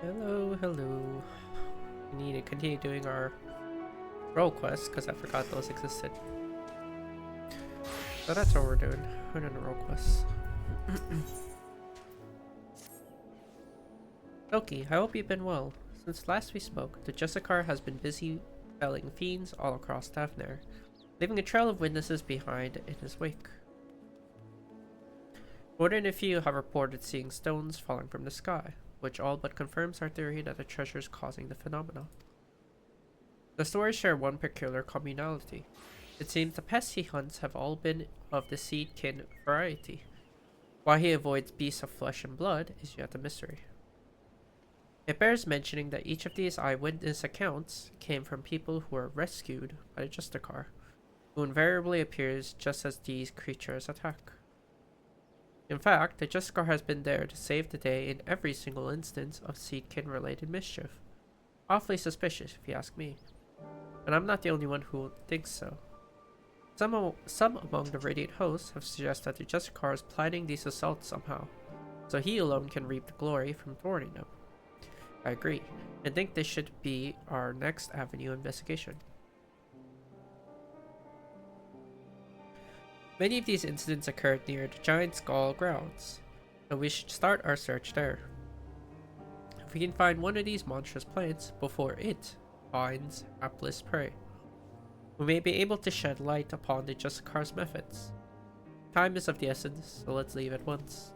Hello, hello. We need to continue doing our role quests because I forgot those existed. So that's what we're doing. We're doing the role quests. Tulky, I hope you've been well. Since last we spoke, the Justicar has been busy felling fiends all across Dawntrail, leaving a trail of witnesses behind in his wake. More than a few have reported seeing stones falling from the sky, which all but confirms our theory that the treasure is causing the phenomena. The stories share one peculiar communality. It seems the pests he hunts have all been of the seedkin variety. Why he avoids beasts of flesh and blood is yet a mystery. It bears mentioning that each of these eyewitness accounts came from people who were rescued by the Justicar, who invariably appears just as these creatures attack. In fact, the Justicar has been there to save the day in every single instance of seedkin-related mischief. Awfully suspicious, if you ask me. And I'm not the only one who thinks so. Some among the Radiant hosts have suggested that the Justicar is planning these assaults somehow, so he alone can reap the glory from thwarting them. I agree, and think this should be our next avenue of investigation. Many of these incidents occurred near the Giant Skull grounds, and we should start our search there. If we can find one of these monstrous plants before it finds hapless prey, we may be able to shed light upon the Justicar's methods. Time is of the essence, so let's leave at once.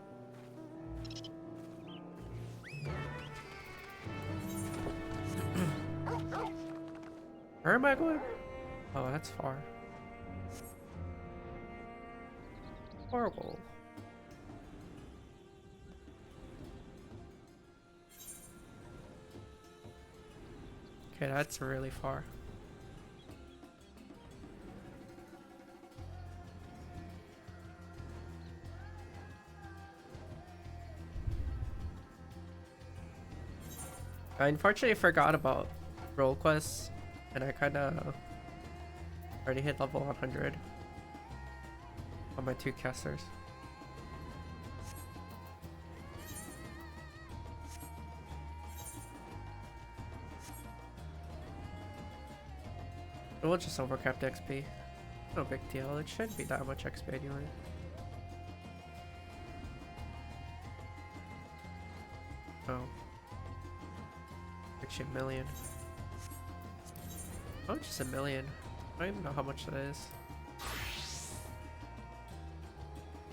Where am I going? Oh, that's far. Horrible. Okay, that's really far. I unfortunately forgot about role quests, and I kinda already hit level 100 on my 2 casters. We'll just overcap the XP. No big deal, it shouldn't be that much XP anyway. Oh. Actually a million. Oh, just a million. I don't even know how much that is.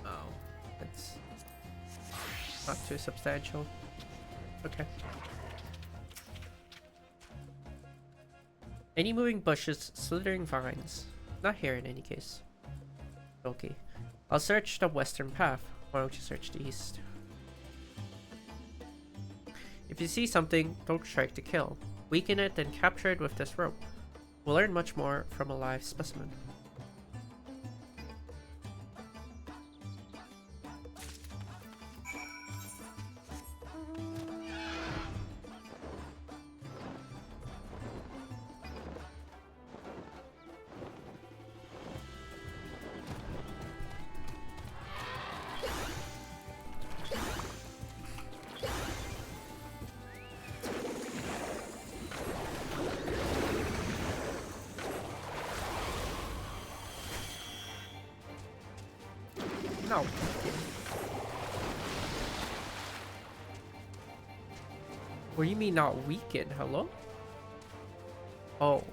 Oh. It's not too substantial. Okay. Any moving bushes, slithering vines. Not here in any case. Okay. I'll search the western path. Why don't you search the east? If you see something, don't strike to kill. Weaken it, then capture it with this rope. We'll learn much more from a live specimen. No. What do you mean not weaken? Hello? Oh.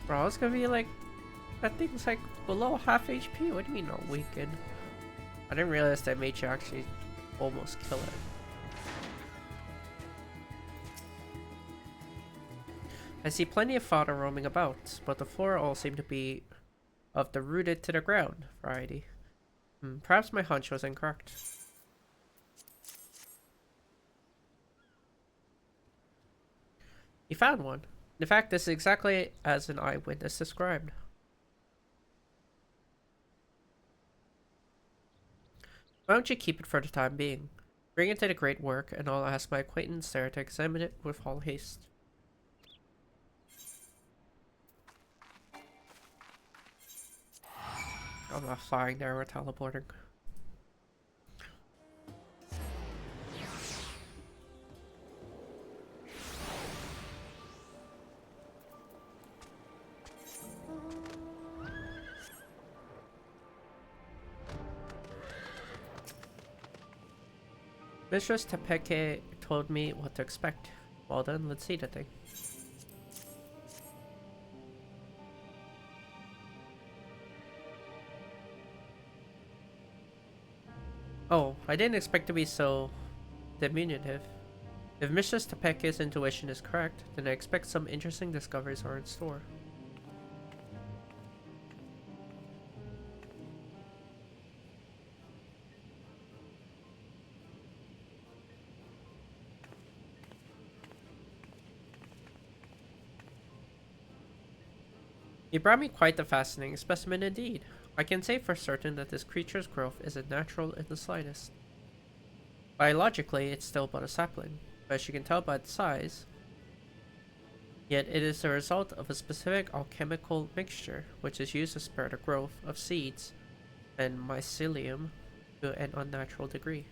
Bro, it's gonna be like, that thing's like below half HP. What do you mean not weaken? I didn't realize that made you actually almost kill it. I see plenty of fodder roaming about, but the flora all seem to be of the rooted to the ground variety. Perhaps my hunch was incorrect. You found one. In fact, this is exactly as an eyewitness described. Why don't you keep it for the time being? Bring it to the great work, and I'll ask my acquaintance there to examine it with all haste. I'm not flying there or teleporting. Mistress Tepeke told me what to expect. Well then, let's see the thing. Oh, I didn't expect to be so diminutive. If Mistress Tepeke's intuition is correct, then I expect some interesting discoveries are in store. You brought me quite a fascinating specimen indeed. I can say for certain that this creature's growth isn't natural in the slightest. Biologically, it's still but a sapling, but as you can tell by its size, yet it is the result of a specific alchemical mixture which is used to spur the growth of seeds and mycelium to an unnatural degree.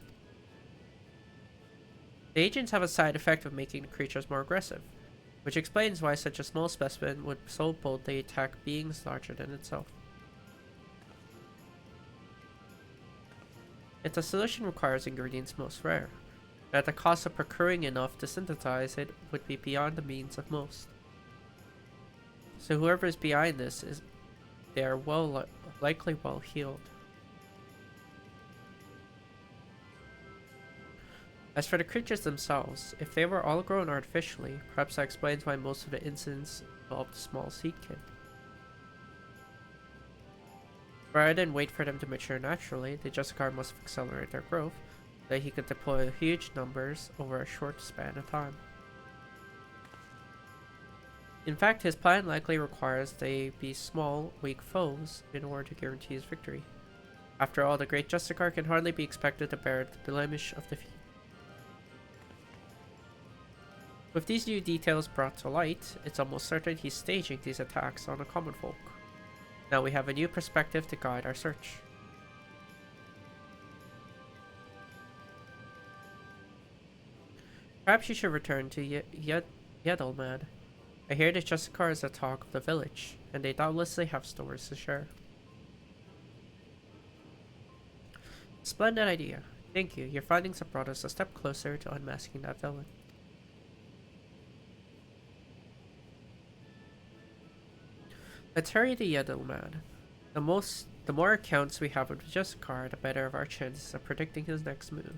The agents have a side effect of making the creatures more aggressive, which explains why such a small specimen would so boldly attack beings larger than itself. Yet the solution requires ingredients most rare, and at the cost of procuring enough to synthesize it would be beyond the means of most. So whoever is behind this they are likely well healed. As for the creatures themselves, if they were all grown artificially, perhaps that explains why most of the incidents involved small seedkin. Rather than wait for them to mature naturally, the Justicar must accelerate their growth, so that he could deploy huge numbers over a short span of time. In fact, his plan likely requires they be small, weak foes in order to guarantee his victory. After all, the great Justicar can hardly be expected to bear the blemish of defeat. With these new details brought to light, it's almost certain he's staging these attacks on the common folk. Now we have a new perspective to guide our search. Perhaps you should return to Yedelmad. I hear the Justicar is the talk of the village, and they doubtlessly have stories to share. Splendid idea. Thank you. Your findings have brought us a step closer to unmasking that villain. Let's hurry to Yedelmad. The more accounts we have of the Justicar, the better of our chances of predicting his next move.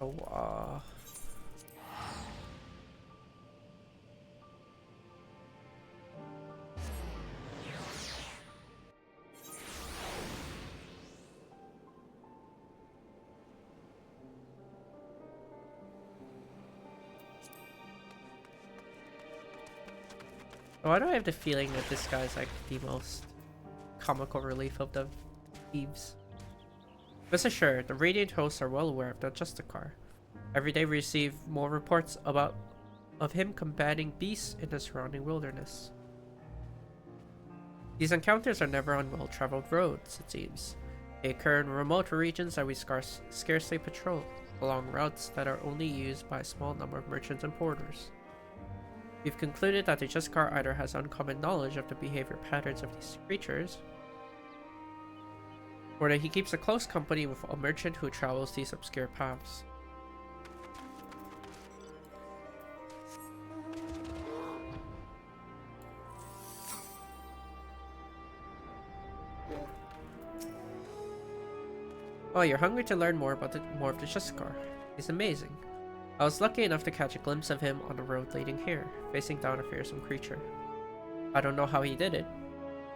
Oh, why do I have the feeling that this guy's like the most comical relief of the thieves? Rest assured, the Radiant hosts are well aware of the Justicar. Every day we receive more reports of him combating beasts in the surrounding wilderness. These encounters are never on well-traveled roads, it seems. They occur in remote regions that we scarcely patrol, along routes that are only used by a small number of merchants and porters. We've concluded that the Justicar either has uncommon knowledge of the behavior patterns of these creatures, or that he keeps a close company with a merchant who travels these obscure paths. Oh, you're hungry to learn more of the Justicar. He's amazing. I was lucky enough to catch a glimpse of him on the road leading here, facing down a fearsome creature. I don't know how he did it,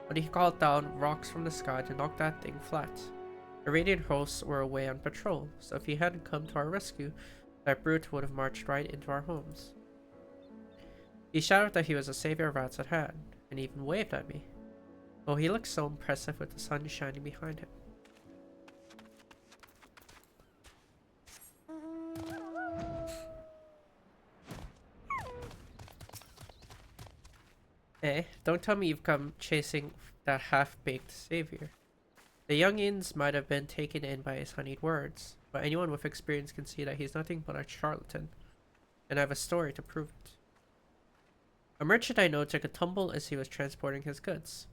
but he called down rocks from the sky to knock that thing flat. The Radiant hosts were away on patrol, so if he hadn't come to our rescue, that brute would have marched right into our homes. He shouted that he was a savior of rats at hand, and even waved at me. Oh, he looked so impressive with the sun shining behind him. Eh, don't tell me you've come chasing that half-baked savior. The youngins might have been taken in by his honeyed words, but anyone with experience can see that he's nothing but a charlatan, and I have a story to prove it. A merchant I know took a tumble as he was transporting his goods.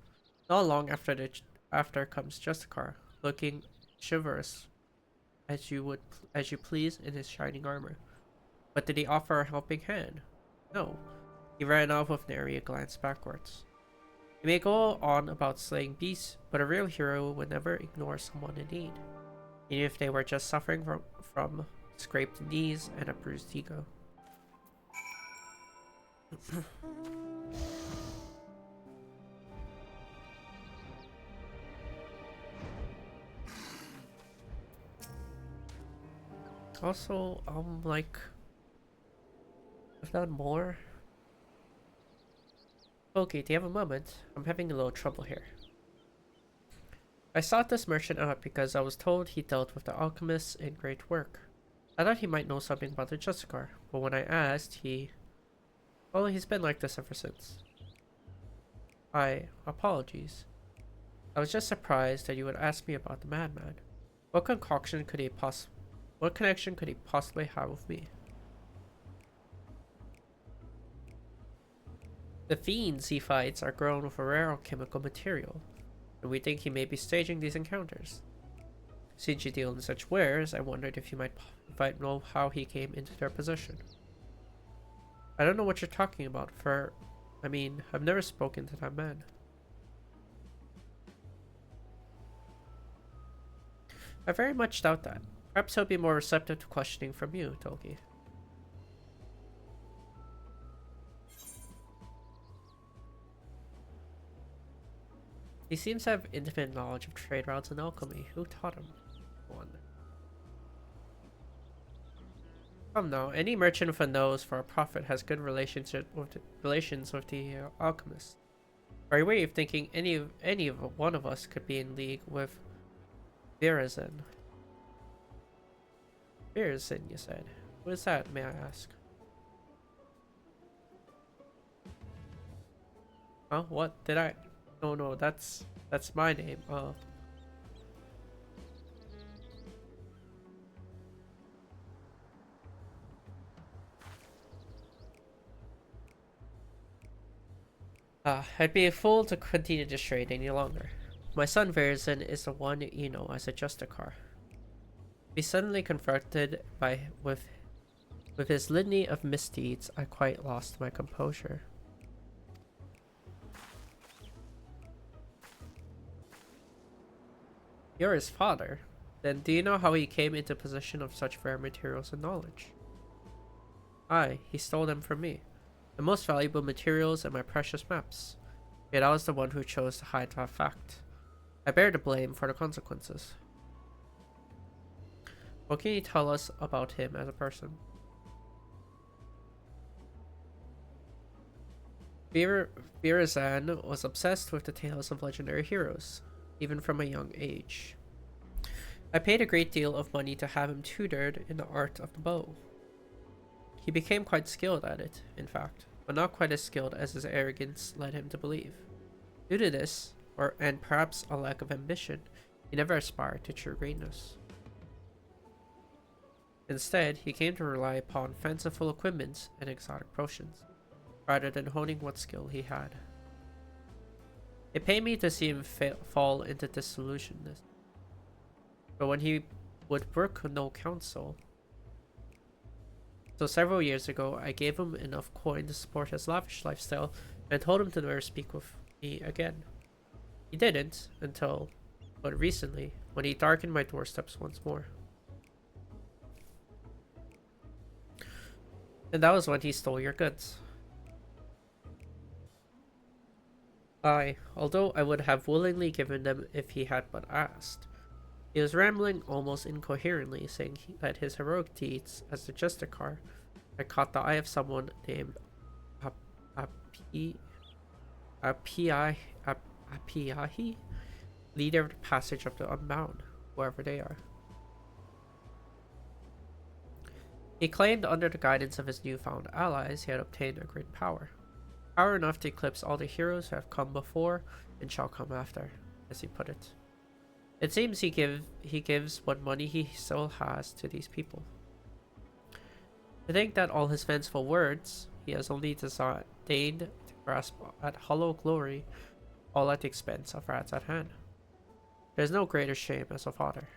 Not long after comes Justicar, looking chivalrous as you please in his shining armor. But did he offer a helping hand? No. He ran off with nary a glance backwards. He may go on about slaying beasts, but a real hero would never ignore someone in need, even if they were just suffering from scraped knees and a bruised ego. Also, like, I've done more. Okay, do you have a moment? I'm having a little trouble here. I sought this merchant out because I was told he dealt with the alchemists in great work. I thought he might know something about the Justicar, but when I asked, well, he's been like this ever since. Apologies. I was just surprised that you would ask me about the madman. What connection could he possibly have with me? The fiends he fights are grown with a rare alchemical material, and we think he may be staging these encounters. Since you deal in such wares, I wondered if you might know how he came into their possession. I don't know what you're talking about, I've never spoken to that man. I very much doubt that. Perhaps he'll be more receptive to questioning from you, Tulky. He seems to have intimate knowledge of trade routes and alchemy. Who taught him? One. Come now, any merchant with a nose for a profit has good relations with the alchemists. Are you way of thinking any of one of us could be in league with Virazin? Virazin, you said. Who is that, may I ask? Huh? What? Did I? No, that's my name. I'd be a fool to continue this trade any longer. My son Verizon is the one you know as a Justicar. Be suddenly confronted with his litany of misdeeds, I quite lost my composure. You're his father. Then do you know how he came into possession of such rare materials and knowledge? Aye, he stole them from me. The most valuable materials and my precious maps. Yet I was the one who chose to hide that fact. I bear the blame for the consequences. What can you tell us about him as a person? Virazan was obsessed with the tales of legendary heroes, even from a young age. I paid a great deal of money to have him tutored in the art of the bow. He became quite skilled at it, in fact, but not quite as skilled as his arrogance led him to believe. Due to this, and perhaps a lack of ambition, he never aspired to true greatness. Instead, he came to rely upon fanciful equipments and exotic potions, rather than honing what skill he had. It pained me to see him fall into disillusionment, but when he would brook no counsel. So several years ago, I gave him enough coin to support his lavish lifestyle and told him to never speak with me again. He didn't but recently, when he darkened my doorsteps once more. And that was when he stole your goods. Aye, although I would have willingly given them if he had but asked. He was rambling almost incoherently, saying that his heroic deeds as the Justicar had caught the eye of someone named Apiahi, leader of the Passage of the Unbound, whoever they are. He claimed under the guidance of his newfound allies he had obtained a great power power enough to eclipse all the heroes who have come before and shall come after, as he put it. It seems he gives what money he still has to these people. To think that all his fanciful words, he has only deigned to grasp at hollow glory, all at the expense of rats at hand. There is no greater shame as a father.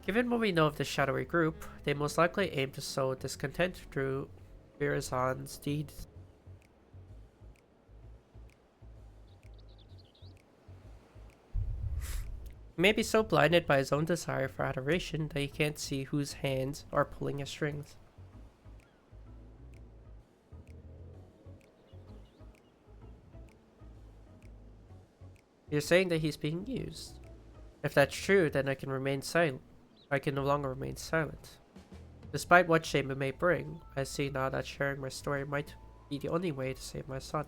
Given what we know of this shadowy group, they most likely aim to sow discontent through Virazan's deeds. He may be so blinded by his own desire for adoration that he can't see whose hands are pulling his strings. You're saying that he's being used. If that's true, then I can remain silent. I can no longer remain silent. Despite what shame it may bring, I see now that sharing my story might be the only way to save my son.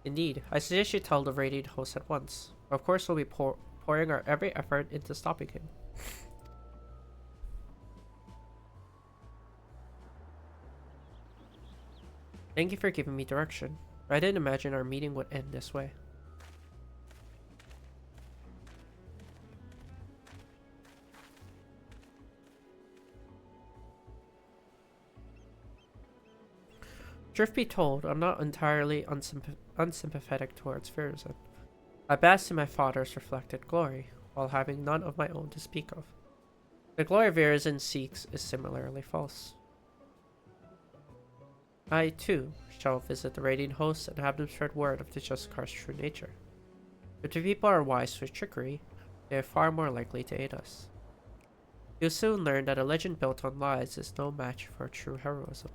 Indeed, I suggest you tell the radiant host at once. Of course, we'll be pouring our every effort into stopping him. Thank you for giving me direction. I didn't imagine our meeting would end this way. Truth be told, I'm not entirely unsympathetic towards Virazan. I bask in my father's reflected glory, while having none of my own to speak of. The glory Virazan seeks is similarly false. I, too, shall visit the radiant hosts and have them spread word of the Justicar's true nature. If the people are wise to trickery, they are far more likely to aid us. You'll soon learn that a legend built on lies is no match for true heroism.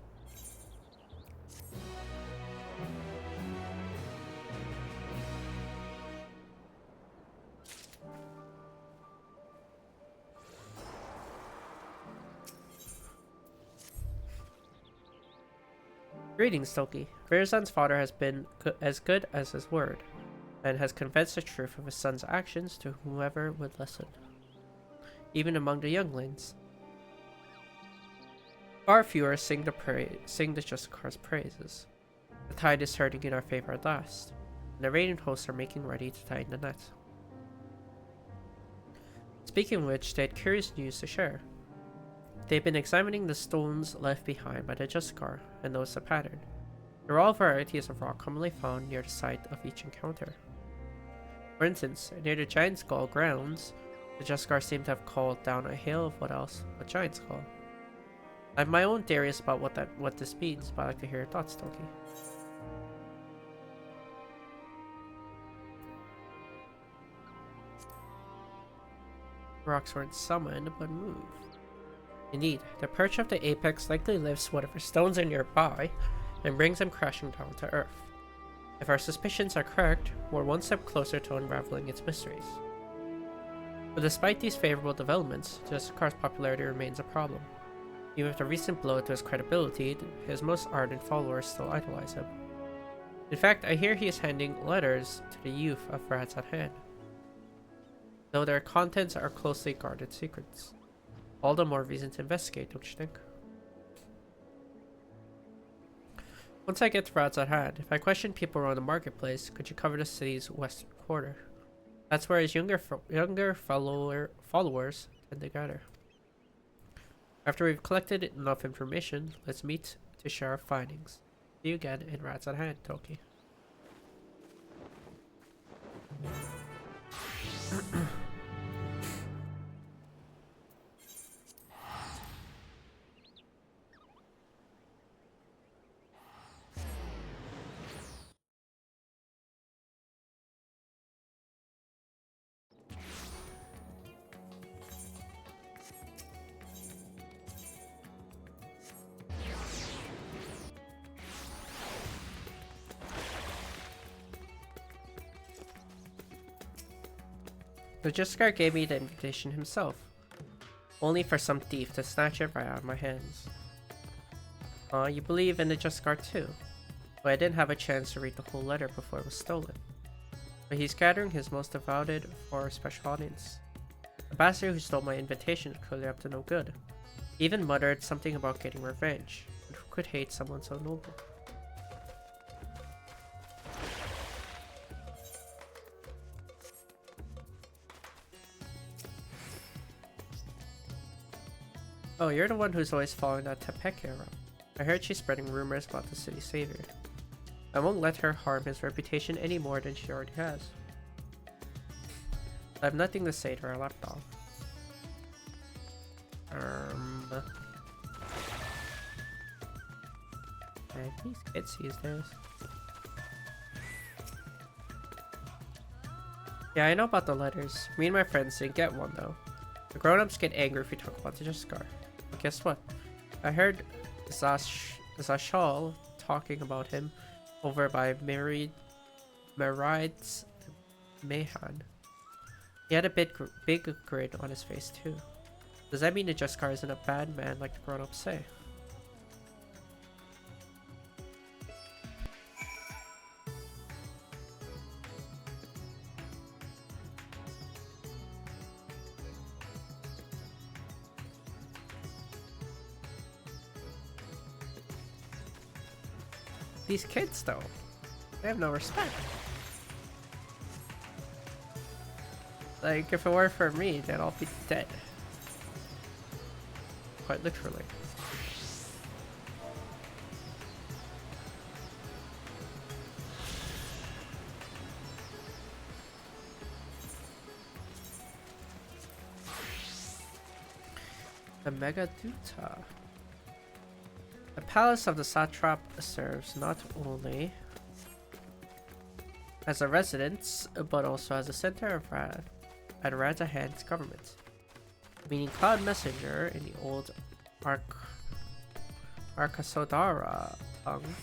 Greetings, Tulky. Virazan's father has been as good as his word, and has confessed the truth of his son's actions to whomever would listen, even among the younglings. Far fewer sing the Justicar's praises. The tide is turning in our favor at last, and the radiant hosts are making ready to tighten the net. Speaking of which, they had curious news to share. They've been examining the stones left behind by the Justicar and noticed a pattern. They're all varieties of rock commonly found near the site of each encounter. For instance, near the Giant Skull grounds, the Justicar seemed to have called down a hail of what else but Giant Skull. I have my own theories about what this means, but I'd like to hear your thoughts, Tulky. Rocks weren't summoned, but moved. Indeed, the perch of the apex likely lifts whatever stones are nearby and brings them crashing down to earth. If our suspicions are correct, we're one step closer to unraveling its mysteries. But despite these favorable developments, Justicar's popularity remains a problem. Even with the recent blow to his credibility, his most ardent followers still idolize him. In fact, I hear he is handing letters to the youth of rats at hand, though their contents are closely guarded secrets. All the more reason to investigate, don't you think? Once I get to Rats at hand, if I question people around the marketplace, could you cover the city's western quarter? That's where his younger followers tend to gather. After we've collected enough information, let's meet to share our findings. See you again in Rats at Hand, Tulky. The Justicar gave me the invitation himself, only for some thief to snatch it right out of my hands. You believe in the Justicar too, but I didn't have a chance to read the whole letter before it was stolen. But he's gathering his most devoted for a special audience. The bastard who stole my invitation is clearly up to no good. He even muttered something about getting revenge. But who could hate someone so noble? Oh, you're the one who's always following that Tepeke around. I heard she's spreading rumors about the city's savior. I won't let her harm his reputation any more than she already has. I have nothing to say to her lapdog. Man, these kids these days. Yeah, I know about the letters. Me and my friends didn't get one though. The grown-ups get angry if we talk about the Justicar. But guess what? I heard Zashal talking about him over by Maride's Mehan. He had a big grin on his face too. Does that mean the Justicar isn't a bad man like the grown-ups say? These kids though, they have no respect. Like, if it were for me, they'd all be dead. Quite literally. The Megaduta. The palace of the satrap serves not only as a residence, but also as a center of Radahan's government. Meaning Cloud Messenger in the old Arkasodara tongue.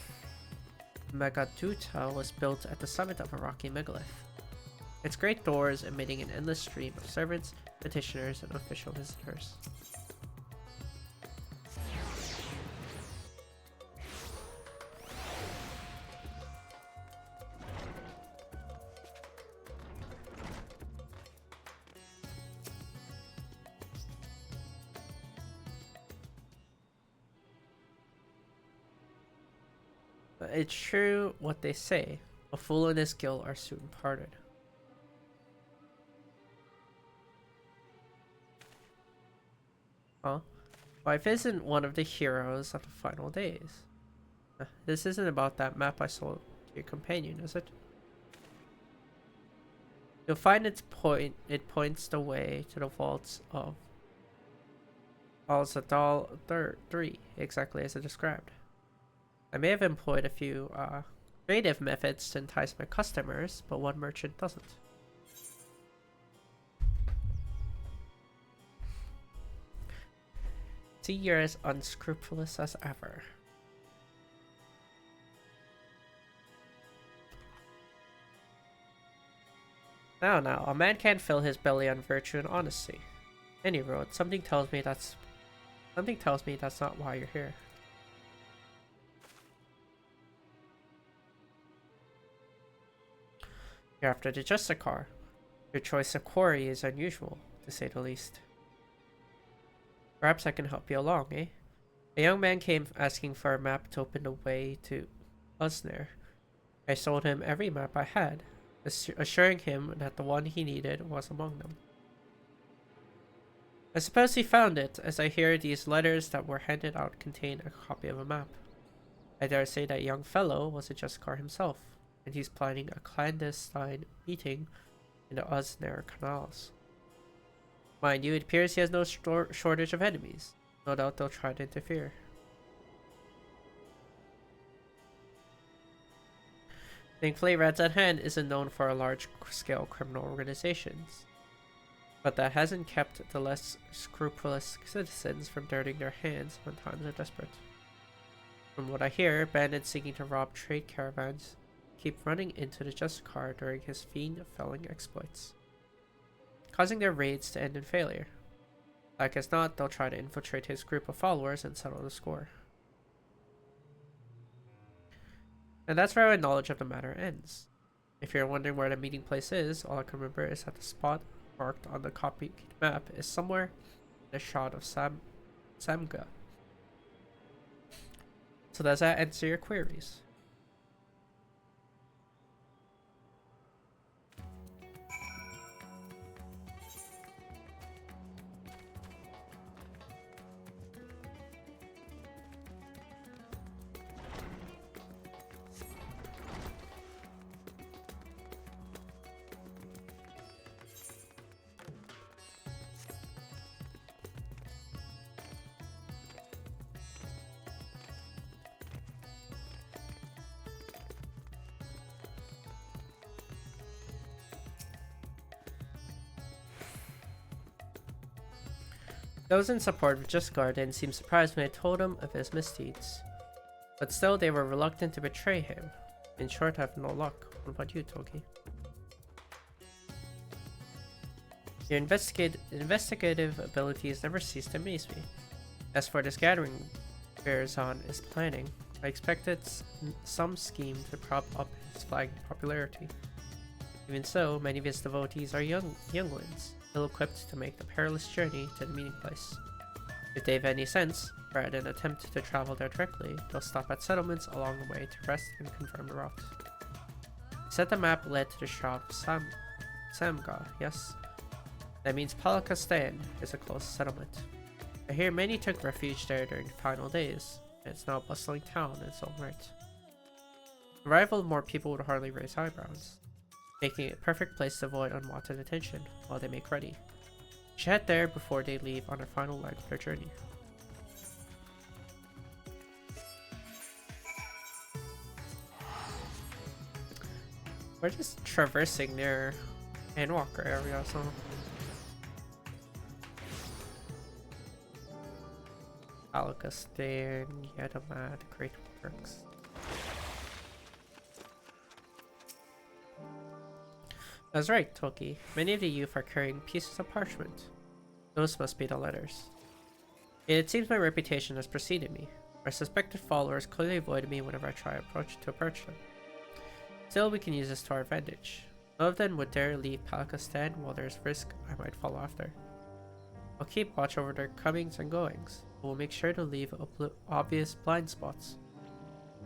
Megaduta was built at the summit of a rocky megalith. Its great doors emitting an endless stream of servants, petitioners, and official visitors. It's true what they say. A fool and his guilt are soon parted. Huh? Life isn't one of the heroes of the final days. This isn't about that map I sold to your companion, is it? You'll find it points the way to the vaults of Al-Zadal 3, exactly as it described. I may have employed a few creative methods to entice my customers, but one merchant doesn't. See, you're as unscrupulous as ever. Now, a man can't fill his belly on virtue and honesty. Any road, something tells me that's not why you're here. You're after the Justicar. Your choice of quarry is unusual, to say the least. Perhaps I can help you along, eh? A young man came asking for a map to open the way to Usner. I sold him every map I had, assuring him that the one he needed was among them. I suppose he found it, as I hear these letters that were handed out contain a copy of a map. I dare say that young fellow was a Justicar himself, and he's planning a clandestine meeting in the Usner canals. Mind you, it appears he has no shortage of enemies. No doubt they'll try to interfere. Thankfully, Rad's Hand isn't known for large-scale criminal organizations, but that hasn't kept the less scrupulous citizens from dirtying their hands when times are desperate. From what I hear, bandits seeking to rob trade caravans keep running into the Justicar during his fiend-felling exploits, causing their raids to end in failure. Like as not, they'll try to infiltrate his group of followers and settle the score. And that's where my knowledge of the matter ends. If you're wondering where the meeting place is, all I can remember is that the spot marked on the copied map is somewhere in the shot of Samga. So does that answer your queries? Those in support of Just Garden seemed surprised when I told them of his misdeeds. But still, they were reluctant to betray him. In short, I have no luck. What about you, Tulky? Your investigative abilities never cease to amaze me. As for this gathering Bearzon is planning, I expected some scheme to prop up his flagging popularity. Even so, many of his devotees are younglings, ill-equipped to make the perilous journey to the meeting place. If they have any sense, rather than attempt to travel there directly, they'll stop at settlements along the way to rest and confirm the route. He said the map led to the shop of Samga, yes? That means Palakastan is a close settlement. I hear many took refuge there during the final days, and it's now a bustling town in its own right. The arrival of more people would hardly raise eyebrows, making it a perfect place to avoid unwanted attention while they make ready. We should head there before they leave on their final leg of their journey. We're just traversing near Handwalker area, so... Alakastan, Yadamad, Great Works. That's right, Tulky. Many of the youth are carrying pieces of parchment. Those must be the letters. It seems my reputation has preceded me. Our suspected followers clearly avoided me whenever I try to approach them. Still, we can use this to our advantage. None of them would dare leave Palakastan while there's risk I might follow after. I'll keep watch over their comings and goings, but we'll make sure to leave obvious blind spots.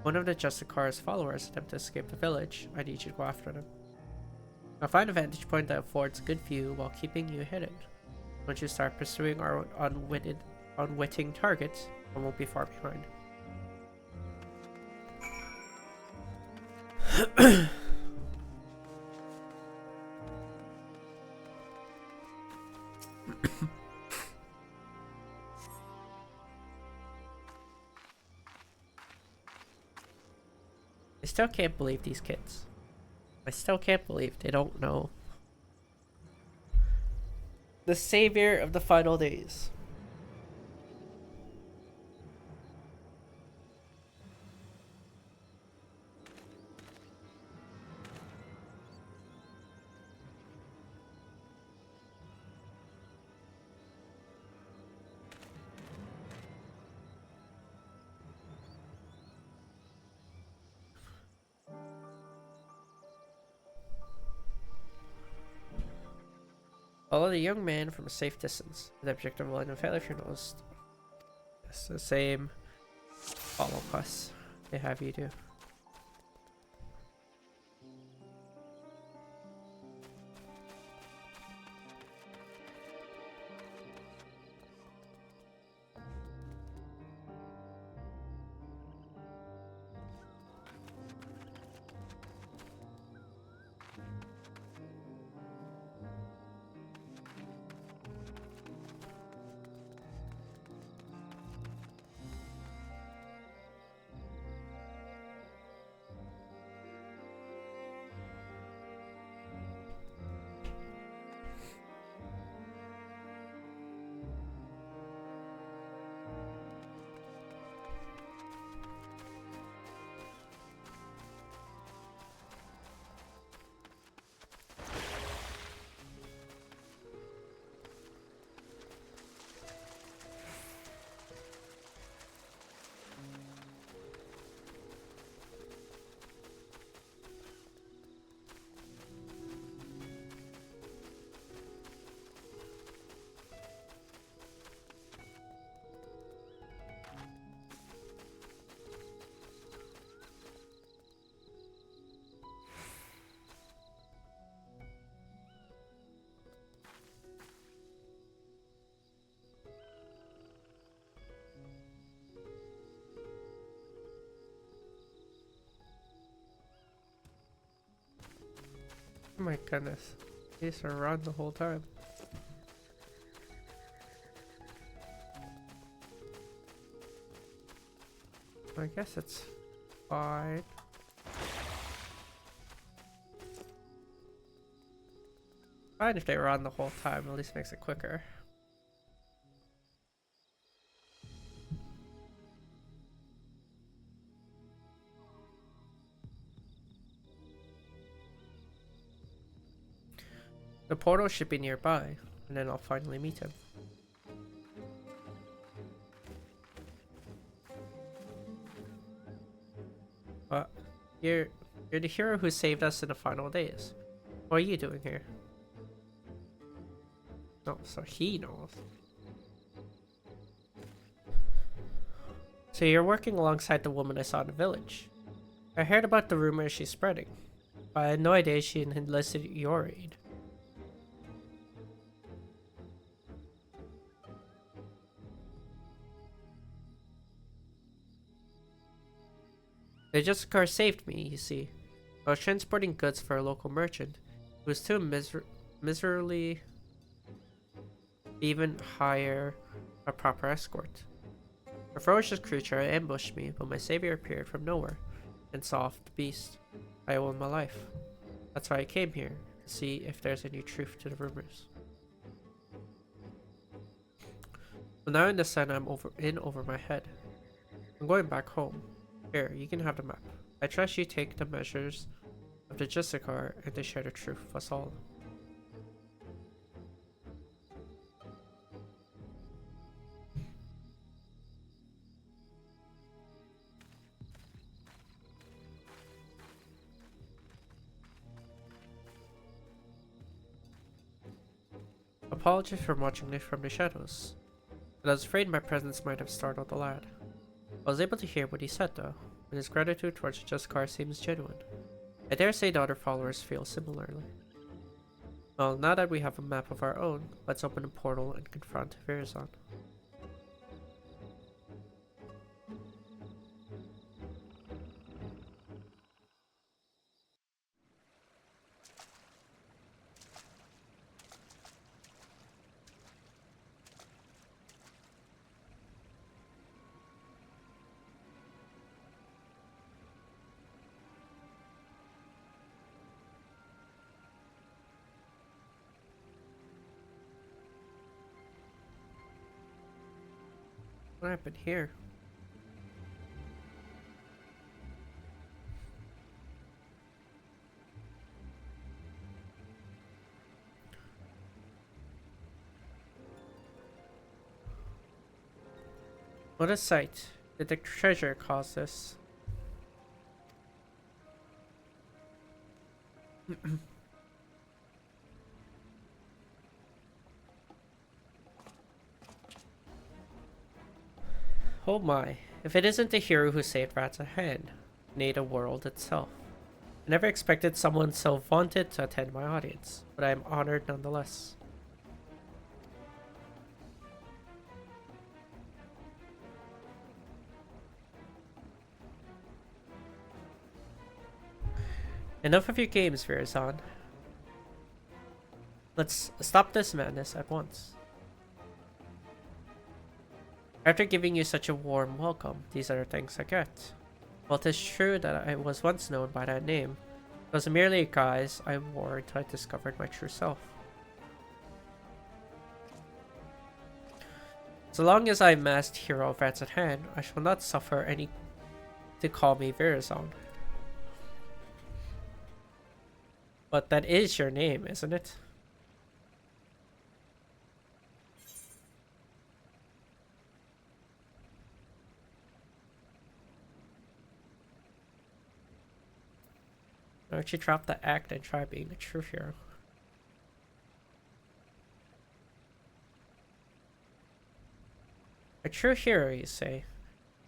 One of the Justicar's followers attempt to escape the village. I need you to go after them. I'll find a vantage point that affords a good view while keeping you hidden. Once you start pursuing our unwitting targets, I won't be far behind. I still can't believe these kids. I still can't believe they don't know the savior of the final days. Follow the young man from a safe distance. The objective will end in failure if you're noticed. It's the same follow quest they have you do. Oh my goodness. These are around the whole time. I guess it's fine. Fine if they were on the whole time, at least makes it quicker. The portal should be nearby, and then I'll finally meet him. But you're the hero who saved us in the final days. What are you doing here? Oh, so he knows. So you're working alongside the woman I saw in the village. I heard about the rumors she's spreading, but I had no idea she enlisted your aid. The Justice car saved me, you see. I was transporting goods for a local merchant who was too miserably even hire a proper escort. A ferocious creature ambushed me, but my savior appeared from nowhere and saw off the beast. I owed my life. That's why I came here, to see if there's any truth to the rumors. But now in the sun, I'm over my head. I'm going back home. Here, you can have the map. I trust you take the measures of the Justicar and to share the truth with us all. Apologies for watching this from the shadows, but I was afraid my presence might have startled the lad. I was able to hear what he said though, and his gratitude towards the Justicar seems genuine. I dare say the other followers feel similarly. Well, now that we have a map of our own, let's open a portal and confront Virazon. What happened here? What a sight. Did the treasure cause this? Oh my, if it isn't the hero who saved Rats Ahead, nay the world itself. I never expected someone so vaunted to attend my audience, but I am honored nonetheless. Enough of your games, Virazon. Let's stop this madness at once. After giving you such a warm welcome, these are the things I get. While it is true that I was once known by that name, it was merely a guise I wore until I discovered my true self. So long as I am masked hero of Rats at Hand, I shall not suffer any to call me Virazon. But that is your name, isn't it? Why don't you drop the act and try being a true hero? A true hero, you say?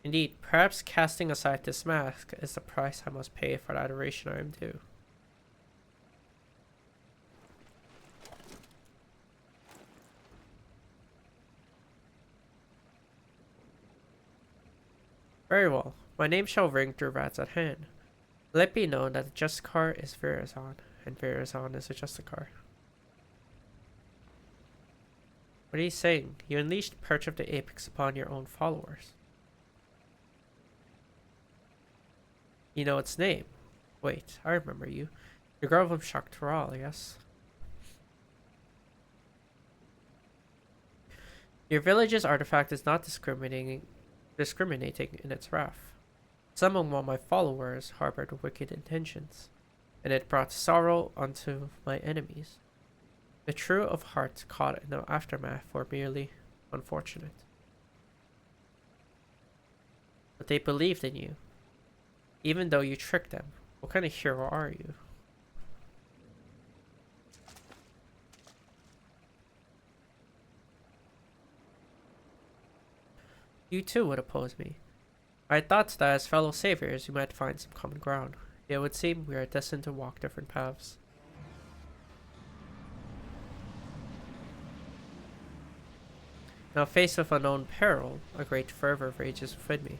Indeed, perhaps casting aside this mask is the price I must pay for the adoration I am due. Very well, my name shall ring through Rats at Hand. Let it be known that the Justicar is Virazon, and veers on his adjusted car. What are you saying? You unleashed Perch of the Apex upon your own followers. You know its name. Wait, I remember you. You're girl from Shaktaral, yes? Your village's artifact is not discriminating in its wrath. Some among my followers harbored wicked intentions, and it brought sorrow unto my enemies. The true of heart caught in the aftermath were merely unfortunate. But they believed in you, even though you tricked them. What kind of hero are you? You too would oppose me. I thought that as fellow saviors you might find some common ground. Yet it would seem we are destined to walk different paths. Now faced with unknown peril, a great fervor rages within me.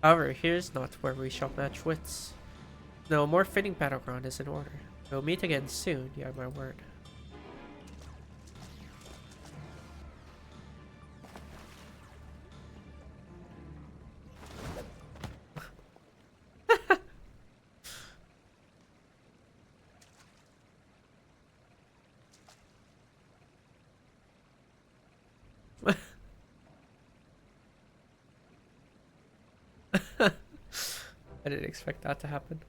However, here's not where we shall match wits. No, a more fitting battleground is in order. We'll meet again soon, you have my word. I didn't expect that to happen.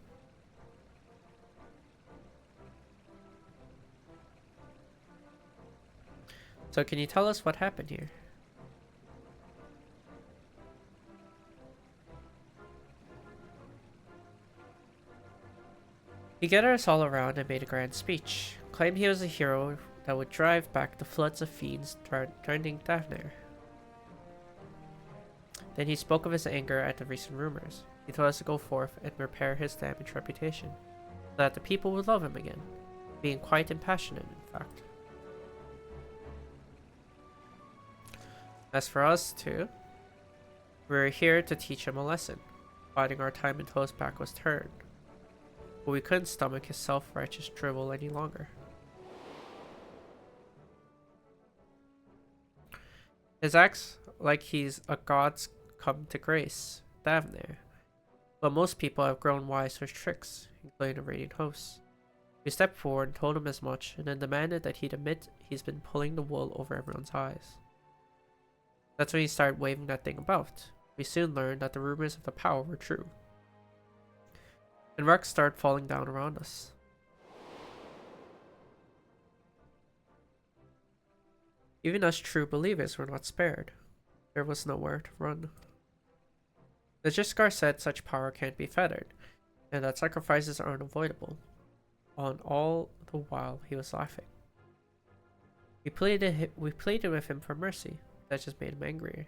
So can you tell us what happened here? He gathered us all around and made a grand speech, claimed he was a hero that would drive back the floods of fiends threatening Dawntrail. Then he spoke of his anger at the recent rumors. He told us to go forth and repair his damaged reputation, so that the people would love him again, being quite impassionate, in fact. As for us two, we were here to teach him a lesson, biding our time until his back was turned. But we couldn't stomach his self-righteous drivel any longer. His acts like he's a god's come to grace, Dawntrail. But most people have grown wise to his tricks, including the Radiant Host. We stepped forward and told him as much, and then demanded that he'd admit he's been pulling the wool over everyone's eyes. That's when he started waving that thing about. We soon learned that the rumors of the power were true. And rocks started falling down around us. Even us true believers were not spared. There was nowhere to run. The Jiskar said such power can't be fettered, and that sacrifices are unavoidable. On all the while he was laughing. We pleaded with him for mercy. That just made him angrier.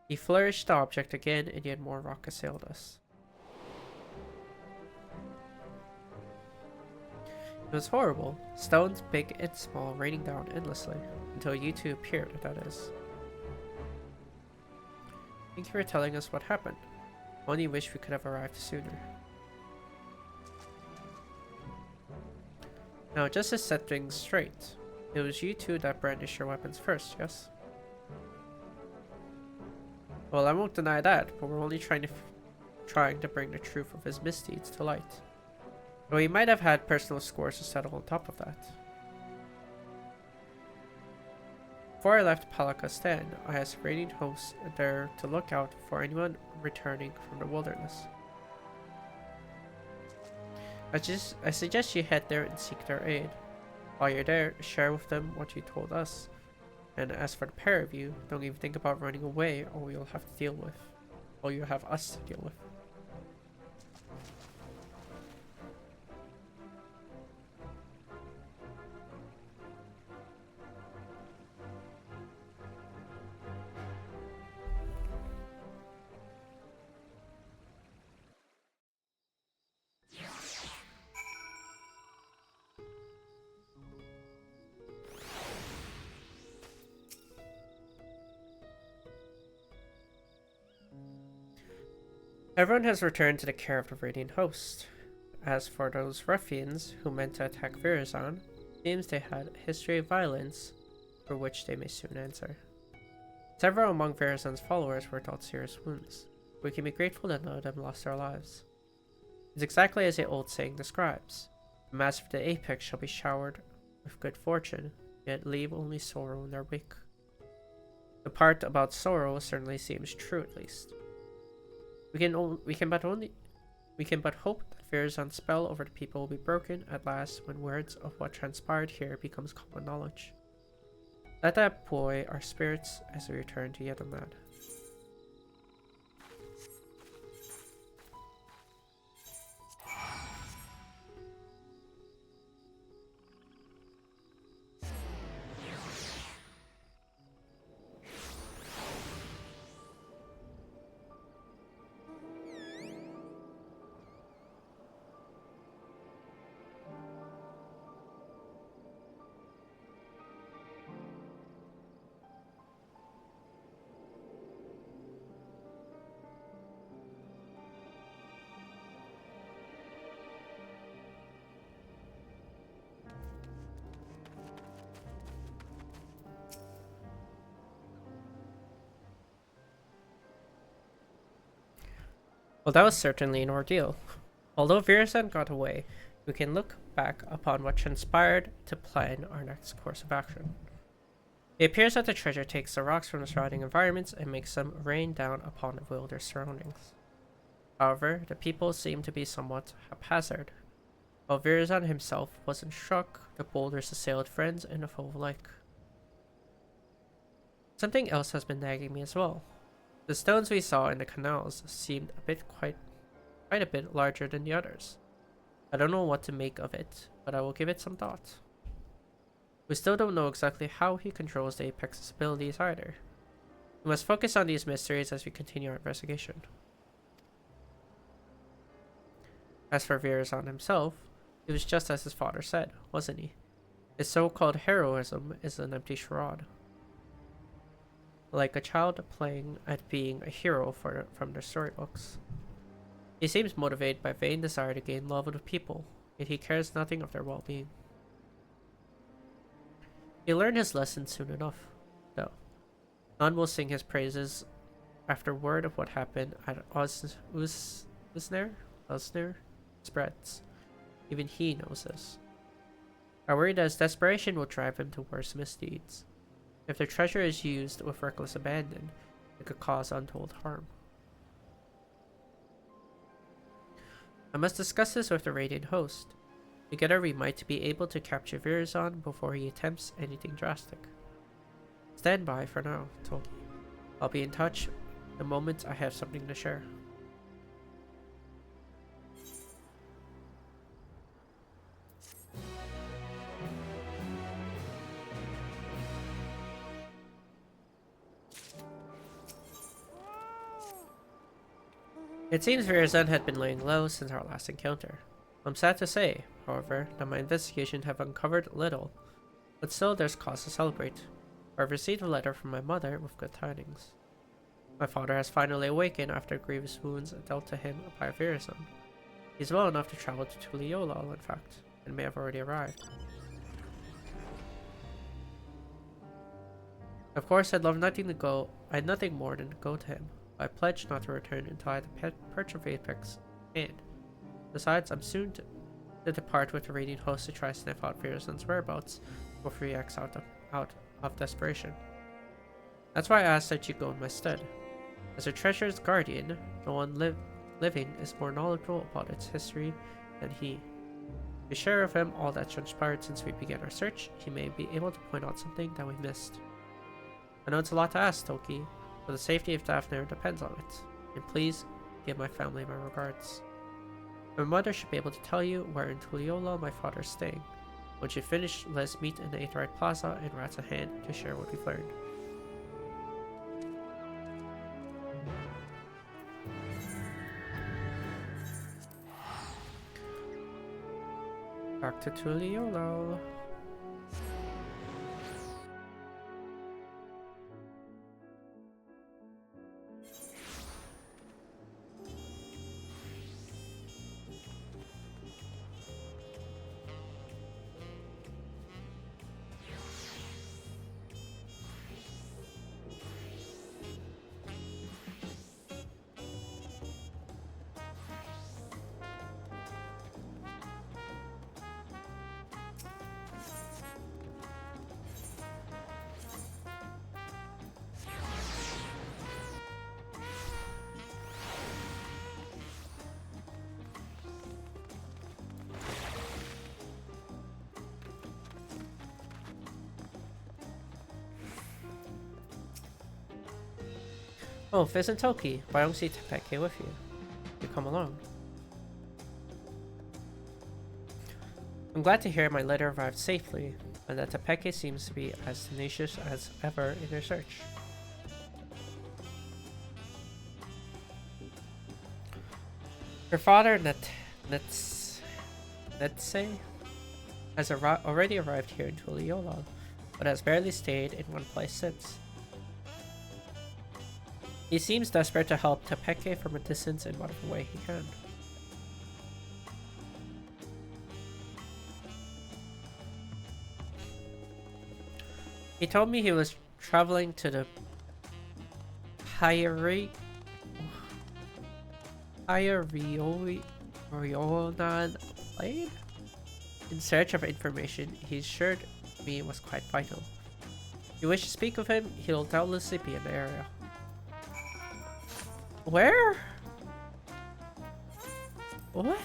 He flourished the object again, and yet more rock assailed us. It was horrible. Stones, big and small, raining down endlessly, until you two appeared, that is. Thank you for telling us what happened. Only wish we could have arrived sooner. Now, just to set things straight, it was you two that brandished your weapons first, yes? Well, I won't deny that, but we're only trying to bring the truth of his misdeeds to light. Though he might have had personal scores to settle on top of that. Before I left Palakastan, I asked Radiant Hosts there to look out for anyone returning from the wilderness. I suggest you head there and seek their aid. While you're there, share with them what you told us. And as for the pair of you, don't even think about running away, or you'll have to deal with. Or you'll have us to deal with. Everyone has returned to the care of the Radiant Host. As for those ruffians who meant to attack Virazon, it seems they had a history of violence for which they may soon answer. Several among Virazon's followers were dealt serious wounds. We can be grateful that none of them lost their lives. It's exactly as the old saying describes. The master of the apex shall be showered with good fortune, yet leave only sorrow in their wake. The part about sorrow certainly seems true, at least. We can but hope that Virazon's spell over the people will be broken at last when words of what transpired here becomes common knowledge. Let that buoy our spirits as we return to Yedamad. Well, that was certainly an ordeal. Although Virazon got away, we can look back upon what transpired to plan our next course of action. It appears that the treasure takes the rocks from the surrounding environments and makes them rain down upon the wilder surroundings. However, the people seem to be somewhat haphazard. While Virazon himself wasn't struck, the boulders assailed friends and the foe alike. Something else has been nagging me as well. The stones we saw in the canals seemed quite a bit larger than the others. I don't know what to make of it, but I will give it some thought. We still don't know exactly how he controls the Apex's abilities either. We must focus on these mysteries as we continue our investigation. As for Virazon himself, he was just as his father said, wasn't he? His so-called heroism is an empty charade. Like a child playing at being a hero from their storybooks. He seems motivated by vain desire to gain love of the people, yet he cares nothing of their well-being. He'll learn his lesson soon enough, though. None will sing his praises after word of what happened at Usner spreads. Even he knows this. I worry that his desperation will drive him to worse misdeeds. If the treasure is used with reckless abandon, it could cause untold harm. I must discuss this with the Radiant Host. Together we might be able to capture Virazon before he attempts anything drastic. Stand by for now, Tulky. I'll be in touch the moment I have something to share. It seems Virazon had been laying low since our last encounter. I'm sad to say, however, that my investigation have uncovered little, but still there's cause to celebrate. I've received a letter from my mother with good tidings. My father has finally awakened after grievous wounds dealt to him by Virazon. He's well enough to travel to Tuliolal, in fact, and may have already arrived. Of course, I'd nothing more than to go to him. I pledged not to return until I had the perch of Apex in hand. Besides, I'm soon to depart with the Radiant Host to try to sniff out Virazon's whereabouts before he acts out of desperation. That's why I asked that you go in my stead. As a treasure's guardian, no one living is more knowledgeable about its history than he. To share with him all that transpired since we began our search, he may be able to point out something that we missed. I know it's a lot to ask, Tulky, but the safety of Daphne depends on it, and please give my family my regards. My mother should be able to tell you where in Tuliola my father is staying. Once you finish, let's meet in the Aetherite Plaza in Rat's Hand to share what we've learned. Back to Tuliola. Oh, Fizz and Tulky, why don't you take Peke with you? You come along. I'm glad to hear my letter arrived safely, and that Tepeke seems to be as tenacious as ever in her search. Her father, Netse, has already arrived here in Tuliolal, but has barely stayed in one place since. He seems desperate to help Tepeke from a distance in whatever way he can. He told me he was traveling to the Rionan Plain in search of information he assured me was quite vital. If you wish to speak with him, he'll doubtlessly be in the area. Where? What?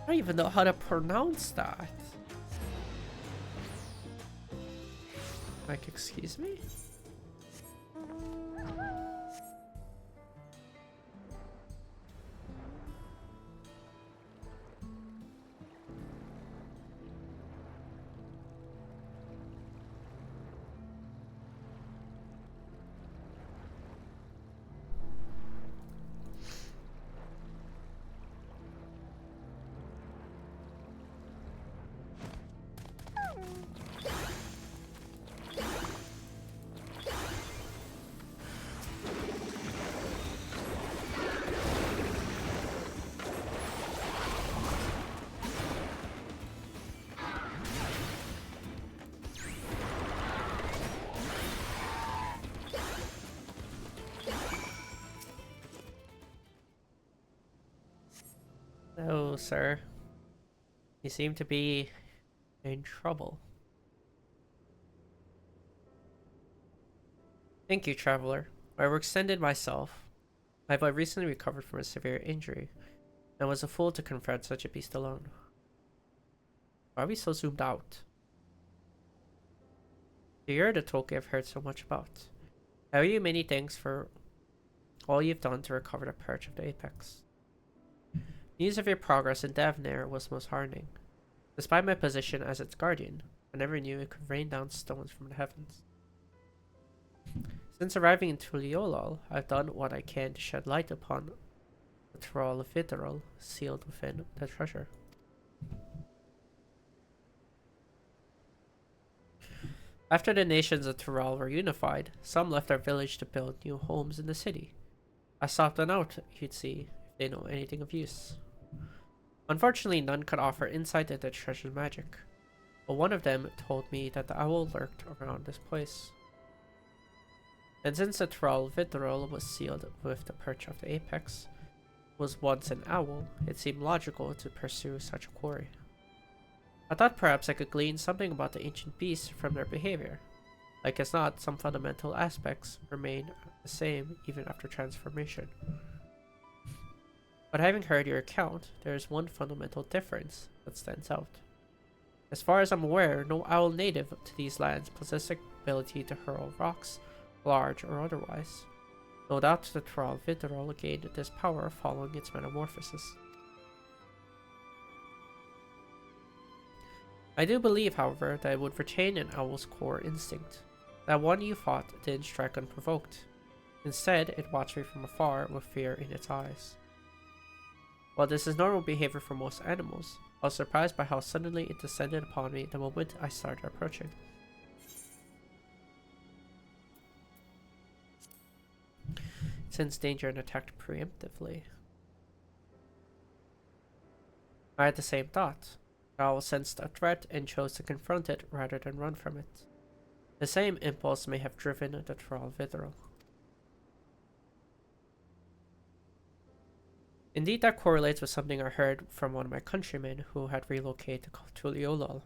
I don't even know how to pronounce that. Like, excuse me? Oh, sir. You seem to be in trouble. Thank you, traveler. I overextended myself. I have recently recovered from a severe injury, and was a fool to confront such a beast alone. Why are we so zoomed out? You're the Tulky I've heard so much about. I owe you many thanks for all you've done to recover the perch of the apex. News of your progress in Davnair was most heartening. Despite my position as its guardian, I never knew it could rain down stones from the heavens. Since arriving in Tuliolal, I've done what I can to shed light upon the Thrall Vitral sealed within the treasure. After the nations of Thrall were unified, some left our village to build new homes in the city. I sought them out, you'd see, if they know anything of use. Unfortunately, none could offer insight into the treasure's magic, but one of them told me that the owl lurked around this place. And since the Thrall Vitral was sealed with the perch of the apex, was once an owl, it seemed logical to pursue such a quarry. I thought perhaps I could glean something about the ancient beasts from their behavior. Like as not, some fundamental aspects remain the same even after transformation. But having heard your account, there is one fundamental difference that stands out. As far as I'm aware, no owl native to these lands possesses the ability to hurl rocks, large or otherwise. No doubt the Thrall Vitral gained this power following its metamorphosis. I do believe, however, that it would retain an owl's core instinct. That one you fought didn't strike unprovoked. Instead, it watched me from afar with fear in its eyes. While this is normal behavior for most animals, I was surprised by how suddenly it descended upon me the moment I started approaching. It sensed danger and attacked preemptively. I had the same thought. The owl sensed a threat and chose to confront it rather than run from it. The same impulse may have driven the Thrall Vitral. Indeed, that correlates with something I heard from one of my countrymen who had relocated to Tuliolal.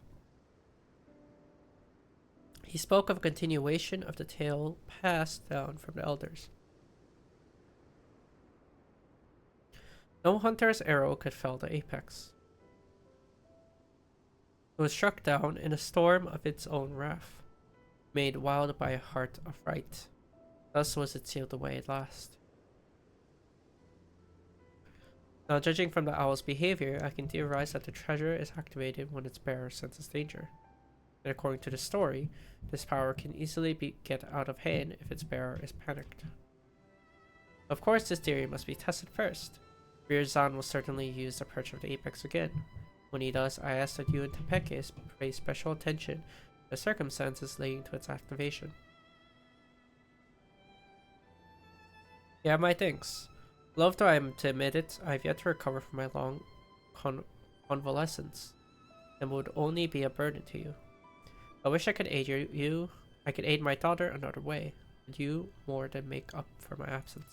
He spoke of a continuation of the tale passed down from the elders. No hunter's arrow could fell the apex. It was struck down in a storm of its own wrath, made wild by a heart of right. Thus was it sealed away at last. Now, judging from the owl's behavior, I can theorize that the treasure is activated when its bearer senses danger. And according to the story, this power can easily get out of hand if its bearer is panicked. Of course, this theory must be tested first. Virzan will certainly use the Perch of the Apex again. When he does, I ask that you and Tepeke pay special attention to the circumstances leading to its activation. Yeah, my thanks. Loved though I am to admit it, I have yet to recover from my long convalescence, and would only be a burden to you. I wish I could aid you. I could aid my daughter another way, and you more than make up for my absence.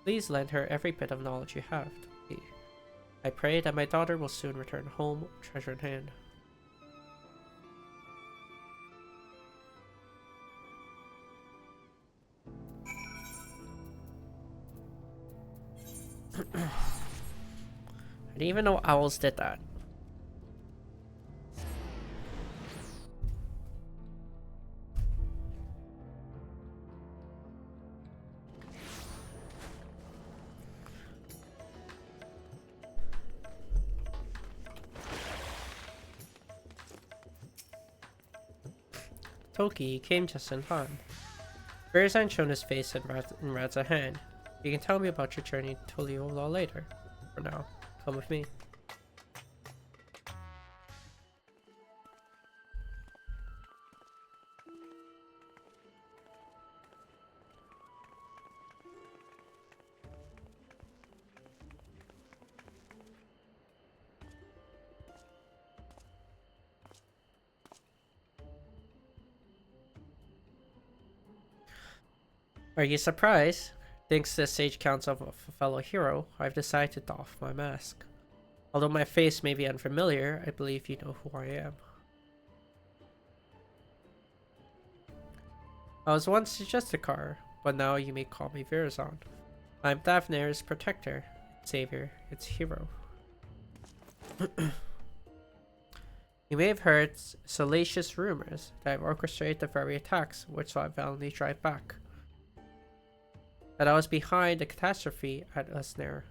Please lend her every bit of knowledge you have. Tulky. I pray that my daughter will soon return home, treasure in hand. I didn't even know owls did that. Tulky came just in time. Virzan showed his face in Rad's hand. You can tell me about your journey to Tuliola later. For now, come with me. Are you surprised? Thanks to the sage counsel of a fellow hero, I've decided to doff my mask. Although my face may be unfamiliar, I believe you know who I am. I was once just a car, but now you may call me Virzan. I'm Thavnair's protector, its savior, its hero. You may have heard salacious rumors that I've orchestrated the very attacks which I valiantly drive back. That I was behind the catastrophe at Usnair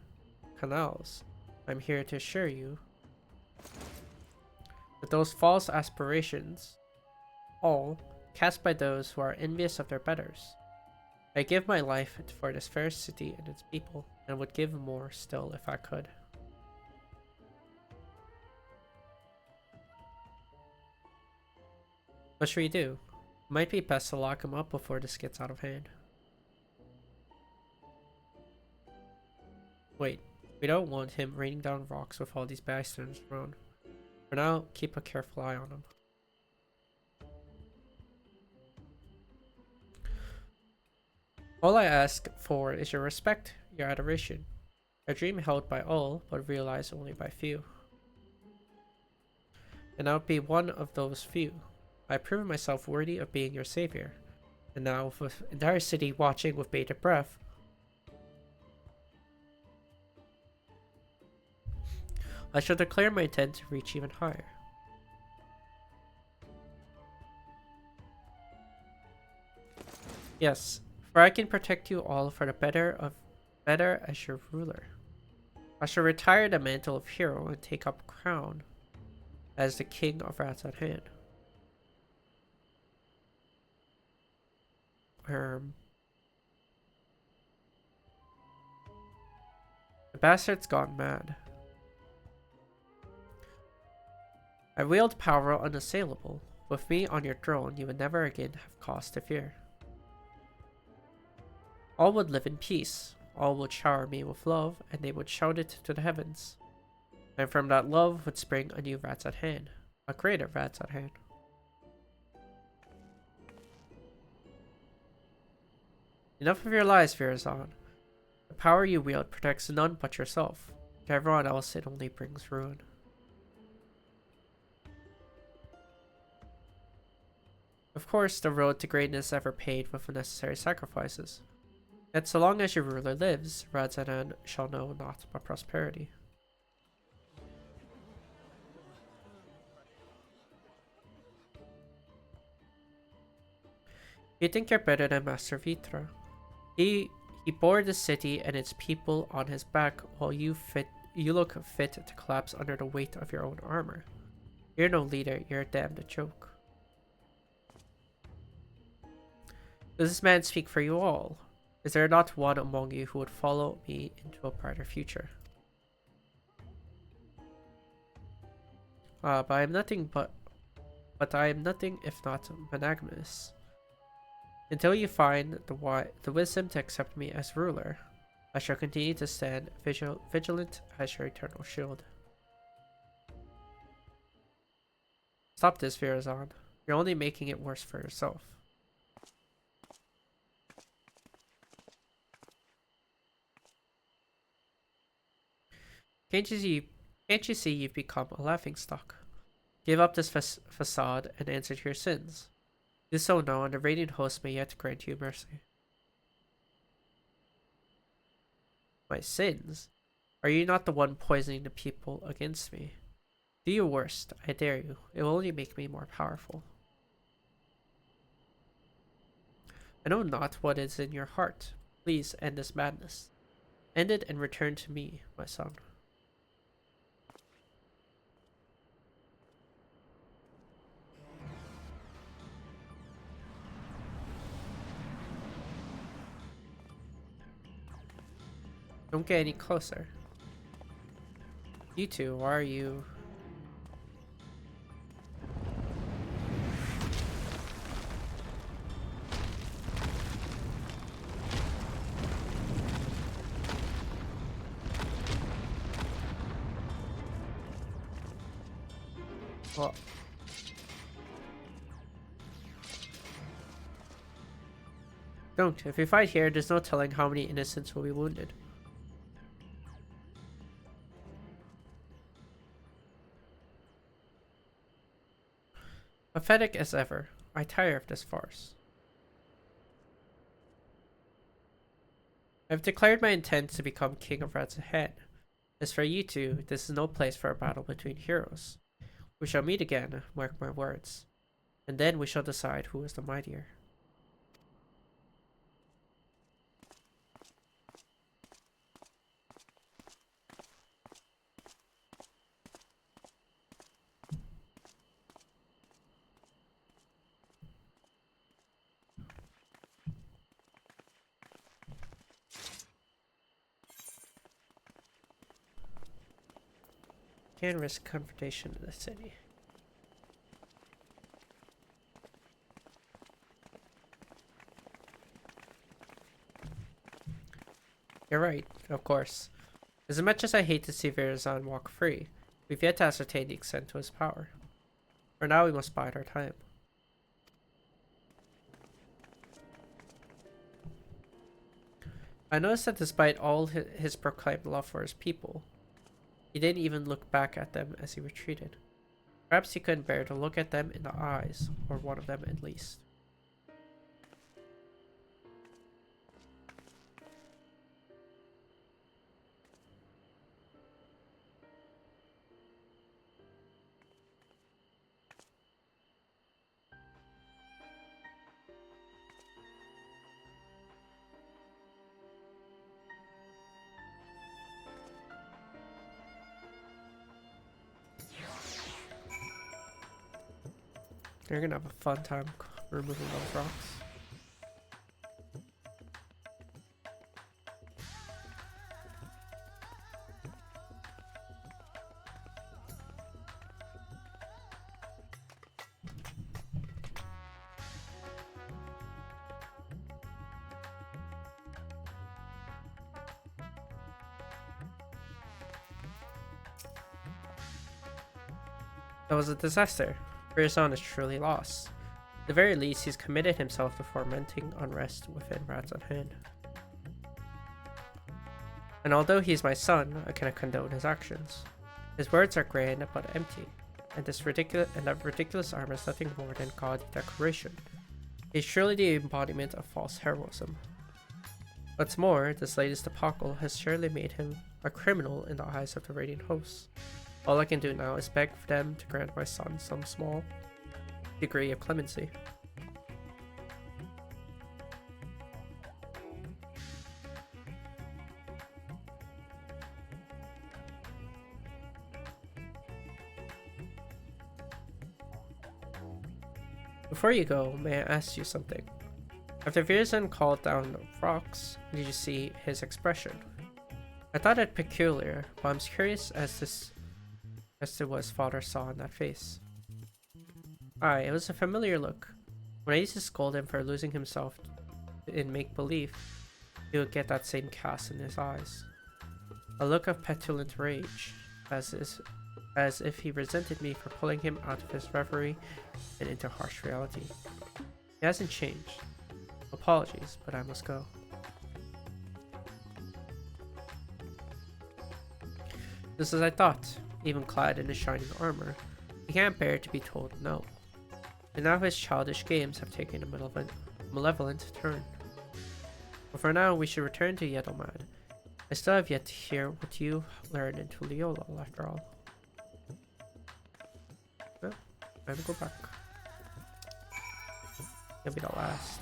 Canals. I'm here to assure you that those false aspirations, all cast by those who are envious of their betters. I give my life for this fair city and its people, and would give more still if I could. What should we do? Might be best to lock him up before this gets out of hand. Wait, we don't want him raining down rocks with all these bastards around. For now, keep a careful eye on him. All I ask for is your respect, your adoration. A dream held by all, but realized only by few. And I would be one of those few. I have proven myself worthy of being your savior. And now, with the entire city watching with bated breath, I shall declare my intent to reach even higher. Yes, for I can protect you all for the better as your ruler. I shall retire the mantle of hero and take up crown as the king of Rats at Hand. The bastard's gone mad. I wield power unassailable. With me on your throne, you would never again have cause to fear. All would live in peace. All would shower me with love, and they would shout it to the heavens. And from that love would spring a new Rats at Hand. A greater Rats at Hand. Enough of your lies, Virzan. The power you wield protects none but yourself. To everyone else, it only brings ruin. Of course, the road to greatness is ever paved with unnecessary sacrifices. Yet so long as your ruler lives, Radzanan shall know naught but prosperity. You think you're better than Master Vitra. He bore the city and its people on his back while you look fit to collapse under the weight of your own armor. You're no leader, you're a damned joke. Does this man speak for you all? Is there not one among you who would follow me into a brighter future? But I am nothing if not monogamous. Until you find the wisdom to accept me as ruler, I shall continue to stand vigilant as your eternal shield. Stop this, Virazon. You're only making it worse for yourself. Can't you see you've become a laughingstock? Give up this facade and answer to your sins. Do so now, and the radiant host may yet grant you mercy. My sins? Are you not the one poisoning the people against me? Do your worst, I dare you. It will only make me more powerful. I know not what is in your heart. Please end this madness. End it and return to me, my son. Don't get any closer. You two, why are you... Well... Don't. If we fight here, there's no telling how many innocents will be wounded. Pathetic as ever. I tire of this farce. I've declared my intent to become King of Rats ahead. As for you two, this is no place for a battle between heroes. We shall meet again, mark my words. And then we shall decide who is the mightier. Can't risk confrontation in the city. You're right, of course. As much as I hate to see Virazon walk free, we've yet to ascertain the extent to his power. For now, we must bide our time. I noticed that despite all his proclaimed love for his people, he didn't even look back at them as he retreated. Perhaps he couldn't bear to look at them in the eyes, or one of them at least. You're gonna have a fun time removing those rocks. That was a disaster. Virazon is truly lost. At the very least, he's committed himself to fomenting unrest within Rats on Hand. And although he's my son, I cannot condone his actions. His words are grand but empty, and that ridiculous armor is nothing more than gaudy decoration. He's surely the embodiment of false heroism. What's more, this latest debacle has surely made him a criminal in the eyes of the Radiant Hosts. All I can do now is beg for them to grant my son some small degree of clemency. Before you go, may I ask you something? After Virzan called down the rocks, did you see his expression? I thought it peculiar, but I'm curious as to what his father saw in that face. Aye, it was a familiar look. When I used to scold him for losing himself in make-believe, he would get that same cast in his eyes. A look of petulant rage, as if he resented me for pulling him out of his reverie and into harsh reality. He hasn't changed. Apologies, but I must go. Just as I thought, even clad in his shining armor, he can't bear to be told no. And now his childish games have taken a malevolent turn. But for now, we should return to Yedelmad. I still have yet to hear what you learned in Tuliolol, after all. Well, time to go back. Maybe the last.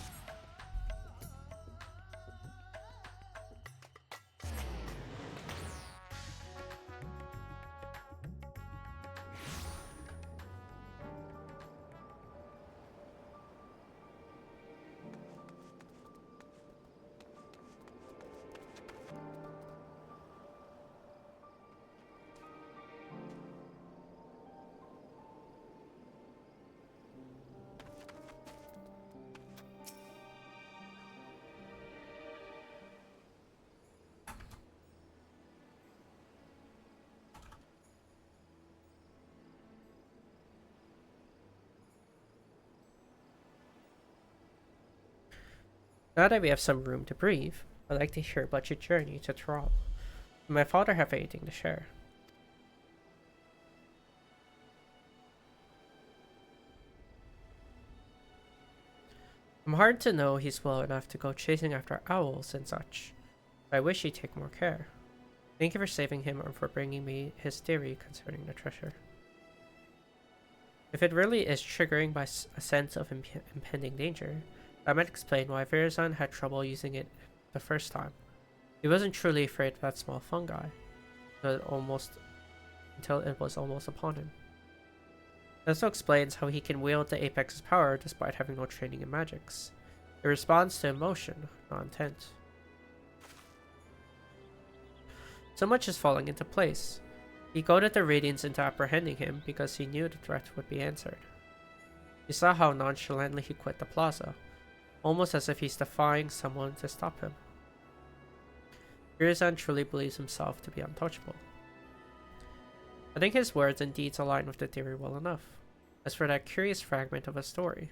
Now that we have some room to breathe, I'd like to hear about your journey to Thrall. Does my father have anything to share? I'm hard to know he's well enough to go chasing after owls and such, but I wish he'd take more care. Thank you for saving him and for bringing me his theory concerning the treasure. If it really is triggering by a sense of impending danger, that might explain why Virzan had trouble using it the first time. He wasn't truly afraid of that small fungi, until it was almost upon him. That also explains how he can wield the Apex's power despite having no training in magics. It responds to emotion, not intent. So much is falling into place. He goaded the Radiants into apprehending him because he knew the threat would be answered. You saw how nonchalantly he quit the plaza, almost as if he's defying someone to stop him. Virzan truly believes himself to be untouchable. I think his words and deeds align with the theory well enough. As for that curious fragment of a story,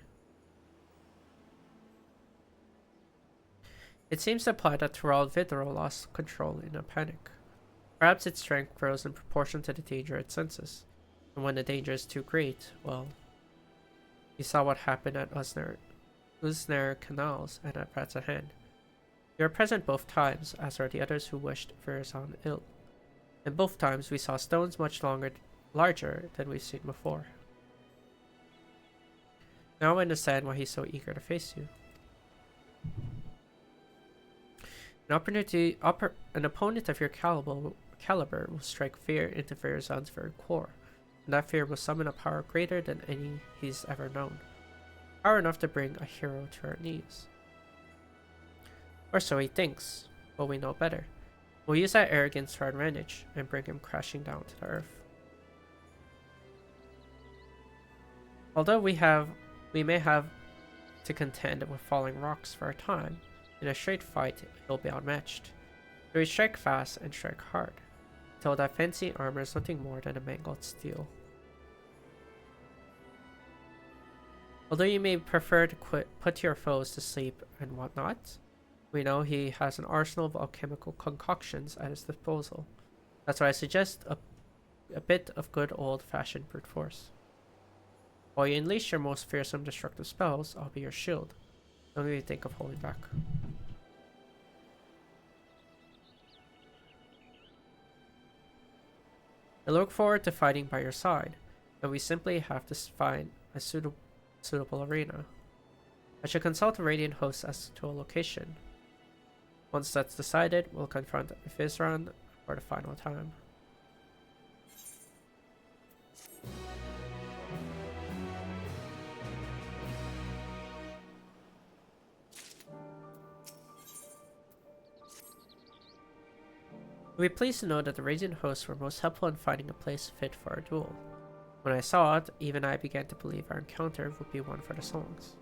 it seems to imply that Thrall Vidro lost control in a panic. Perhaps its strength grows in proportion to the danger it senses, and when the danger is too great, well, you saw what happened at Usner Canals and at Rats Hand. You were present both times, as are the others who wished Virzan ill. And both times we saw stones much larger than we've seen before. Now I understand why he's so eager to face you. An opponent of your caliber will strike fear into Virzan's very core, and that fear will summon a power greater than any he's ever known. Power enough to bring a hero to our knees. Or so he thinks, but we know better. We'll use that arrogance to our advantage and bring him crashing down to the earth. Although we may have to contend with falling rocks for a time, in a straight fight he'll be outmatched. So we strike fast and strike hard, till that fancy armor is nothing more than a mangled steel. Although you may prefer to put your foes to sleep and whatnot, we know he has an arsenal of alchemical concoctions at his disposal. That's why I suggest a bit of good old-fashioned brute force. While you unleash your most fearsome destructive spells, I'll be your shield. Don't even think of holding back. I look forward to fighting by your side, and we simply have to find a suitable arena. I should consult the Radiant host as to a location. Once that's decided, we'll confront Virzan for the final time. You'll be pleased to know that the Radiant hosts were most helpful in finding a place fit for our duel. When I saw it, even I began to believe our encounter would be one for the songs.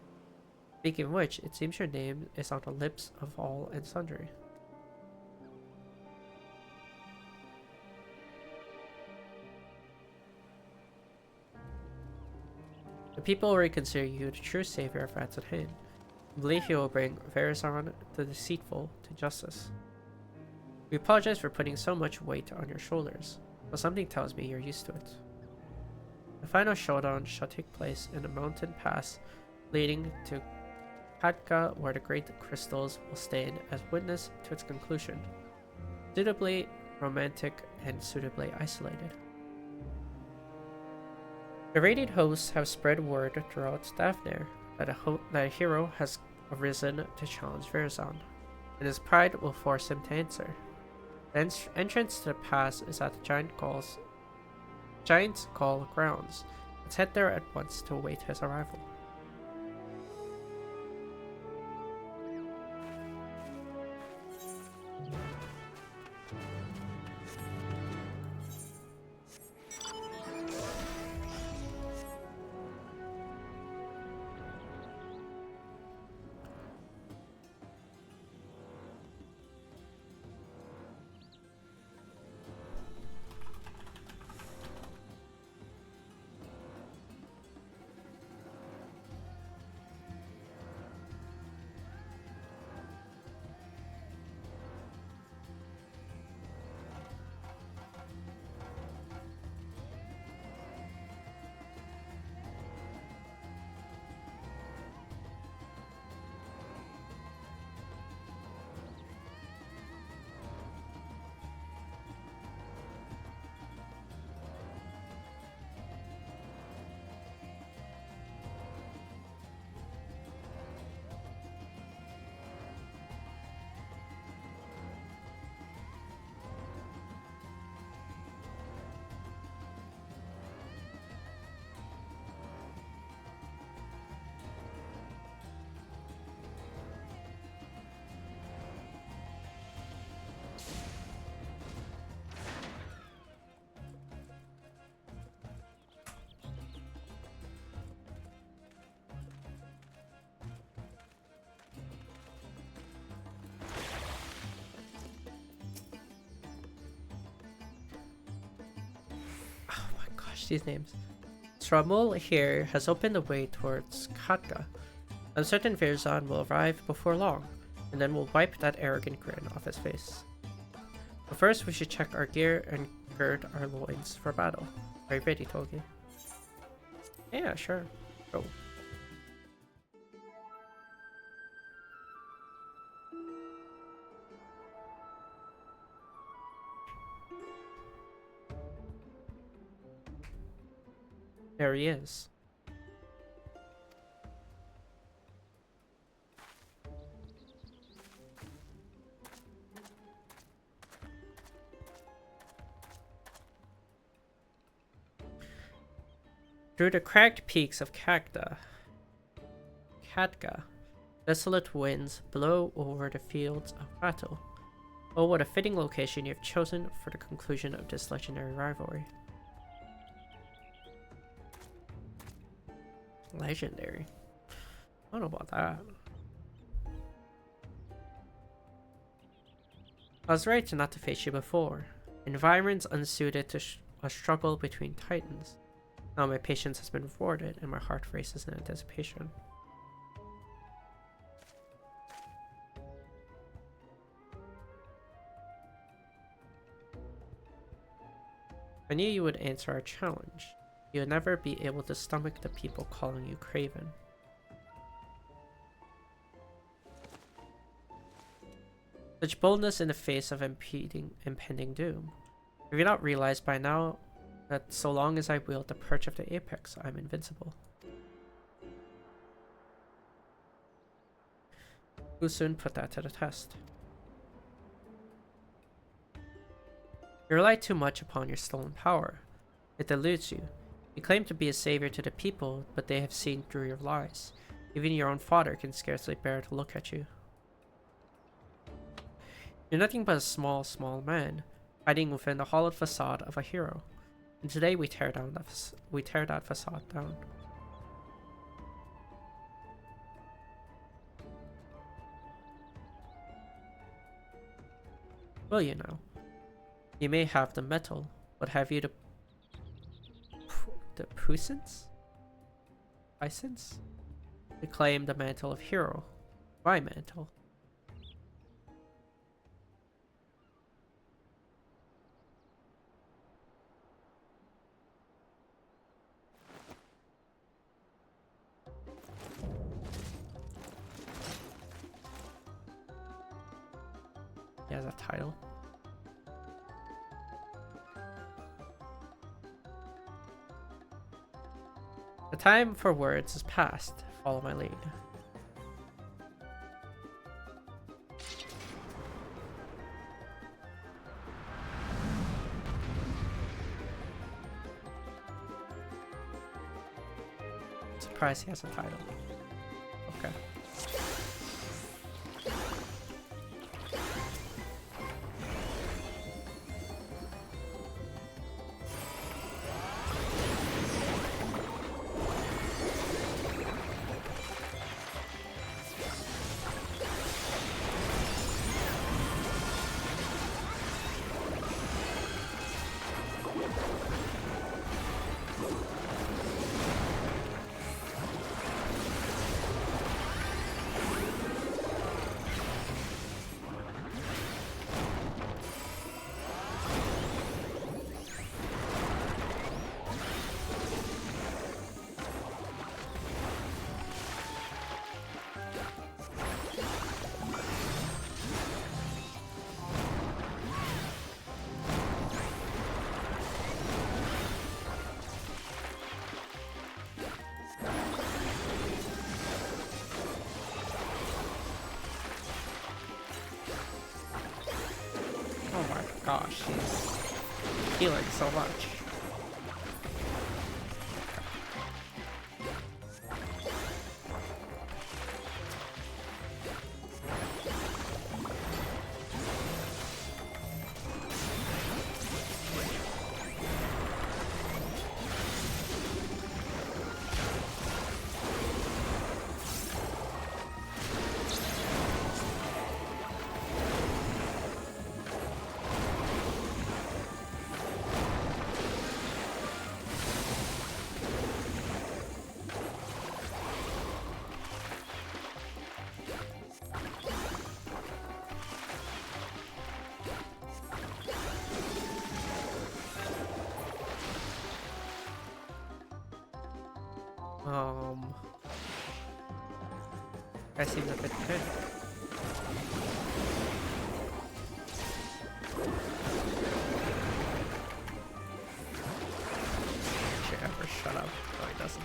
Speaking of which, it seems your name is on the lips of all and sundry. The people already consider you the true savior of rats at hand. I believe you will bring Verazon the Deceitful to justice. We apologize for putting so much weight on your shoulders, but something tells me you're used to it. The final showdown shall take place in a mountain pass leading to Katka, where the great crystals will stand as witness to its conclusion. Suitably romantic and suitably isolated. The Radiant hosts have spread word throughout Daphne that a hero has arisen to challenge Verazon, and his pride will force him to answer. The entrance to the pass is at the Giant's Call grounds. Let's head there at once to await his arrival. These names. Stramul here has opened the way towards Katka. I'm certain Verazon will arrive before long, and then we'll wipe that arrogant grin off his face. But first, we should check our gear and gird our loins for battle. Are you ready, Tulky? Yeah, sure. Go. There he is. Through the cracked peaks of Katka, desolate winds blow over the fields of battle. Oh, what a fitting location you have chosen for the conclusion of this legendary rivalry. Legendary. I don't know about that. I was right not to face you before. Environments unsuited to a struggle between titans. Now my patience has been rewarded and my heart races in anticipation. I knew you would answer our challenge. You would never be able to stomach the people calling you craven. Such boldness in the face of impending doom. Have you not realized by now that so long as I wield the perch of the apex, I'm invincible? Who soon put that to the test? You rely too much upon your stolen power. It deludes you. You claim to be a savior to the people, but they have seen through your lies. Even your own father can scarcely bear to look at you. You're nothing but a small man, hiding within the hollowed facade of a hero. And today we tear that facade down. Well, you know, you may have the metal, but have you the puissance to claim the mantle of hero? My mantle. He has a title. The time for words is past. Follow my lead. Surprised he has a title. Okay. Gosh, he's healing so much. I seem a bit good. Should ever shut up. No, he doesn't.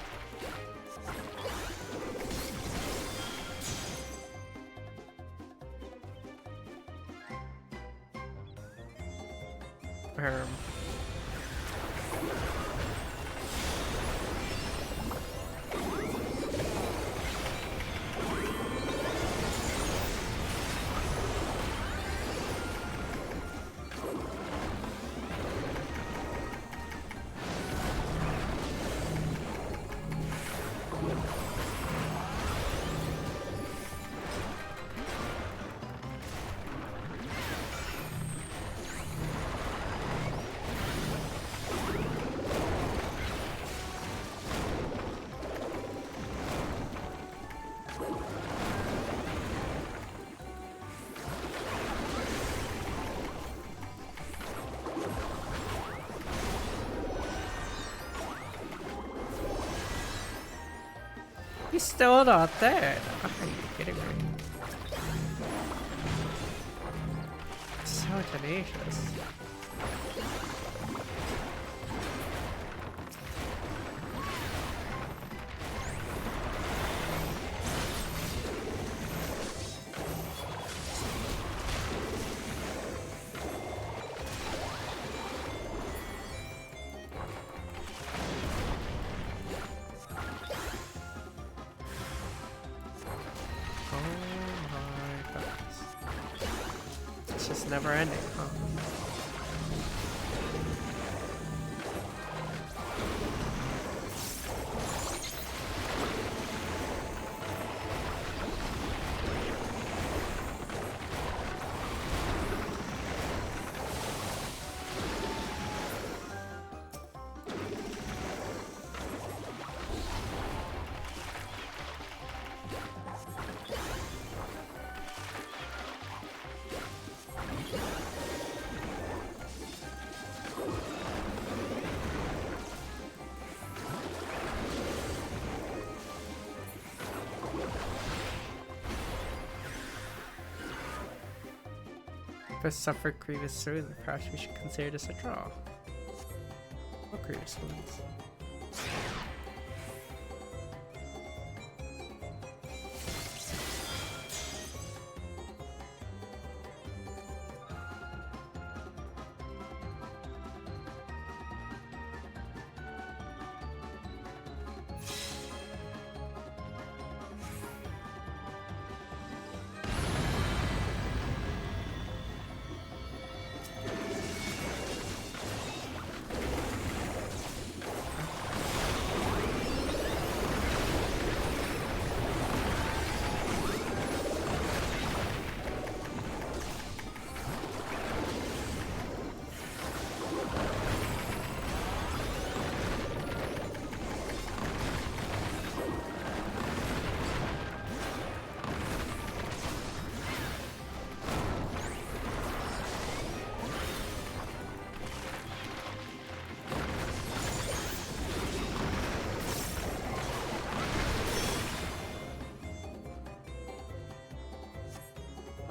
He's still not dead. Are you kidding me? So tenacious. Never ending, huh? has suffered grievous wounds. Perhaps we should consider this a draw. What grievous wounds?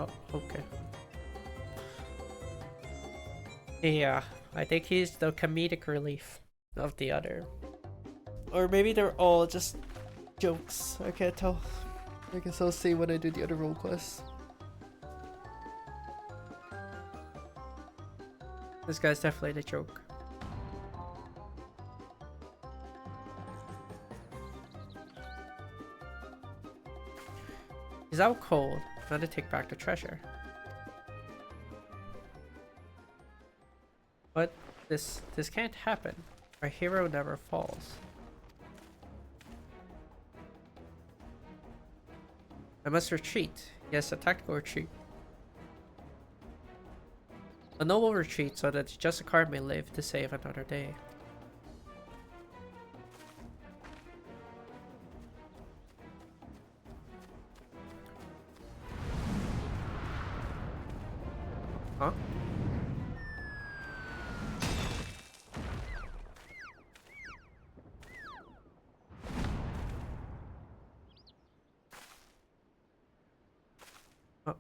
Oh, okay. Yeah, I think he's the comedic relief of the other. Or maybe they're all just jokes. I can't tell. I guess I'll see when I do the other role quests. This guy's definitely the joke. He's out cold. Time to take back the treasure. But this can't happen. Our hero never falls. I must retreat. Yes, a tactical retreat. A noble retreat so that just a card may live to save another day. Huh? Oh.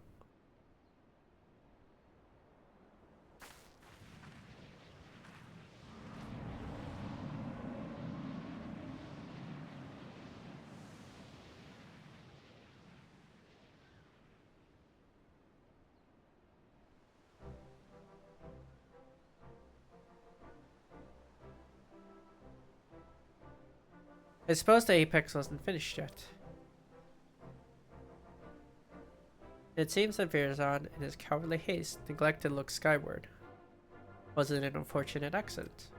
I suppose the apex wasn't finished yet. It seems that Virzon, in his cowardly haste, neglected to look skyward. Was it an unfortunate accident?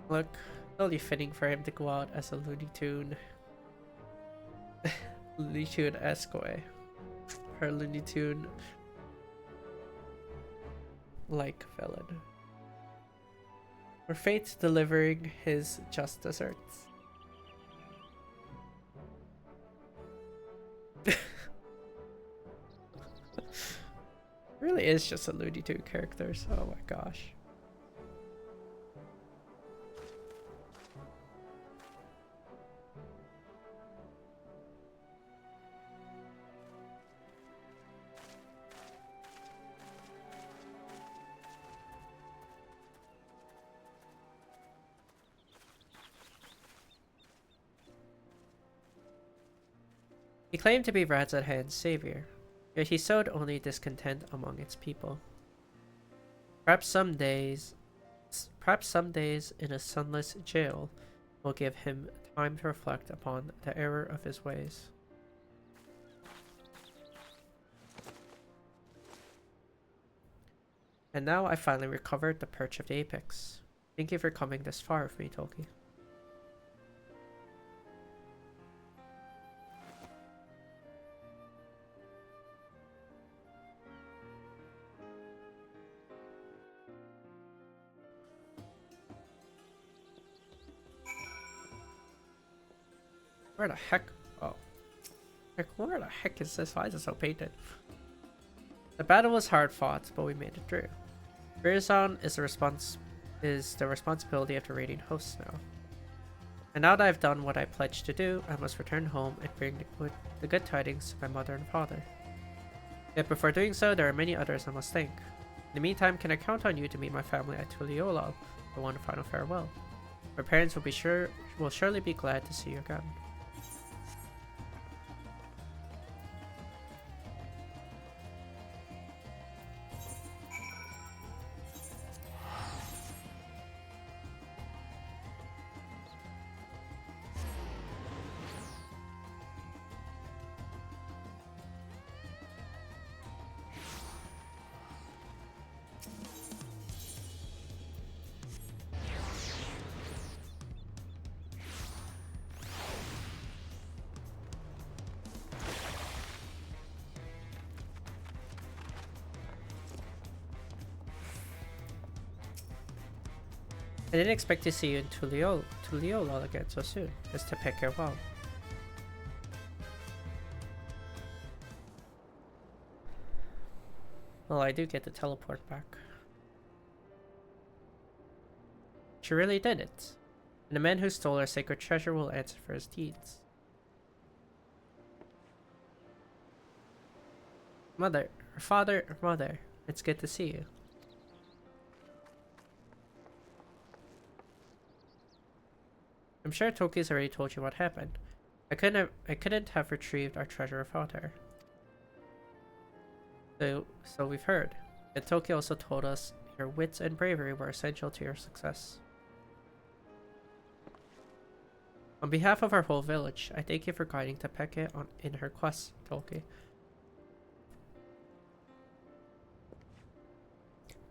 Look, only fitting for him to go out as a Looney Tune. Looney Tune esque her Looney Tune like villain. For fate delivering his just desserts. Really is just a Looney Tune character, so oh my gosh. He claimed to be Radz-at-Hand's savior, yet he sowed only discontent among its people. Perhaps some days in a sunless jail will give him time to reflect upon the error of his ways. And now I finally recovered the perch of the apex. Thank you for coming this far with me, Tulky. Where the heck? Oh. Like, where the heck is this? Why is it so painted? The battle was hard fought, but we made it through. Virzon is the responsibility of the raiding hosts now. And now that I've done what I pledged to do, I must return home and bring the good tidings to my mother and father. Yet before doing so, there are many others I must thank. In the meantime, can I count on you to meet my family at Tuliolal for one final farewell? My parents will surely be glad to see you again. I didn't expect to see you in Tuliolal again so soon. It's to pick your well. Well, I do get to teleport back. She really did it. And the man who stole our sacred treasure will answer for his deeds. Mother, mother, it's good to see you. I'm sure Tulky's already told you what happened. I couldn't have retrieved our treasure without her. So we've heard. And Tulky also told us your wits and bravery were essential to your success. On behalf of our whole village, I thank you for guiding Tepeke in her quest, Tulky.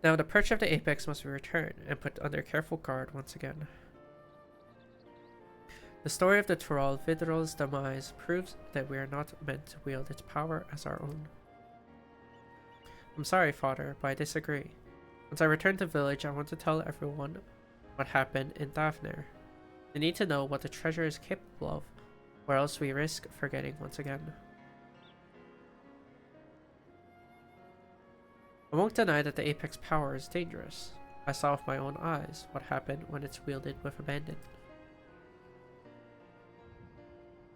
Now the perch of the apex must be returned and put under careful guard once again. The story of the Tural Vidrol's demise proves that we are not meant to wield its power as our own. I'm sorry, father, but I disagree. Once I return to the village, I want to tell everyone what happened in Dawntrail. They need to know what the treasure is capable of, or else we risk forgetting once again. I won't deny that the apex power is dangerous. I saw with my own eyes what happened when it's wielded with abandon.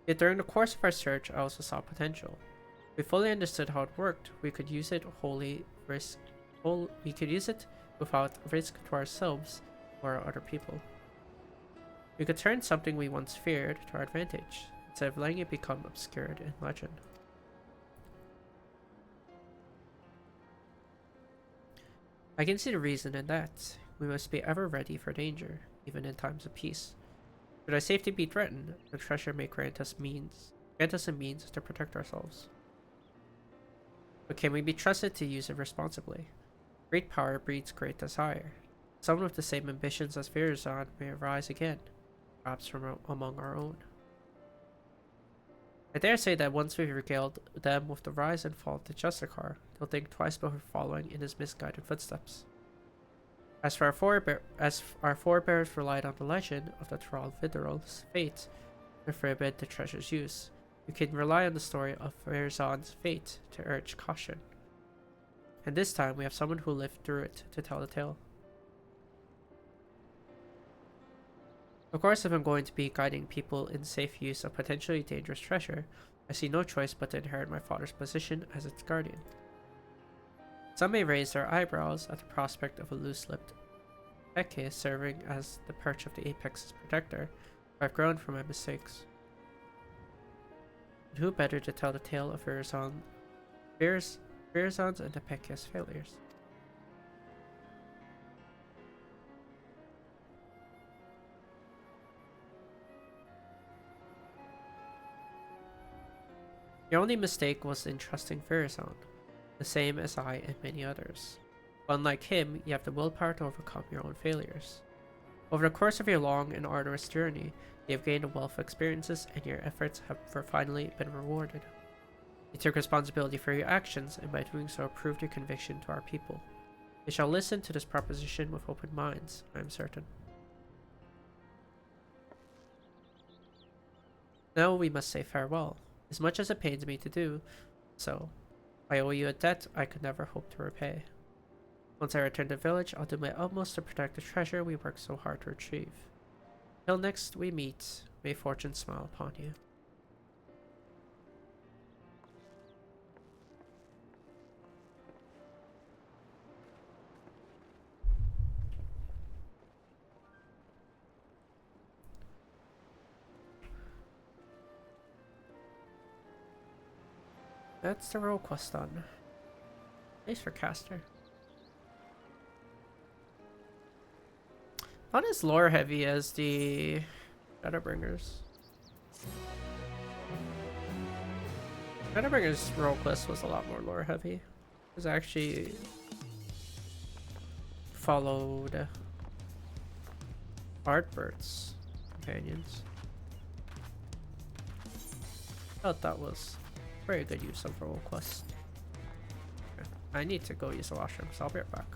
Yet during the course of our search, I also saw potential. We fully understood how it worked. We could use it without risk to ourselves or other people. We could turn something we once feared to our advantage, instead of letting it become obscured in legend. I can see the reason in that. We must be ever ready for danger, even in times of peace. Should our safety be threatened, the treasure may grant us a means to protect ourselves. But can we be trusted to use it responsibly? Great power breeds great desire. Someone with the same ambitions as Virazon may arise again, perhaps from among our own. I dare say that once we've regaled them with the rise and fall of the Justicar, they'll think twice before following in his misguided footsteps. As our forebears relied on the legend of the Tural Vidrol's fate to forbid the treasure's use, we can rely on the story of Virazon's fate to urge caution. And this time we have someone who lived through it to tell the tale. Of course, if I'm going to be guiding people in safe use of potentially dangerous treasure, I see no choice but to inherit my father's position as its guardian. Some may raise their eyebrows at the prospect of a loose-lipped Peke serving as the perch of the apex's protector, but I've grown from my mistakes. And who better to tell the tale of Virazon's and the Peke's failures? Your only mistake was in trusting Virazon, the same as I and many others. But unlike him, you have the willpower to overcome your own failures. Over the course of your long and arduous journey, you have gained a wealth of experiences and your efforts have finally been rewarded. You took responsibility for your actions and by doing so proved your conviction to our people. They shall listen to this proposition with open minds, I am certain. Now we must say farewell, as much as it pains me to do so. I owe you a debt I could never hope to repay. Once I return to the village, I'll do my utmost to protect the treasure we worked so hard to retrieve. Till next we meet, may fortune smile upon you. That's the role quest done. Nice for caster. Not as lore heavy as the Shadowbringers. Shadowbringers role quest was a lot more lore heavy. It was actually followed Artbert's companions. I thought that was very good use of role quest. Okay. I need to go use the washroom, so I'll be right back.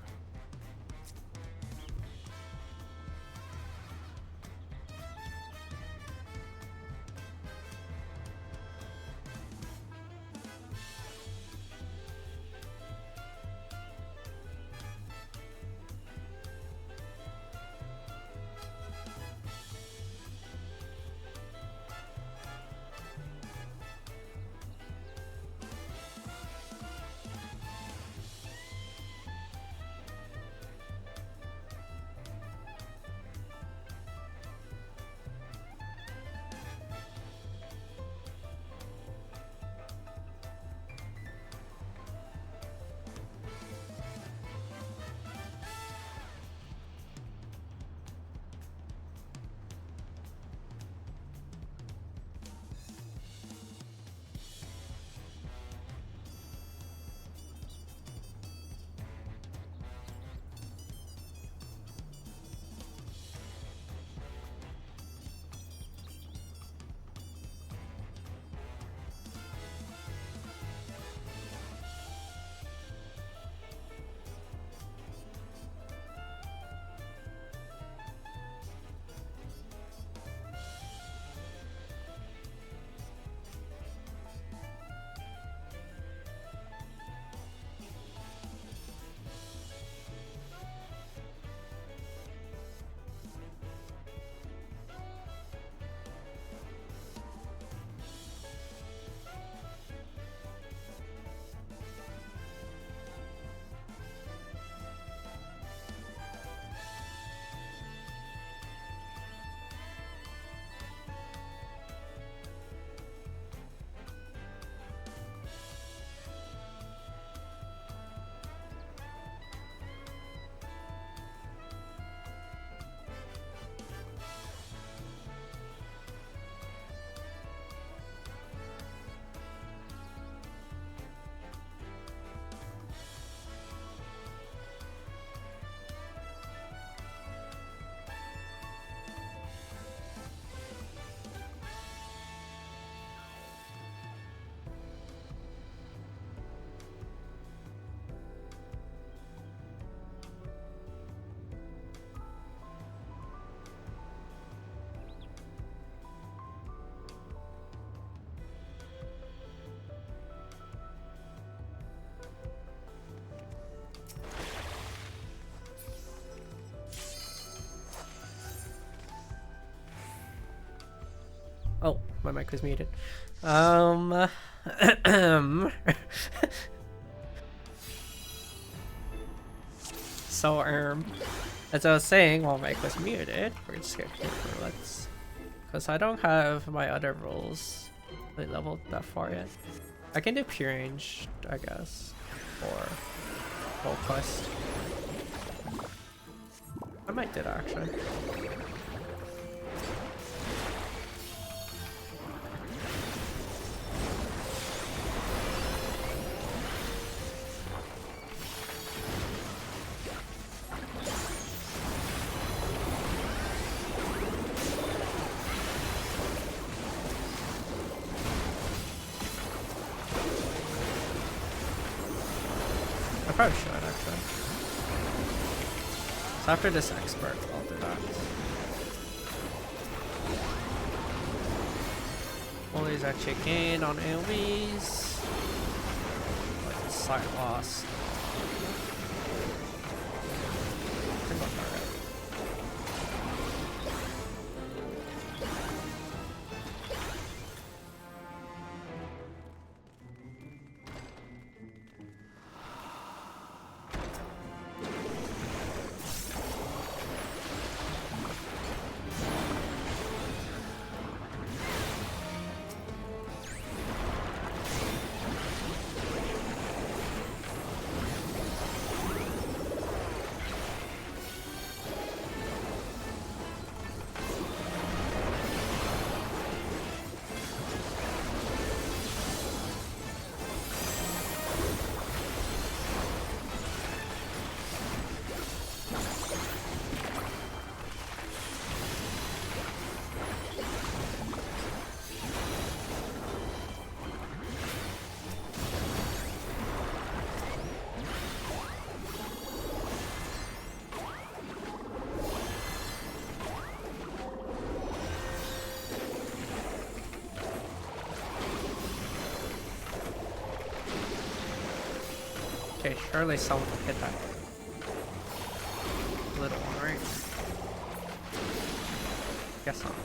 Oh, my mic was muted. So, as I was saying while my mic was muted, we're just gonna let's, because I don't have my other roles really leveled that far yet. I can do pure range, I guess, or full quest. I might do that actually. I probably should actually. So after this expert, I'll do that. Always actually gain on AoEs. Like sight loss. Single target. Okay, surely someone will hit that little one, right? Guess not.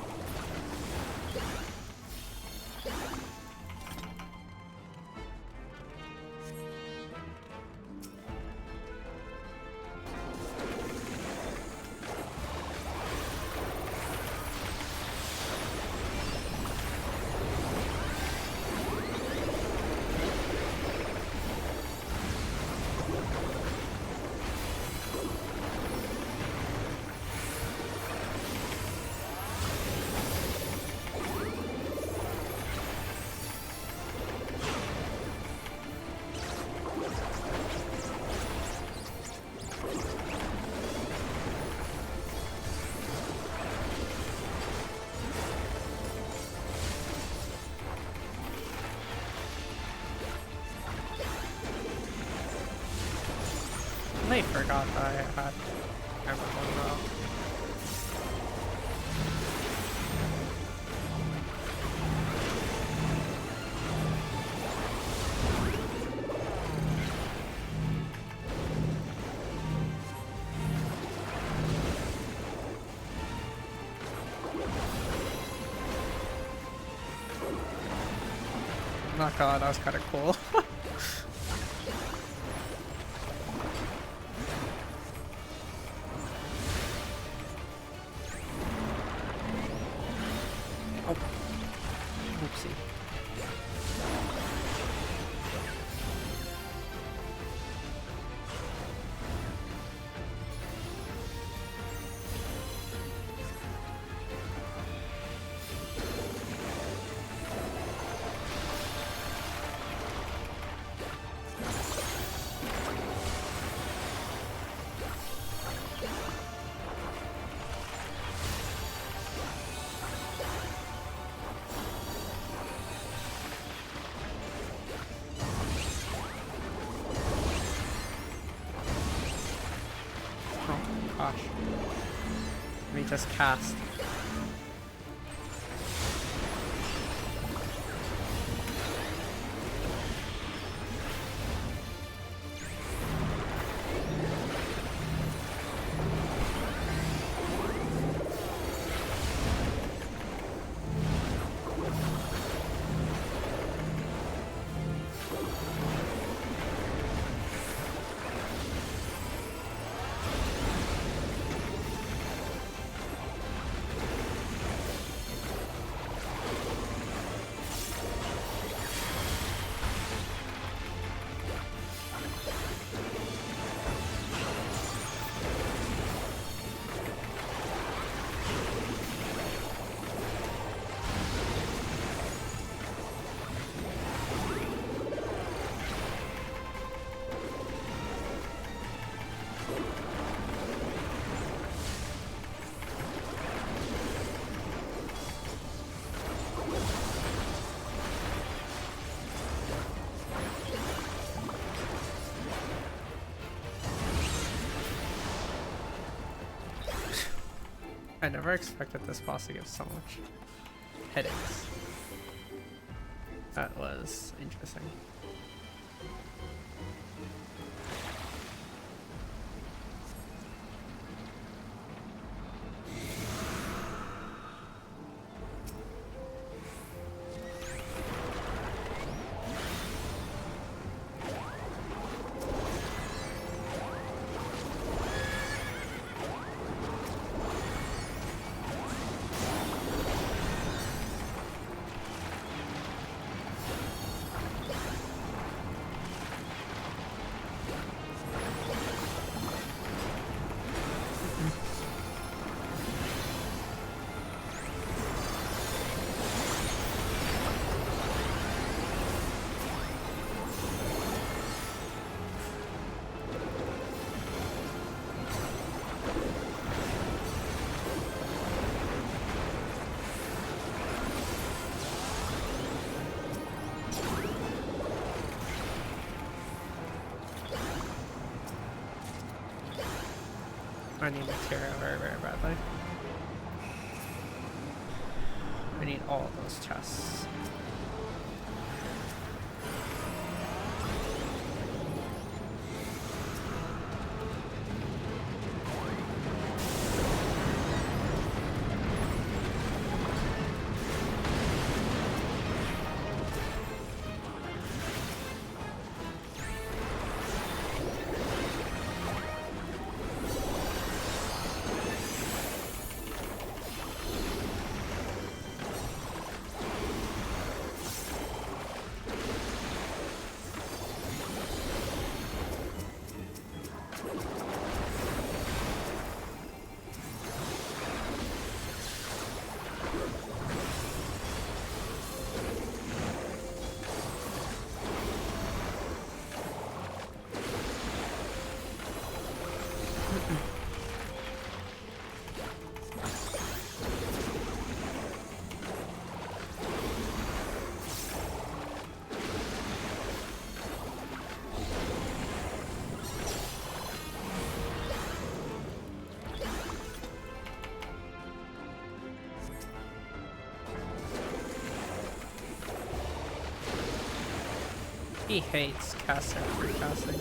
I forgot that I had everyone wrong. Oh my god, that was kind of cool. Oopsie. Gosh. Let me just cast. I never expected this boss to give so much headaches. That was interesting. I need material very, very badly. I need all of those chests. He hates casting after casting.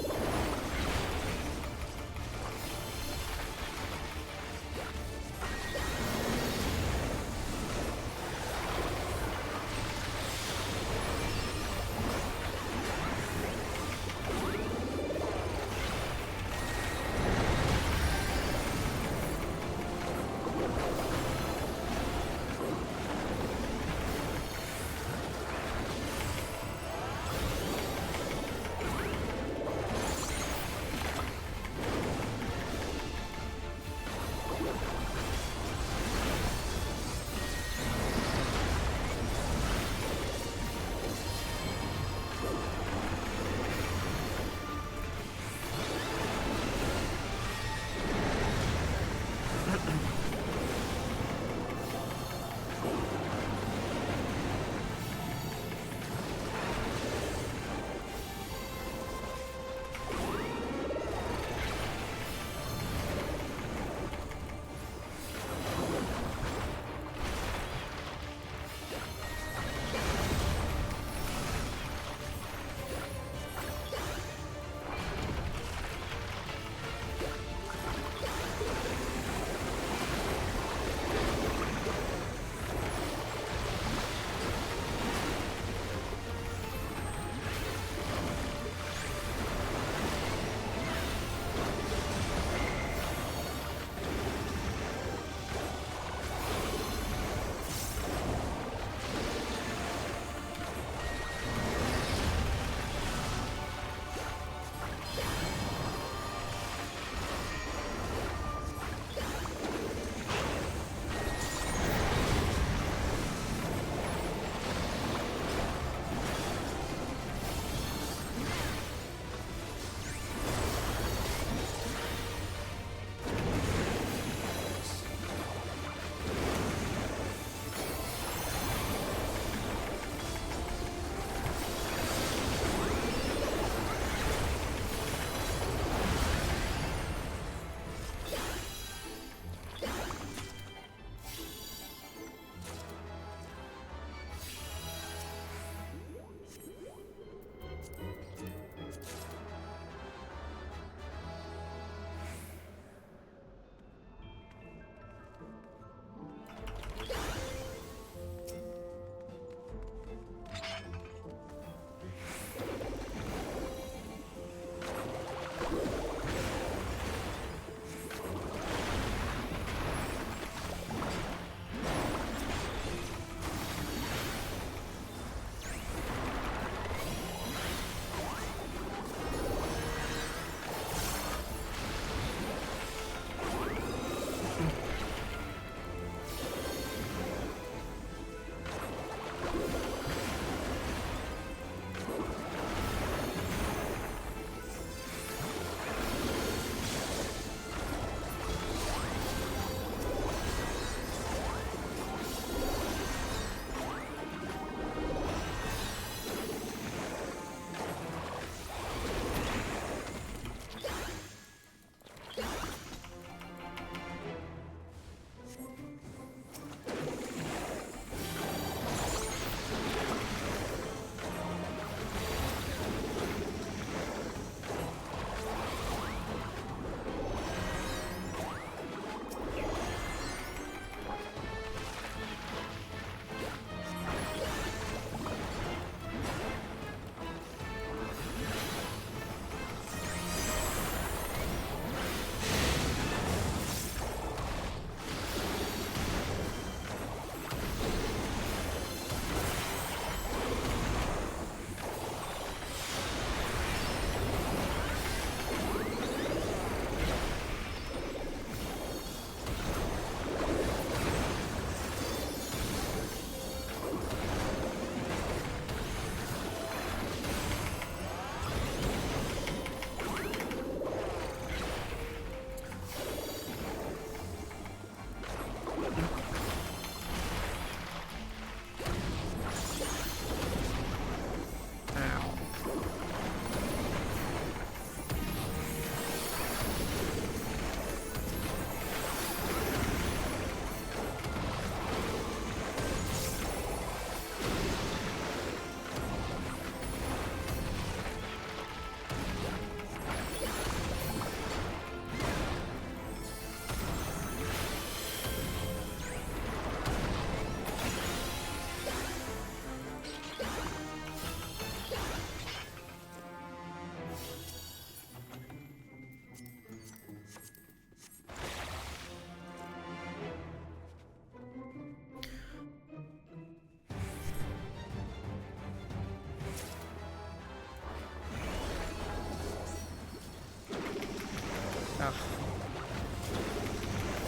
Ugh.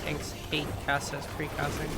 Tanks hate cast as pre-casting.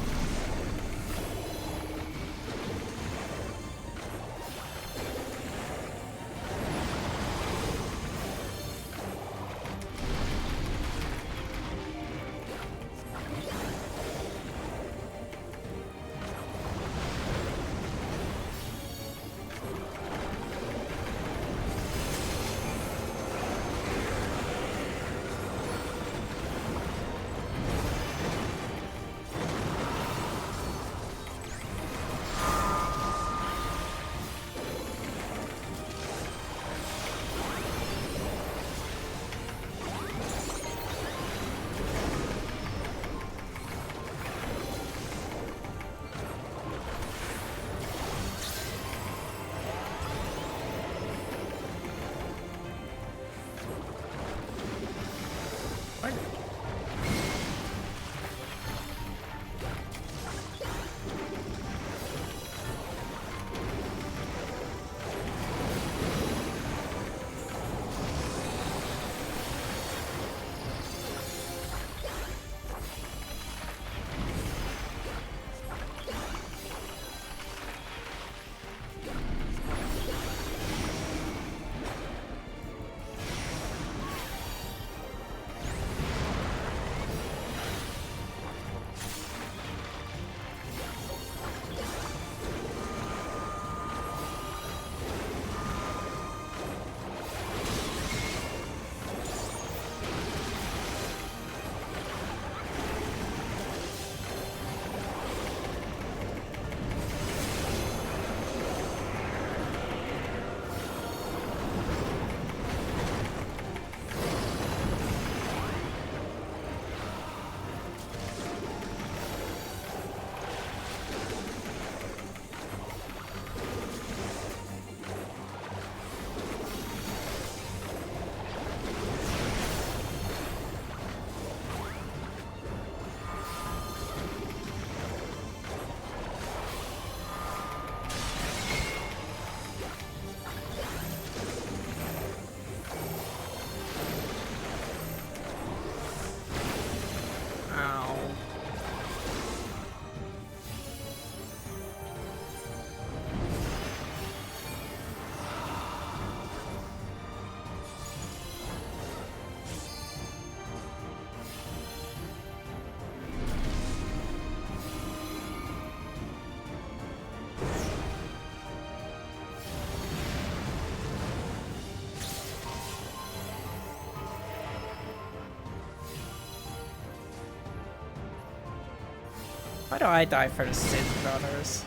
Why do I die for the Sin Brothers?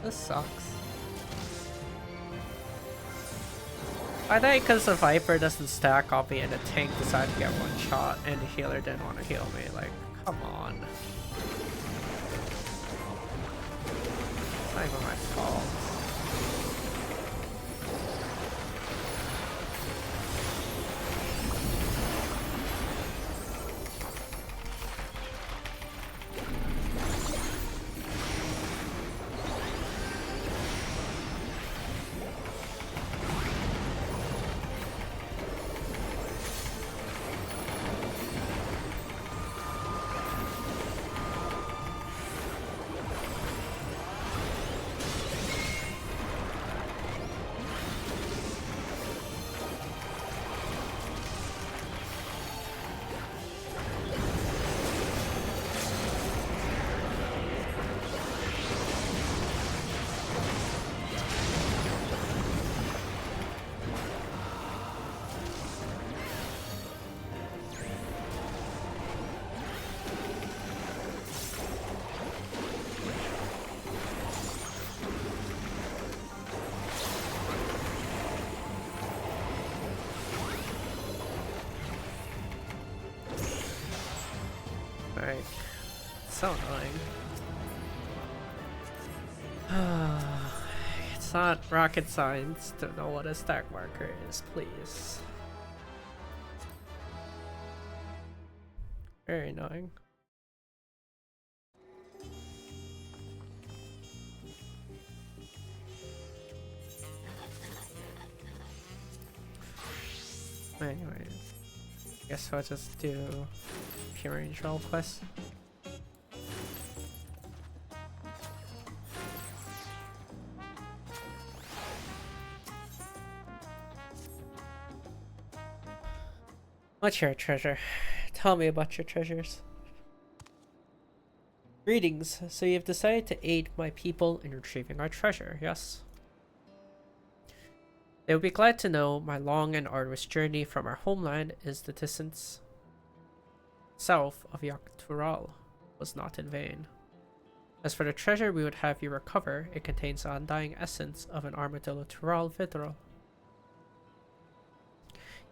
This sucks. I die because the Viper doesn't stack on me and the tank decided to get one shot and the healer didn't want to heal me. Like, come on. It's not even my fault. Right. So annoying. It's not rocket science to know what a stack marker is, please. Very annoying. Anyways. Guess I'll just do pure angel quest. What's your treasure? Tell me about your treasures. Greetings. So you've decided to aid my people in retrieving our treasure, yes? They will be glad to know my long and arduous journey from our homeland is the distance south of Yaktural was not in vain. As for the treasure we would have you recover, it contains the undying essence of an armadillo Tural Vidral.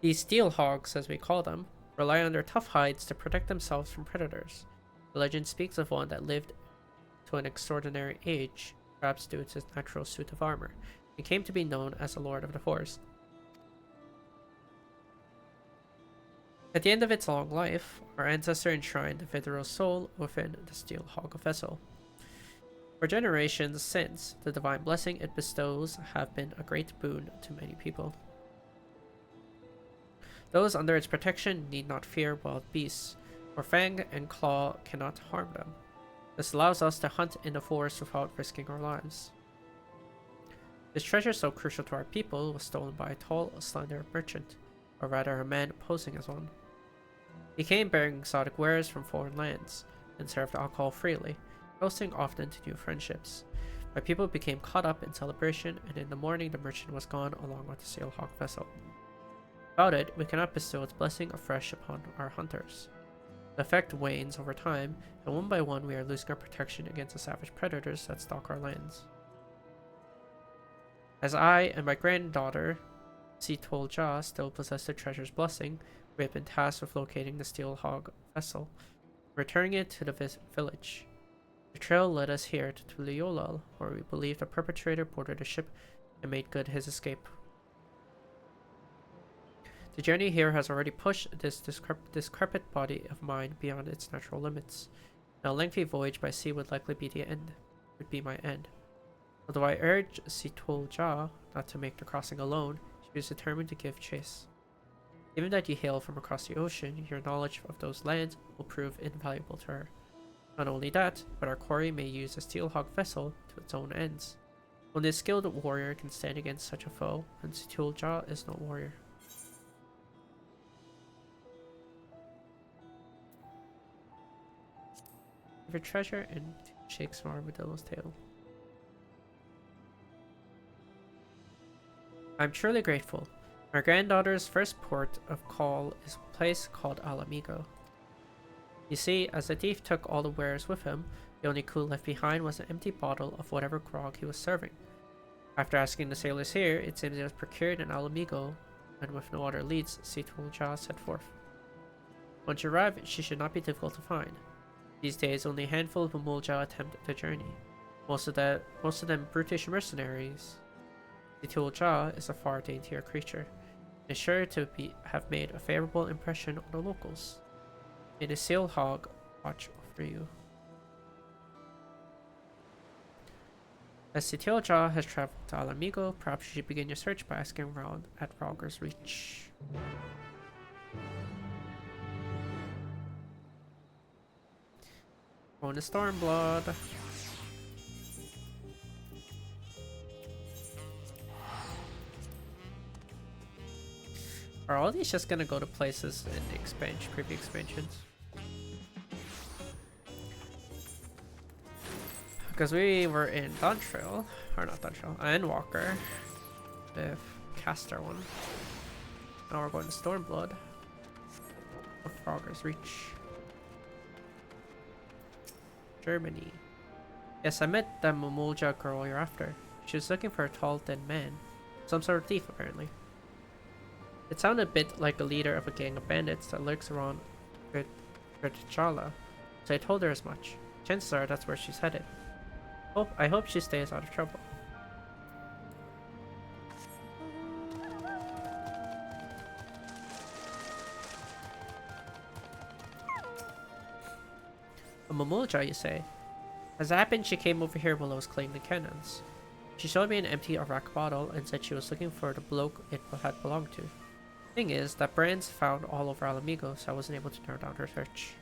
These steel hogs, as we call them, rely on their tough hides to protect themselves from predators. The legend speaks of one that lived to an extraordinary age, perhaps due to his natural suit of armor, and came to be known as the Lord of the Forest. At the end of its long life, our ancestor enshrined the Vidral's soul within the steel hog vessel. For generations since, the divine blessing it bestows have been a great boon to many people. Those under its protection need not fear wild beasts, for fang and claw cannot harm them. This allows us to hunt in the forest without risking our lives. This treasure so crucial to our people was stolen by a tall, slender merchant, or rather a man posing as one. He came bearing exotic wares from foreign lands, and served alcohol freely, toasting often to new friendships. My people became caught up in celebration, and in the morning the merchant was gone along with the Sailhawk vessel. Without it, we cannot bestow its blessing afresh upon our hunters. The effect wanes over time, and one by one we are losing our protection against the savage predators that stalk our lands. As I and my granddaughter, Tulky, still possess the treasure's blessing, we have been tasked with locating the steel hog vessel, returning it to the village. The trail led us here to Tuliolal, where we believe the perpetrator boarded a ship and made good his escape. The journey here has already pushed this decrepit body of mine beyond its natural limits. Now, a lengthy voyage by sea would likely be my end. Although I urge Tulky not to make the crossing alone, she is determined to give chase. Given that you hail from across the ocean, your knowledge of those lands will prove invaluable to her. Not only that, but our quarry may use the steel hog vessel to its own ends. Only a skilled warrior can stand against such a foe, and Tulky is no warrior. Your treasure and shakes from Armadillo's tail. I'm truly grateful. My granddaughter's first port of call is a place called Alamigo. You see, as the thief took all the wares with him, the only clue left behind was an empty bottle of whatever grog he was serving. After asking the sailors here, it seems it was procured in Alamigo, and with no other leads, Tulky set forth. Once you arrive, she should not be difficult to find. These days, only a handful of Mulja attempt the journey. Most of them brutish mercenaries. Tulky is a far daintier creature, and is sure to have made a favorable impression on the locals. May the sail hog watch over you. As Tulky has traveled to Alamigo, perhaps you should begin your search by asking around at Rogger's Reach. Going to Stormblood. Are all these just gonna go to places in the previous expansions? Because we were in Dawntrail, or not Dawntrail, and Walker, with Caster one. Now we're going to Stormblood, with Frogger's Reach. Germany. Yes, I met the Momolja girl you're after. She was looking for a tall, thin man. Some sort of thief, apparently. It sounded a bit like a leader of a gang of bandits that lurks around Gretchala, so I told her as much. Chances are that's where she's headed. I hope she stays out of trouble. A Momolja, you say? As it happened, she came over here while I was cleaning the cannons. She showed me an empty Arak bottle and said she was looking for the bloke it had belonged to. Thing is, that brand's found all over Alamigo, so I wasn't able to narrow down her search.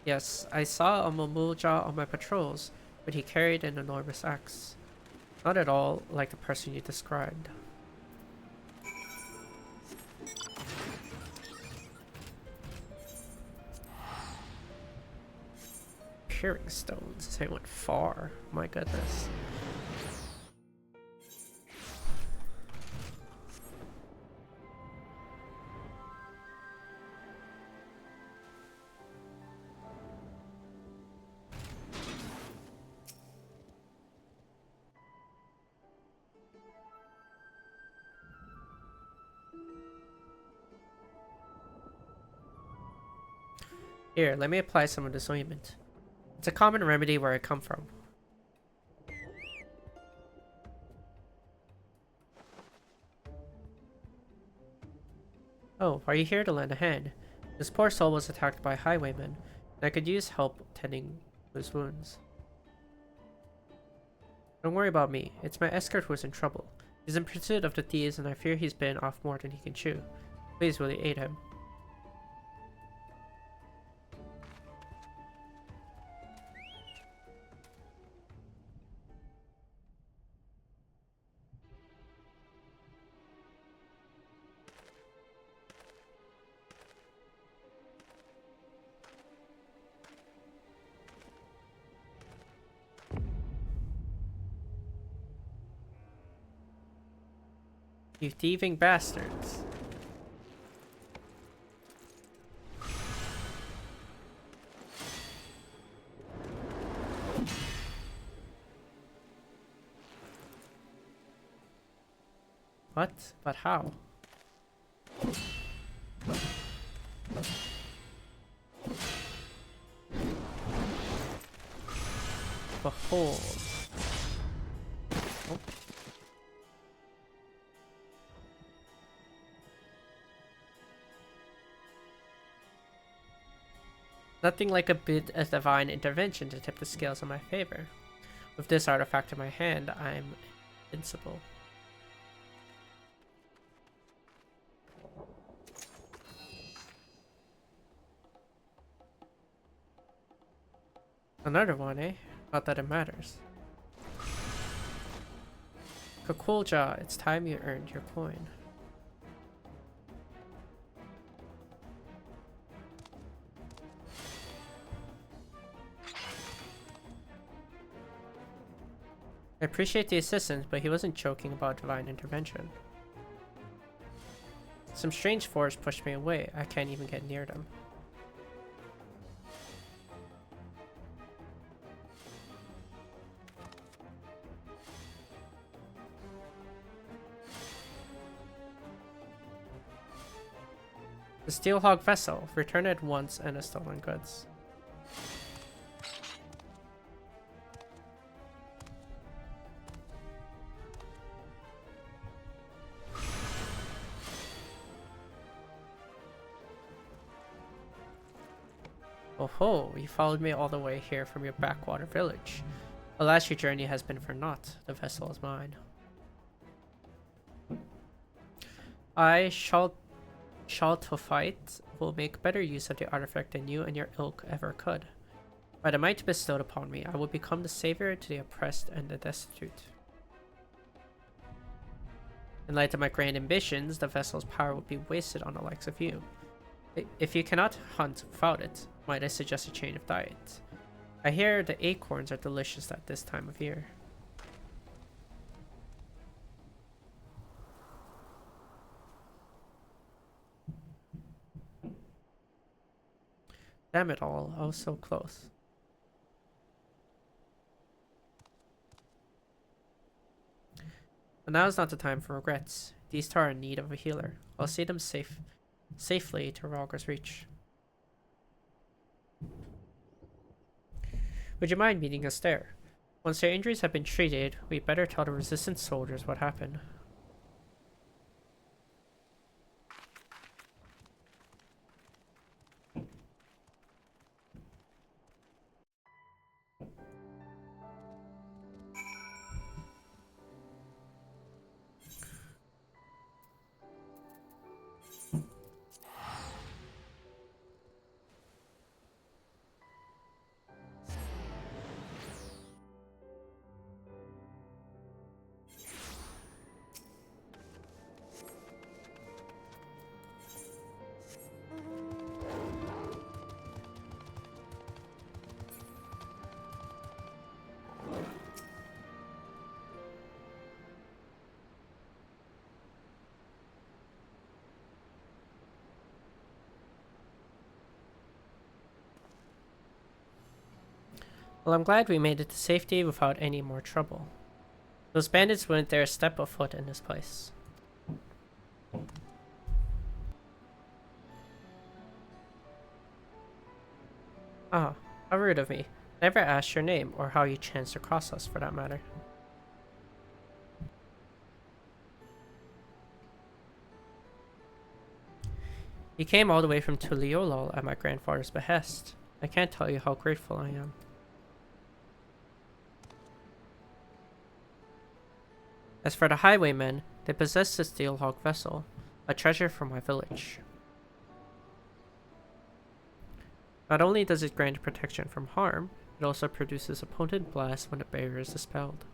Yes, I saw a Momulja on my patrols, but he carried an enormous axe. Not at all like the person you described. Peering stones. They went far. My goodness. Here, let me apply some of this ointment. It's a common remedy where I come from. Oh, are you here to lend a hand? This poor soul was attacked by highwaymen, and I could use help tending to his wounds. Don't worry about me. It's my escort who is in trouble. He's in pursuit of the thieves, and I fear he's been off more than he can chew. Please, will you aid him? You thieving bastards. What? But how? Behold. Oh. Nothing like a bit of divine intervention to tip the scales in my favor. With this artifact in my hand, I'm invincible. Another one, eh? Not that it matters. Kukulja, it's time you earned your coin. I appreciate the assistance, but he wasn't joking about divine intervention. Some strange force pushed me away. I can't even get near them. The Steelhawk vessel. Return it once and the stolen goods. Oh ho, you followed me all the way here from your backwater village. Alas, your journey has been for naught. The vessel is mine. I shall to fight will make better use of the artifact than you and your ilk ever could. By the might bestowed upon me, I will become the savior to the oppressed and the destitute. In light of my grand ambitions, the vessel's power would be wasted on the likes of you. If you cannot hunt without it, might I suggest a change of diet? I hear the acorns are delicious at this time of year. Damn it all, I was so close. But now is not the time for regrets. These two are in need of a healer. I'll see them safely to Rogger's reach. Would you mind meeting us there? Once their injuries have been treated, we'd better tell the resistance soldiers what happened. Well, I'm glad we made it to safety without any more trouble. Those bandits wouldn't dare step a foot in this place. Ah, how rude of me. Never asked your name or how you chanced across us, for that matter. You came all the way from Tuliolol at my grandfather's behest. I can't tell you how grateful I am. As for the highwaymen, they possess the Steelhawk vessel, a treasure from my village. Not only does it grant protection from harm, it also produces a potent blast when the barrier is dispelled.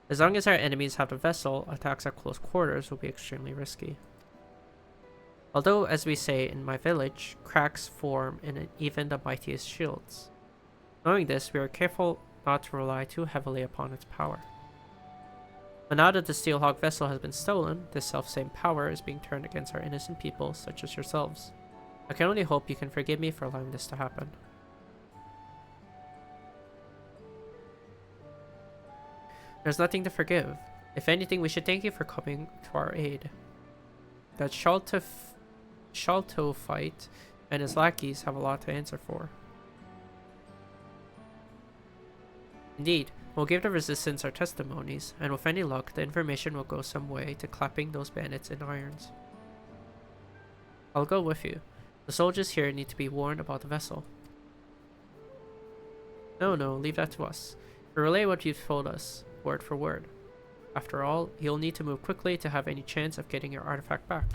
As long as our enemies have the vessel, attacks at close quarters will be extremely risky. Although, as we say in my village, cracks form in even the mightiest shields. Knowing this, we are careful not to rely too heavily upon its power. But now that the Steelhawk vessel has been stolen, this self-same power is being turned against our innocent people, such as yourselves. I can only hope you can forgive me for allowing this to happen. There's nothing to forgive. If anything, we should thank you for coming to our aid. That Shalto fight and his lackeys have a lot to answer for. Indeed, we'll give the resistance our testimonies, and with any luck, the information will go some way to clapping those bandits in irons. I'll go with you. The soldiers here need to be warned about the vessel. No, leave that to us. We'll relay what you've told us, word for word. After all, you'll need to move quickly to have any chance of getting your artifact back.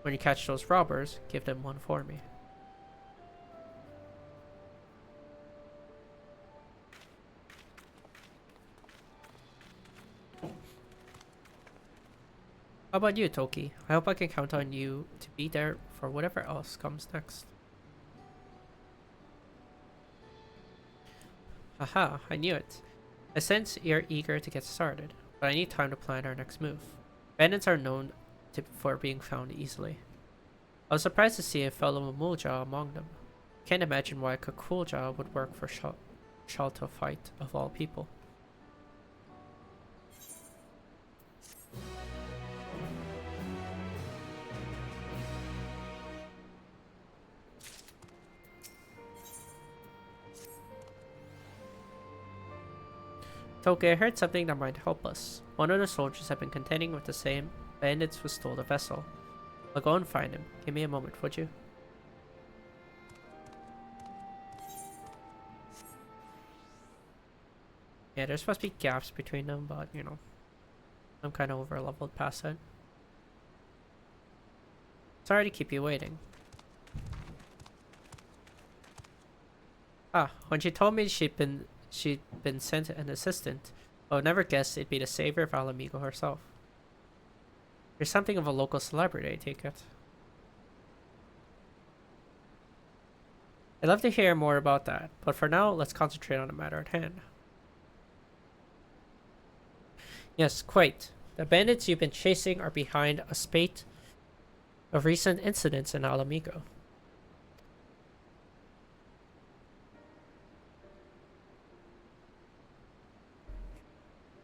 When you catch those robbers, give them one for me. How about you, Tulky? I hope I can count on you to be there for whatever else comes next. Haha, I knew it. I sense you're eager to get started, but I need time to plan our next move. Bandits are known for being found easily. I was surprised to see a fellow Mulja among them. Can't imagine why a Kakulja would work for Shalto fight of all people. Tulky, I heard something that might help us. One of the soldiers have been contending with the same bandits who stole the vessel. I'll go and find him. Give me a moment, would you? Yeah, there's supposed to be gaps between them, but you know, I'm kind of over-leveled past that. Sorry to keep you waiting. Ah, when she told me she'd been sent an assistant, I would never guess it'd be the savior of Alamigo herself. You're something of a local celebrity, I take it. I'd love to hear more about that, but for now, let's concentrate on the matter at hand. Yes, quite. The bandits you've been chasing are behind a spate of recent incidents in Alamigo.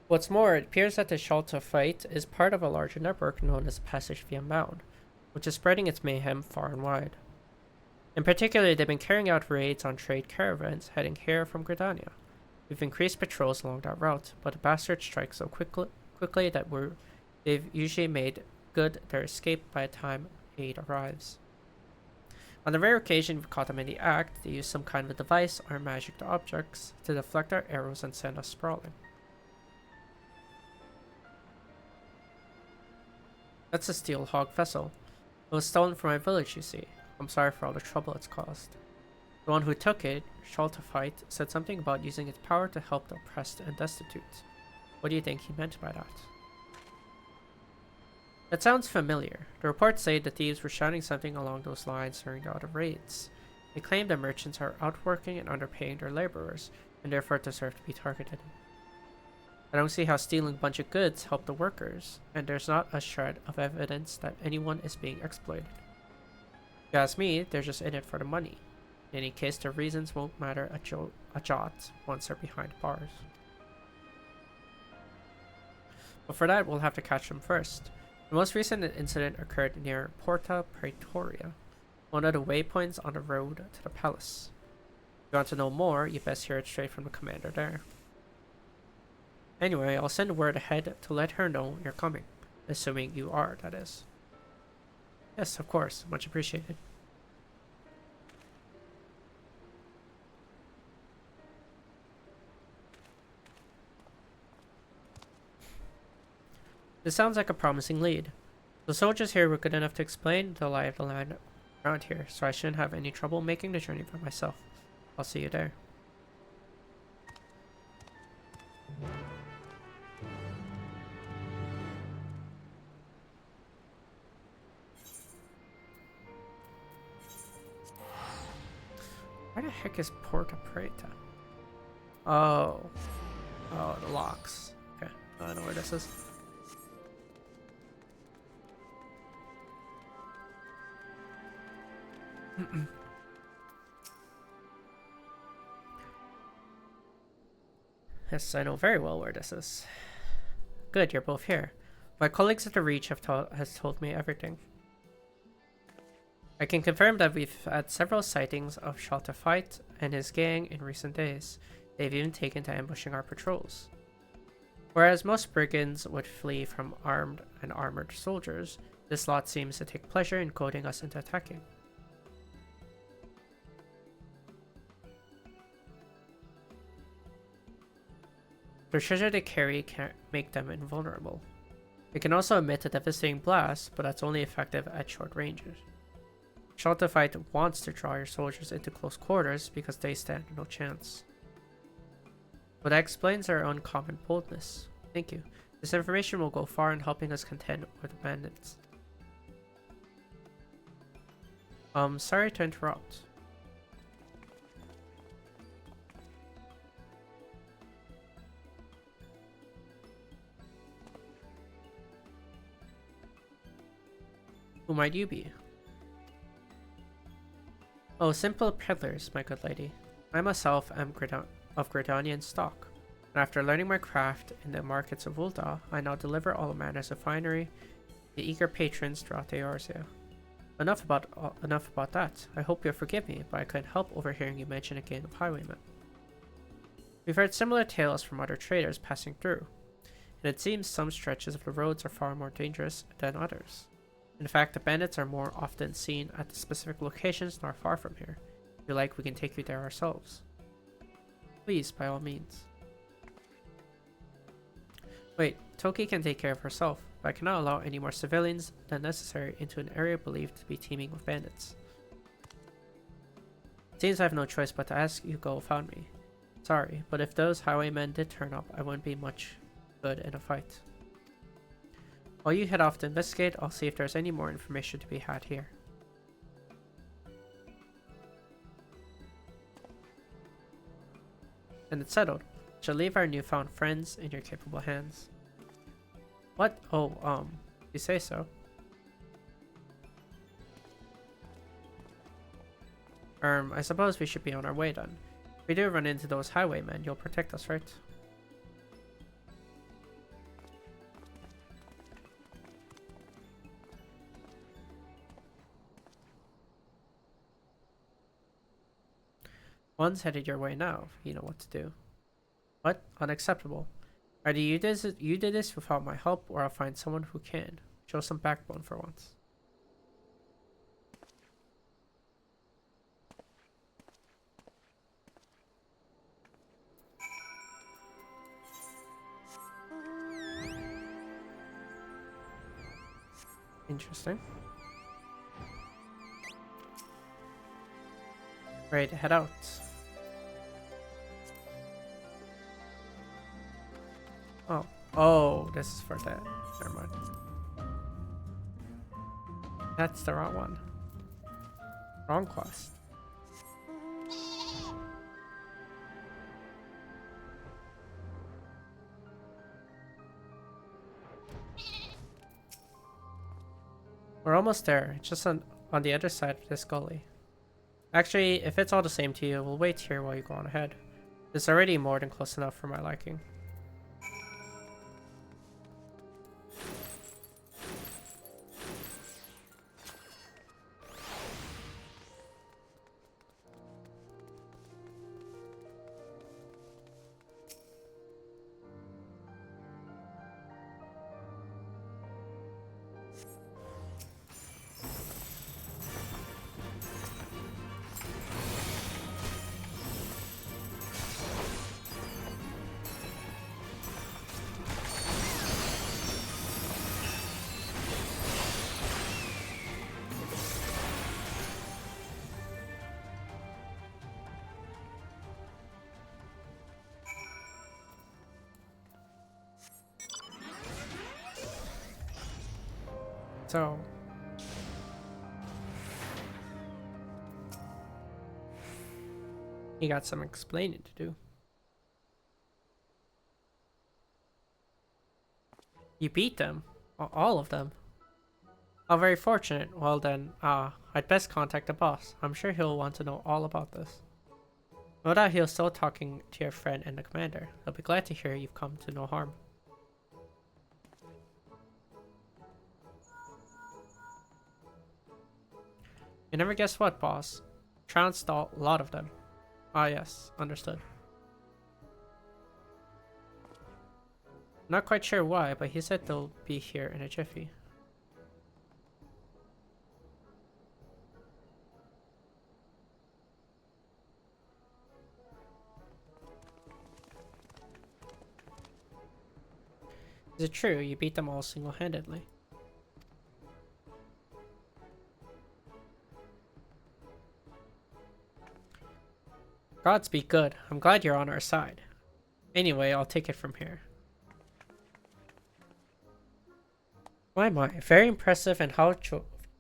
What's more, it appears that the Shalta fight is part of a larger network known as the Passage via Mound, which is spreading its mayhem far and wide. In particular, they've been carrying out raids on trade caravans heading here from Gridania. We've increased patrols along that route, but the bastards strike so quickly that they've usually made good their escape by the time aid arrives. On the rare occasion we've caught them in the act, they use some kind of a device or magic objects to deflect our arrows and send us sprawling. That's a Steelhawk vessel. It was stolen from my village, you see. I'm sorry for all the trouble it's caused. The one who took it, Shaltafite, said something about using its power to help the oppressed and destitute. What do you think he meant by that? That sounds familiar. The reports say the thieves were shouting something along those lines during the other raids. They claim the merchants are outworking and underpaying their laborers, and therefore deserve to be targeted. I don't see how stealing a bunch of goods help the workers, and there's not a shred of evidence that anyone is being exploited. If you ask me, they're just in it for the money. In any case, the reasons won't matter a jot once they're behind bars. But for that, we'll have to catch them first. The most recent incident occurred near Porta Praetoria, one of the waypoints on the road to the palace. If you want to know more, you best hear it straight from the commander there. Anyway, I'll send word ahead to let her know you're coming. Assuming you are, that is. Yes, of course. Much appreciated. This sounds like a promising lead. The soldiers here were good enough to explain the lie of the land around here, so I shouldn't have any trouble making the journey for myself. I'll see you there. Where the heck is Porta Preta? Oh. Oh, the locks. Okay, I know where this is. Yes, I know very well where this is. Good, you're both here. My colleagues at the Reach has told me everything. I can confirm that we've had several sightings of Shalta Fight and his gang in recent days. They've even taken to ambushing our patrols. Whereas most brigands would flee from armed and armored soldiers, this lot seems to take pleasure in goading us into attacking. The treasure they carry can make them invulnerable. It can also emit a devastating blast, but that's only effective at short ranges. Shalta Fight wants to draw your soldiers into close quarters because they stand no chance. But that explains our uncommon boldness. Thank you. This information will go far in helping us contend with the bandits. Sorry to interrupt. Who might you be? Oh, simple peddlers, my good lady. I myself am of Gridanian stock, and after learning my craft in the markets of Ul'dah, I now deliver all manners of finery to eager patrons throughout Eorzea. Enough about that. I hope you'll forgive me, but I couldn't help overhearing you mention a gang of highwaymen. We've heard similar tales from other traders passing through, and it seems some stretches of the roads are far more dangerous than others. In fact, the bandits are more often seen at the specific locations not far from here. If you like, we can take you there ourselves. Please, by all means. Wait, Tulky can take care of herself, but I cannot allow any more civilians than necessary into an area believed to be teeming with bandits. It seems I have no choice but to ask you go found me. Sorry, but if those highwaymen did turn up, I wouldn't be much good in a fight. While you head off to investigate, I'll see if there's any more information to be had here. And it's settled. Shall leave our newfound friends in your capable hands. What? Oh, you say so. I suppose we should be on our way then. If we do run into those highwaymen, you'll protect us, right? One's headed your way now. You know what to do. What? Unacceptable. Either you did this without my help, or I'll find someone who can. Show some backbone for once. Interesting. Ready to head out. Oh. Oh, this is for that. Never mind. That's the wrong one. Wrong quest. We're almost there. Just on the other side of this gully. Actually, if it's all the same to you, we'll wait here while you go on ahead. It's already more than close enough for my liking. So, you got some explaining to do. You beat them? All of them? How very fortunate. Well then, I'd best contact the boss. I'm sure he'll want to know all about this. No doubt he'll still talking to your friend and the commander. He'll be glad to hear you've come to no harm. You never guess what, boss. Trounced a lot of them. Ah yes, understood. Not quite sure why, but he said they'll be here in a jiffy. Is it true you beat them all single-handedly? Gods be good. I'm glad you're on our side. Anyway, I'll take it from here. My, very impressive, and how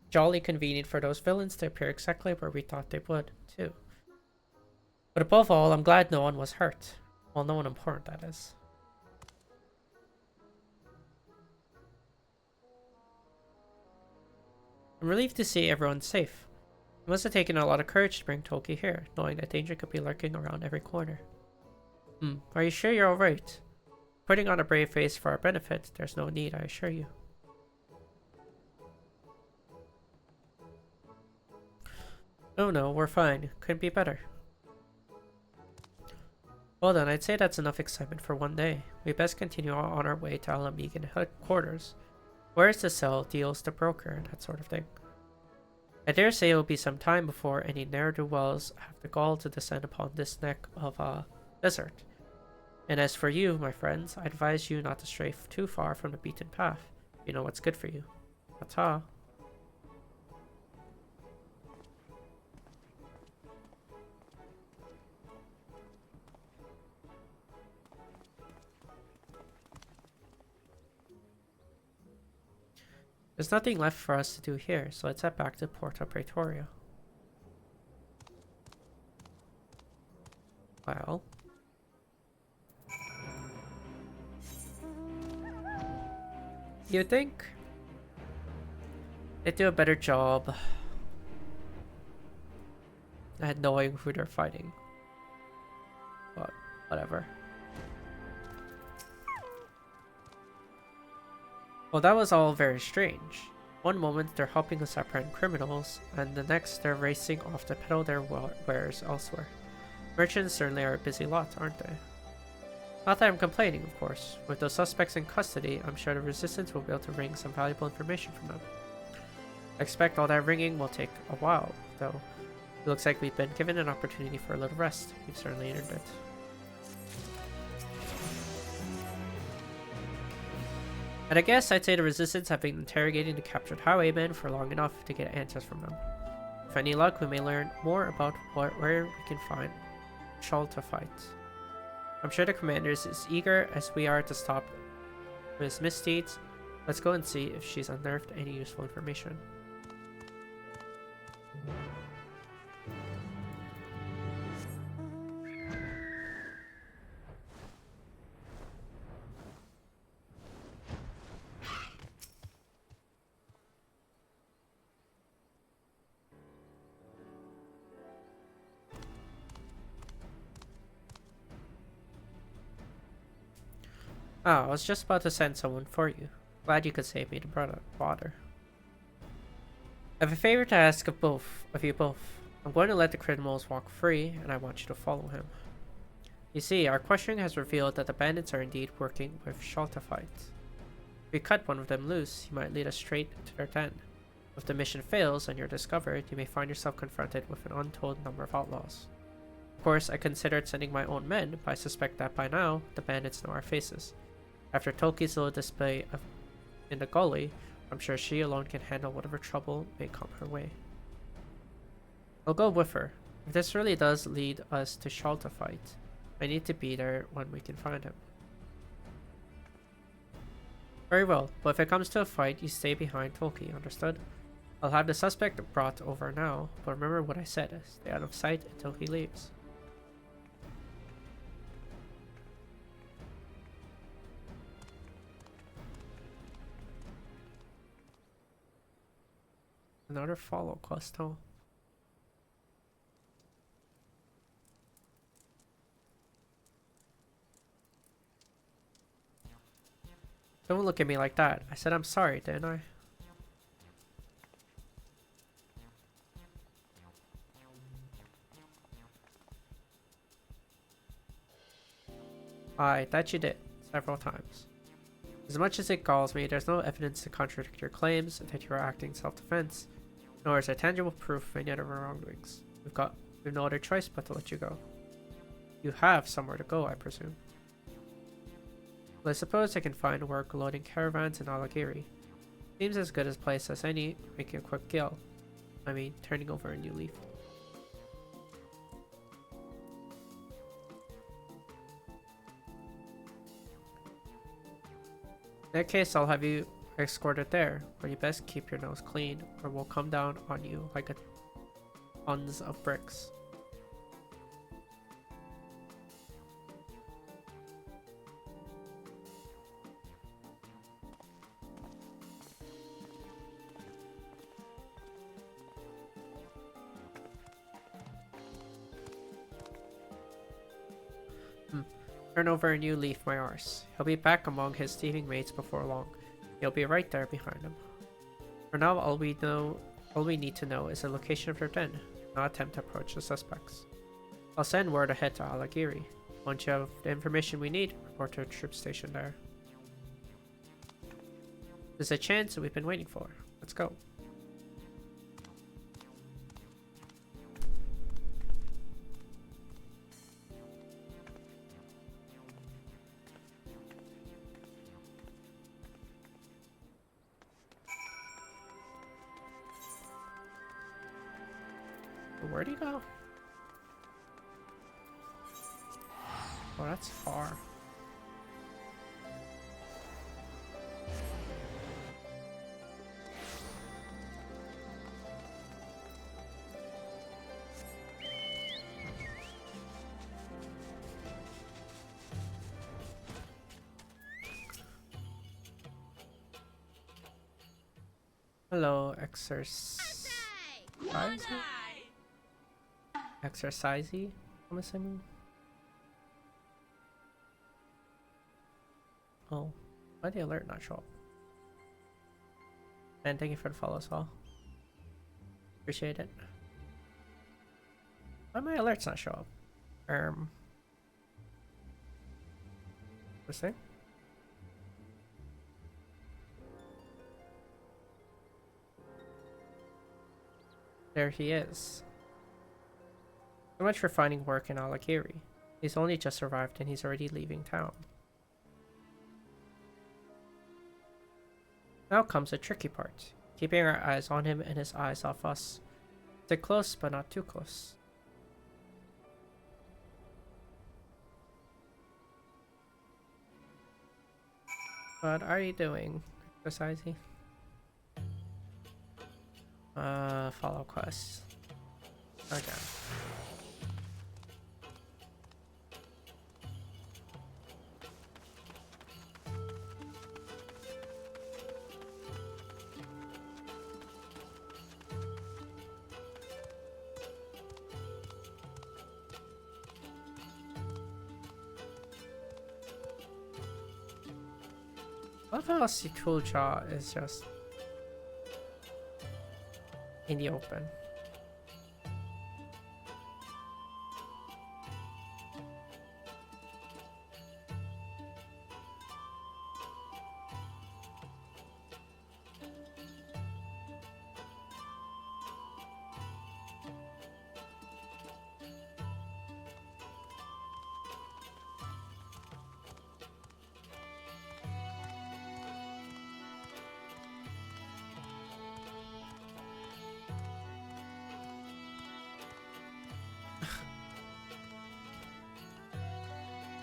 jolly convenient for those villains to appear exactly where we thought they would, too. But above all, I'm glad no one was hurt. Well, no one important, that is. I'm relieved to see everyone's safe. It must have taken a lot of courage to bring Tulky here, knowing that danger could be lurking around every corner. Are you sure you're alright? Putting on a brave face for our benefit, there's no need, I assure you. Oh no, we're fine. Couldn't be better. Well then, I'd say that's enough excitement for one day. We best continue on our way to Alamegan headquarters. Where's the cell, deals the broker, and that sort of thing. I dare say it will be some time before any ne'er-do-wells have the gall to descend upon this neck of a desert. And as for you, my friends, I advise you not to stray too far from the beaten path. You know what's good for you. Ta-ta. There's nothing left for us to do here, so let's head back to Porta Praetoria. Well, you think they do a better job at knowing who they're fighting, but whatever. Well, that was all very strange. One moment they're helping us apprehend criminals, and the next they're racing off to peddle their wares elsewhere. Merchants certainly are a busy lot, aren't they? Not that I'm complaining, of course. With those suspects in custody, I'm sure the Resistance will be able to wring some valuable information from them. I expect all that wringing will take a while, though. It looks like we've been given an opportunity for a little rest. We've certainly earned it. And I guess I'd say the Resistance have been interrogating the captured highwaymen for long enough to get answers from them. With any luck, we may learn more about where we can find Shawl to fight. I'm sure the commander is as eager as we are to stop his misdeeds. Let's go and see if she's unearthed any useful information. Oh, I was just about to send someone for you. Glad you could save me the bother. I have a favor to ask of you both. I'm going to let the criminals walk free, and I want you to follow him. You see, our questioning has revealed that the bandits are indeed working with Shaltafites. If we cut one of them loose, he might lead us straight to their den. If the mission fails and you're discovered, you may find yourself confronted with an untold number of outlaws. Of course, I considered sending my own men, but I suspect that by now, the bandits know our faces. After Tulky's little display in the gully, I'm sure she alone can handle whatever trouble may come her way. I'll go with her. If this really does lead us to Shaltafite, I need to be there when we can find him. Very well, but if it comes to a fight, you stay behind Tulky, understood? I'll have the suspect brought over now, but remember what I said, stay out of sight until he leaves. Another follow quest, huh? Don't look at me like that. I said I'm sorry, didn't I? That you did. Several times. As much as it galls me, there's no evidence to contradict your claims that you are acting self-defense, nor is there tangible proof of any other wrongdoings. We've no other choice but to let you go. You have somewhere to go, I presume. Well, I suppose I can find work loading caravans in Alagiri. Seems as good a place as any, making a quick kill. I mean, turning over a new leaf. In that case, I'll have you escorted there, but you best keep your nose clean, or we'll come down on you like tons of bricks. Turn over a new leaf, my arse. He'll be back among his thieving mates before long. You'll be right there behind him. For now, all we need to know is the location of their den. Do not attempt to approach the suspects. I'll send word ahead to Alagiri. Once you have the information we need, report to a troop station there. There's a chance that we've been waiting for. Let's go. Where'd he go? Oh, that's far. Hello, exercisey, I'm assuming. Oh, why did the alert not show up? And thank you for the follow as well. Appreciate it. Why my alerts not show up? This thing? There he is. So much for finding work in Alagiri. He's only just arrived and he's already leaving town. Now comes the tricky part. Keeping our eyes on him and his eyes off us. Stick close, but not too close. What are you doing, Exercisey? Follow quest. Again. I love how Situlja is just in the open.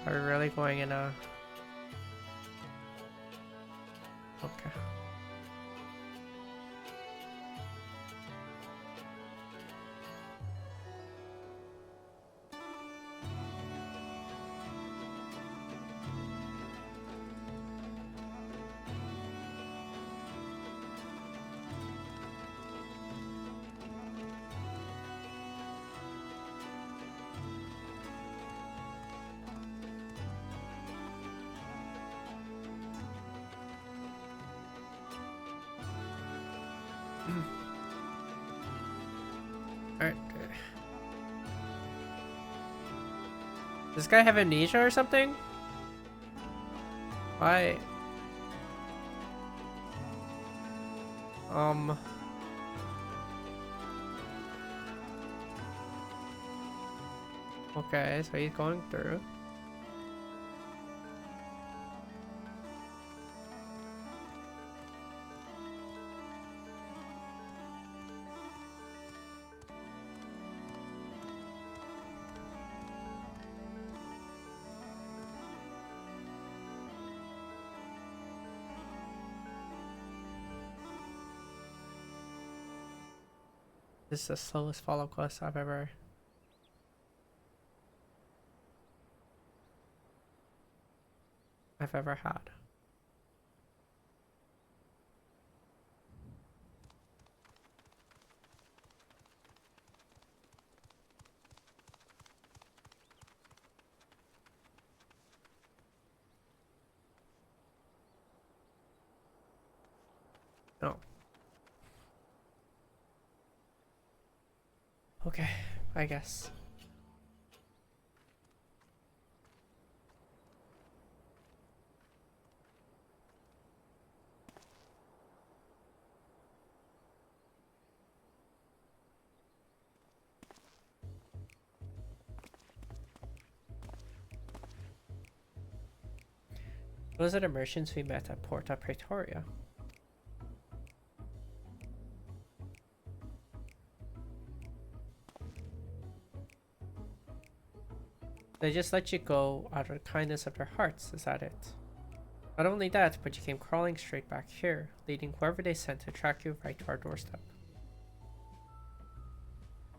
Are we really going in a... Okay. Alright. Does this guy have amnesia or something? Why? Okay, so he's going through. This is the slowest follow quest I've ever... had. No. Okay, I guess. Those are the merchants we met at Porta Praetoria. They just let you go out of the kindness of their hearts, is that it? Not only that, but you came crawling straight back here, leading whoever they sent to track you right to our doorstep.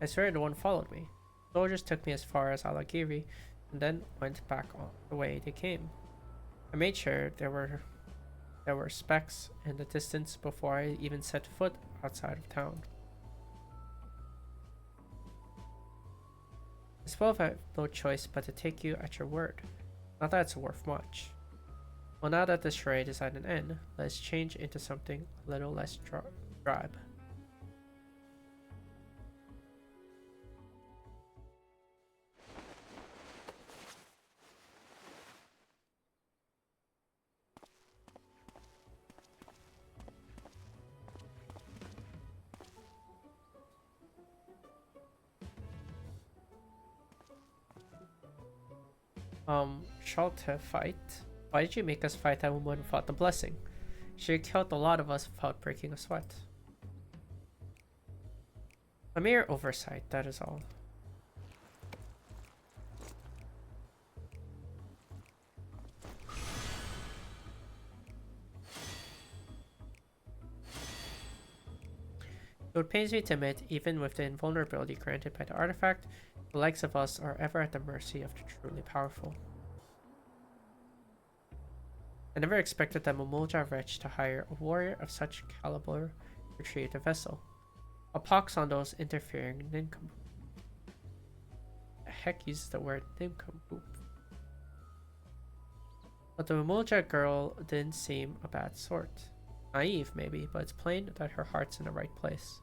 I swear no one followed me. Soldiers took me as far as Alagiri, and then went back on the way they came. I made sure there were specks in the distance before I even set foot outside of town. I suppose I have no choice but to take you at your word. Not that it's worth much. Well, now that this charade is at an end, let's change into something a little less drab. Shalta fight? Why did you make us fight that woman without the blessing? She killed a lot of us without breaking a sweat. A mere oversight, that is all. Though it pains me to admit, even with the invulnerability granted by the artifact, the likes of us are ever at the mercy of the truly powerful. I never expected the Momoja wretch to hire a warrior of such caliber to retrieve the vessel. A pox on those interfering nincompoops. The heck uses the word nincompoop? But the Mulja girl didn't seem a bad sort. Naive, maybe, but it's plain that her heart's in the right place.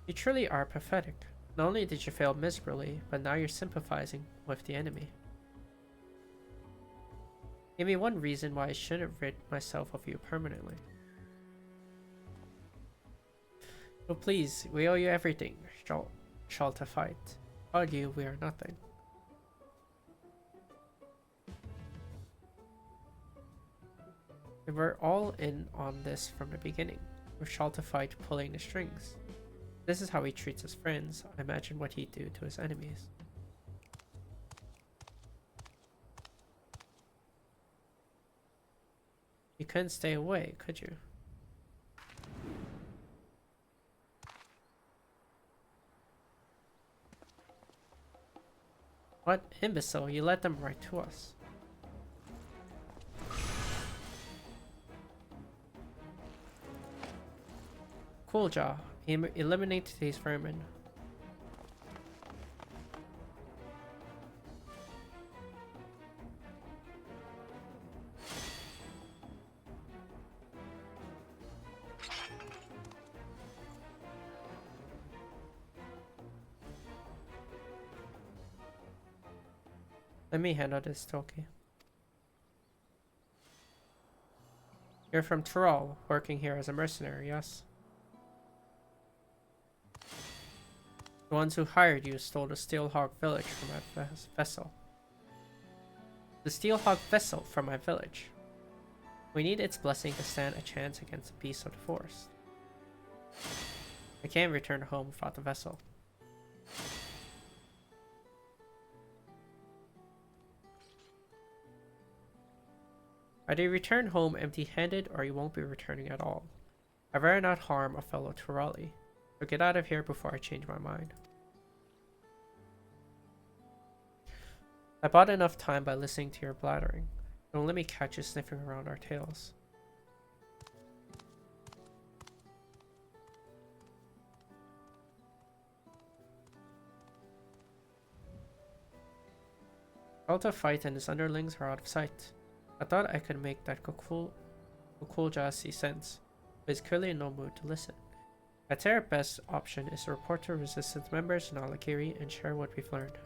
You truly are pathetic. Not only did you fail miserably, but now you're sympathizing with the enemy. Give me one reason why I shouldn't rid myself of you permanently. Oh please, we owe you everything, Shalta fight. Without you, we are nothing. We were all in on this from the beginning, with Shalta fight pulling the strings. This is how he treats his friends. I imagine what he'd do to his enemies. You couldn't stay away, could you? What imbecile, you let them write to us. Cool jaw. Eliminate these vermin. Let me handle this, Tulky. You're from Tyrol, working here as a mercenary, yes? The ones who hired you stole the Steelhawk village from my vessel. The Steelhawk vessel from my village. We need its blessing to stand a chance against the beasts of the forest. I can't return home without the vessel. Either you return home empty-handed or you won't be returning at all. I'd rather not harm a fellow Tyroli. So get out of here before I change my mind. I bought enough time by listening to your blathering. Don't let me catch you sniffing around our tails. Alta fight and his underlings are out of sight. I thought I could make that Kukulja see sense, but he's clearly in no mood to listen. I'd say our best option is to report to resistance members in Alakiri and share what we've learned.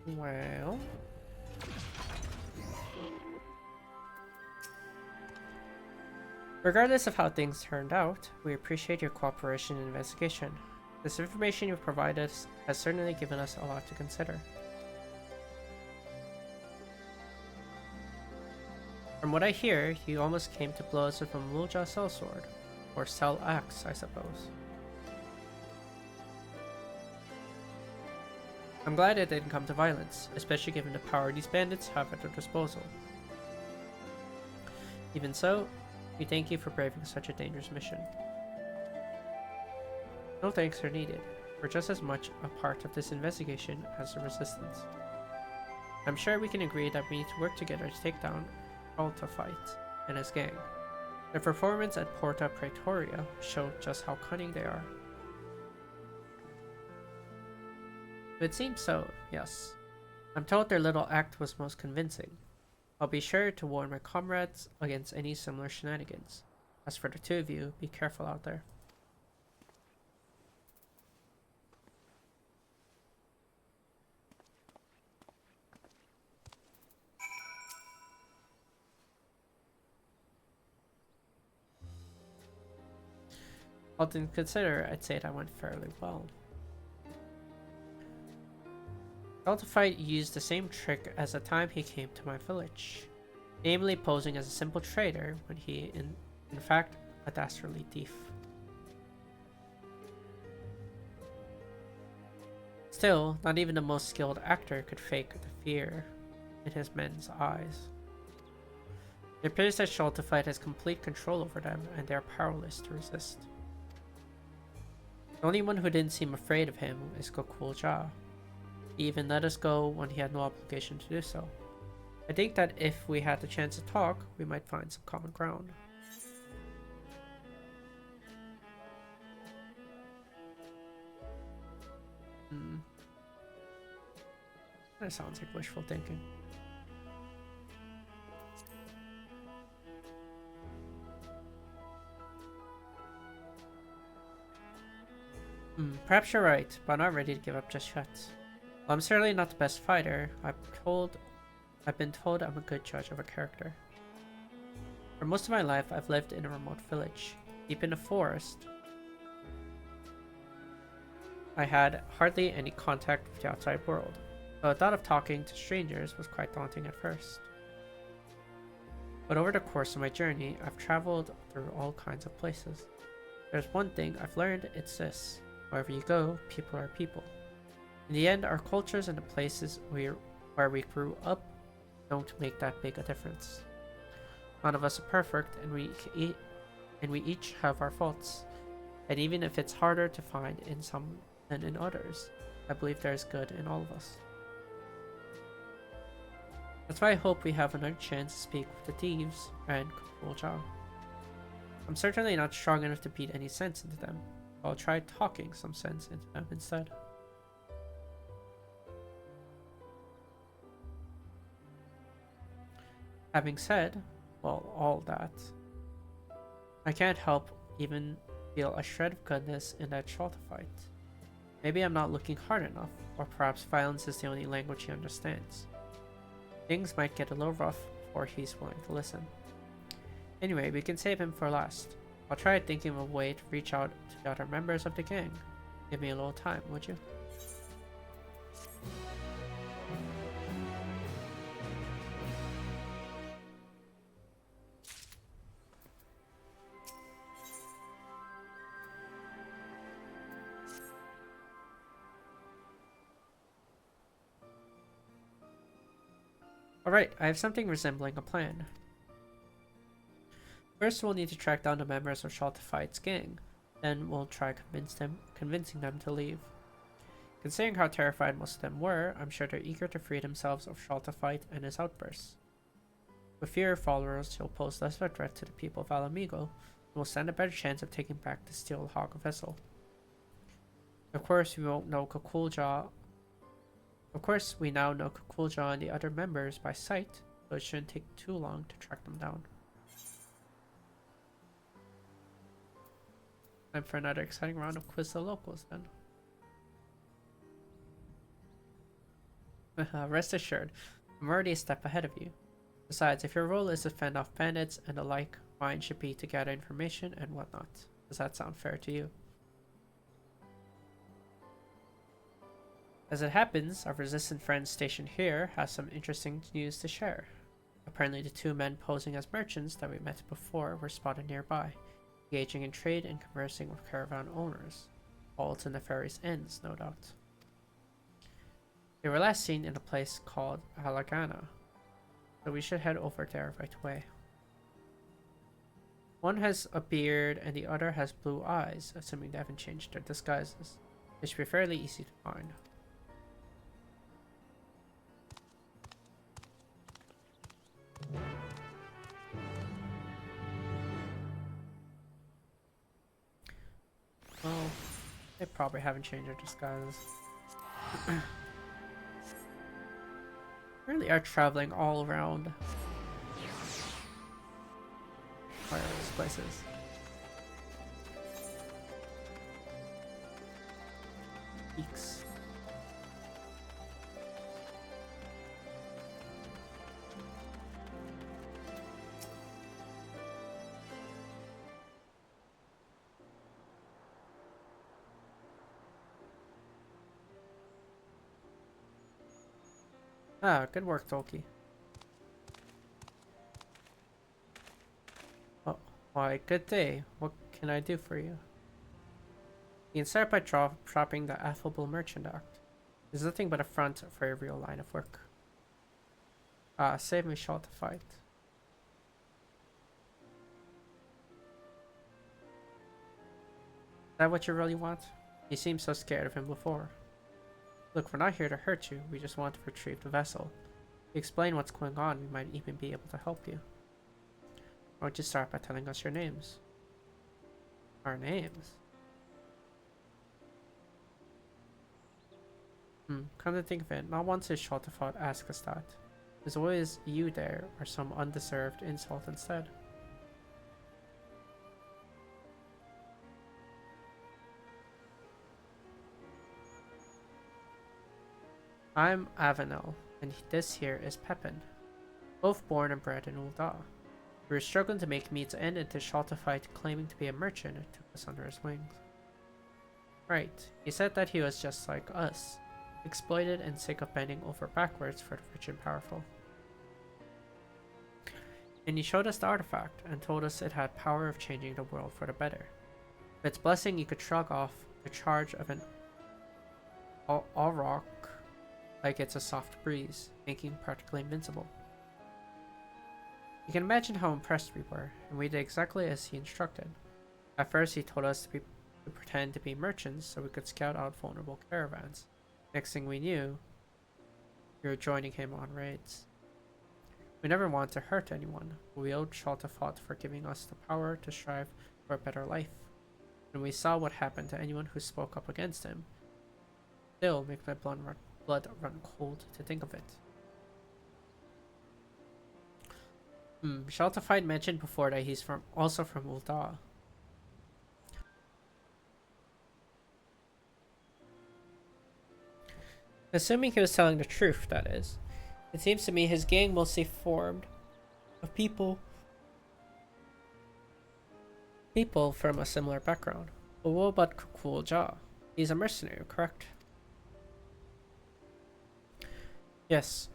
Well, regardless of how things turned out, we appreciate your cooperation and investigation. This information you've provided us has certainly given us a lot to consider. From what I hear, you almost came to blows with a Mulja sellsword, or cell axe, I suppose. I'm glad it didn't come to violence, especially given the power these bandits have at their disposal. Even so, we thank you for braving such a dangerous mission. No thanks are needed. We're just as much a part of this investigation as the Resistance. I'm sure we can agree that we need to work together to take down Alta Fight and his gang. Their performance at Porta Praetoria showed just how cunning they are. It seems so, yes. I'm told their little act was most convincing. I'll be sure to warn my comrades against any similar shenanigans. As for the two of you, be careful out there. All things considered, I'd say that went fairly well. Alta Fight used the same trick as the time he came to my village, namely posing as a simple trader when he in fact a dastardly thief. Still, not even the most skilled actor could fake the fear in his men's eyes. It appears that Shaltified has complete control over them, and they are powerless to resist. The only one who didn't seem afraid of him is Gokul Ja. He even let us go when he had no obligation to do so. I think that if we had the chance to talk, we might find some common ground. That sounds like wishful thinking. Perhaps you're right, but I'm not ready to give up just yet. While I'm certainly not the best fighter, I've been told I'm a good judge of a character. For most of my life, I've lived in a remote village, deep in the forest. I had hardly any contact with the outside world, so the thought of talking to strangers was quite daunting at first. But over the course of my journey, I've traveled through all kinds of places. There's one thing I've learned, it's this. Wherever you go, people are people. In the end, our cultures and the places where we grew up don't make that big a difference. None of us are perfect, and we each have our faults. And even if it's harder to find in some than in others, I believe there is good in all of us. That's why I hope we have another chance to speak with the thieves and Gokul Ja. I'm certainly not strong enough to beat any sense into them. I'll try talking some sense into them instead. Having said, well, all that, I can't help even feel a shred of goodness in that Shalta fight. Maybe I'm not looking hard enough, or perhaps violence is the only language he understands. Things might get a little rough before he's willing to listen. Anyway, we can save him for last. I'll try thinking of a way to reach out to the other members of the gang. Give me a little time, would you? Alright, I have something resembling a plan. First, we'll need to track down the members of Shaltified's gang. Then we'll try convincing them to leave. Considering how terrified most of them were, I'm sure they're eager to free themselves of Shaltified and his outbursts. With fewer followers, he'll pose less of a threat to the people of Alamigo, and will stand a better chance of taking back the Steel Hawk vessel. Of course, we won't know Gokul Ja. Of course, we now know Gokul Ja and the other members by sight, so it shouldn't take too long to track them down. Time for another exciting round of Quiz the Locals then. Rest assured, I'm already a step ahead of you. Besides, if your role is to fend off bandits and the like, mine should be to gather information and whatnot. Does that sound fair to you? As it happens, our resistant friend stationed here has some interesting news to share. Apparently the two men posing as merchants that we met before were spotted nearby, engaging in trade and conversing with caravan owners. All to nefarious ends, no doubt. They were last seen in a place called Alagana, so we should head over there right away. One has a beard and the other has blue eyes, assuming they haven't changed their disguises. They should be fairly easy to find. Well, they probably haven't changed their disguises. Really are traveling all around these places. Peaks. Ah, good work, Tulky. Oh, why, good day. What can I do for you? You can start by dropping the affable merchant act. It's nothing but a front for a real line of work. Save me shall to fight. Is that what you really want? You seemed so scared of him before. Look, we're not here to hurt you, we just want to retrieve the vessel. If you explain what's going on, we might even be able to help you. Why don't you start by telling us your names? Our names? Come to think of it, not once has Shaltafat asked us that. There's always you there, or some undeserved insult instead. I'm Avenel, and this here is Pepin. Both born and bred in Ul'dah. We were struggling to make meets end until Shaltafat, claiming to be a merchant, took us under his wings. Right, he said that he was just like us, exploited and sick of bending over backwards for the rich and powerful. And he showed us the artifact and told us it had power of changing the world for the better. With its blessing, you could shrug off the charge of an Auroch like it's a soft breeze, making practically invincible. You can imagine how impressed we were, and we did exactly as he instructed. At first, he told us to pretend to be merchants so we could scout out vulnerable caravans. Next thing we knew, we were joining him on raids. We never wanted to hurt anyone, but we owed Shaltafat for giving us the power to strive for a better life. When we saw what happened to anyone who spoke up against him, still makes my blood run cold to think of it. Shaltafat mentioned before that he's also from Ul'dah. Assuming he was telling the truth, that is. It seems to me his gang mostly formed of people from a similar background. But what about Kukulja? He's a mercenary, correct? Yes.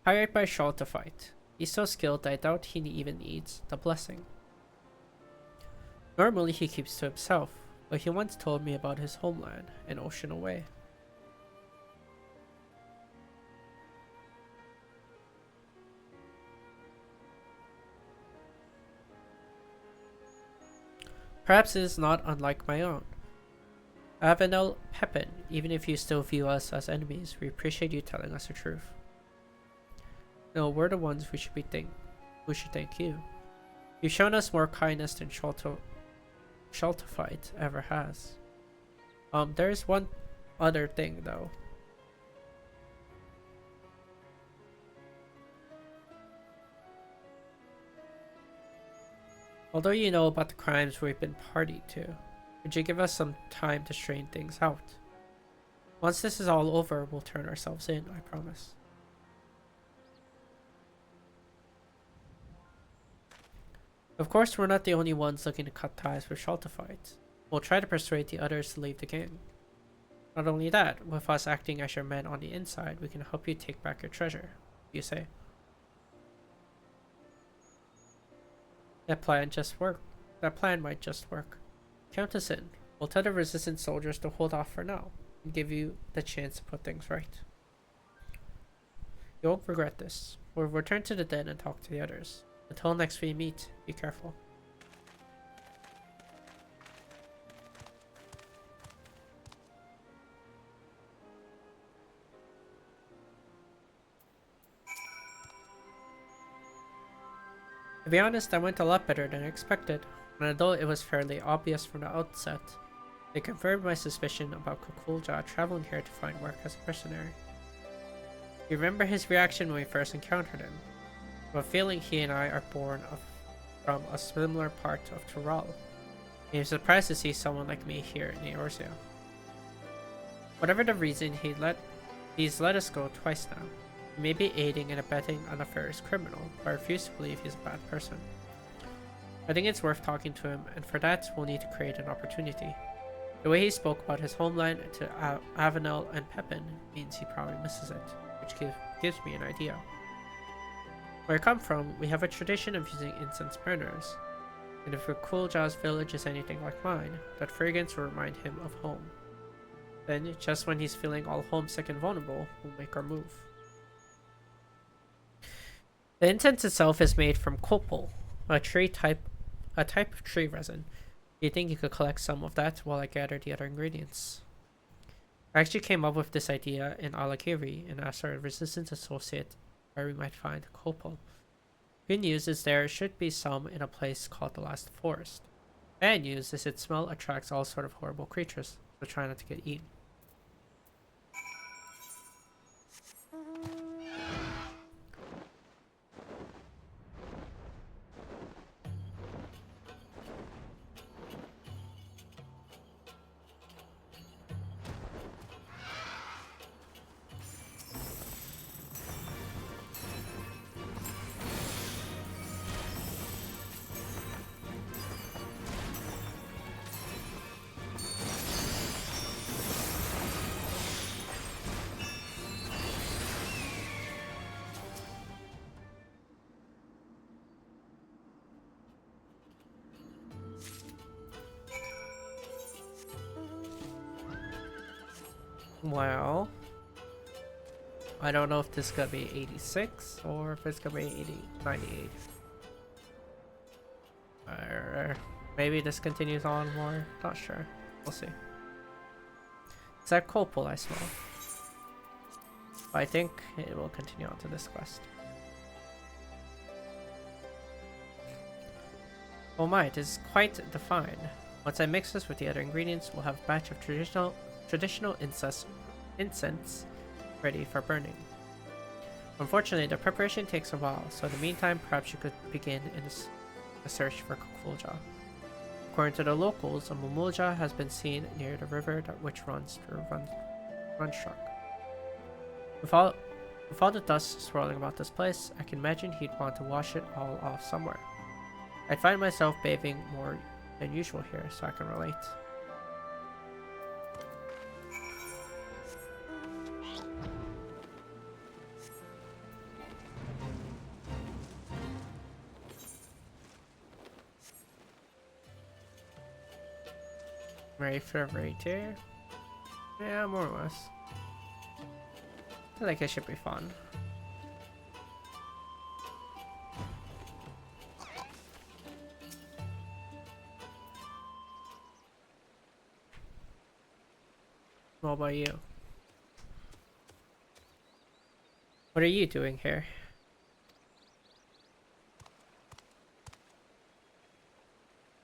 Hired by Shaltafat. He's so skilled that I doubt he even needs the blessing. Normally he keeps to himself, but he once told me about his homeland, an ocean away. Perhaps it is not unlike my own. Avenel Pepin, even if you still view us as enemies, we appreciate you telling us the truth. No, we're the ones who should thank you. You've shown us more kindness than Shaltafat ever has. There's one other thing though. Although you know about the crimes we've been party to, could you give us some time to straighten things out? Once this is all over, we'll turn ourselves in, I promise. Of course, we're not the only ones looking to cut ties with Shaltafat. We'll try to persuade the others to leave the gang. Not only that, with us acting as your men on the inside, we can help you take back your treasure. You say? That plan might just work. Count us in. We'll tell the resistant soldiers to hold off for now, and give you the chance to put things right. You won't regret this. We'll return to the den and talk to the others. Until next we meet, be careful. To be honest, that went a lot better than I expected, and although it was fairly obvious from the outset, they confirmed my suspicion about Kukulja traveling here to find work as a mercenary. You remember his reaction when we first encountered him? I have a feeling he and I are from a similar part of Tural. He was surprised to see someone like me here in Eorzea. Whatever the reason, he's let us go twice now. He may be aiding and abetting a nefarious criminal, but I refuse to believe he's a bad person. I think it's worth talking to him, and for that, we'll need to create an opportunity. The way he spoke about his homeland to Avenel and Pepin means he probably misses it, which gives me an idea. Where I come from, we have a tradition of using incense burners, and if Kukulja's village is anything like mine, that fragrance will remind him of home. Then, just when he's feeling all homesick and vulnerable, we'll make our move. The incense itself is made from copal, a type of tree resin. Do you think you could collect some of that while I gather the other ingredients? I actually came up with this idea in Alakiri and asked our resistance associate where we might find copal. Good news is there should be some in a place called the Last Forest. Bad news is its smell attracts all sort of horrible creatures, so try not to get eaten. Well, I don't know if this is gonna be 86 or if it's gonna be 98. Maybe this continues on more. Not sure. We'll see. It's that copal I smell. I think it will continue on to this quest. Oh my, it is quite defined. Once I mix this with the other ingredients, we'll have a batch of traditional incense ready for burning. Unfortunately, the preparation takes a while, so in the meantime, perhaps you could begin in a search for Kukfulja. According to the locals, a Mumulja has been seen near the river which runs through Runstruck. With all the dust swirling about this place, I can imagine he'd want to wash it all off somewhere. I find myself bathing more than usual here, so I can relate. Ready for a raid here? Yeah, more or less. I feel like it should be fun. What about you? What are you doing here?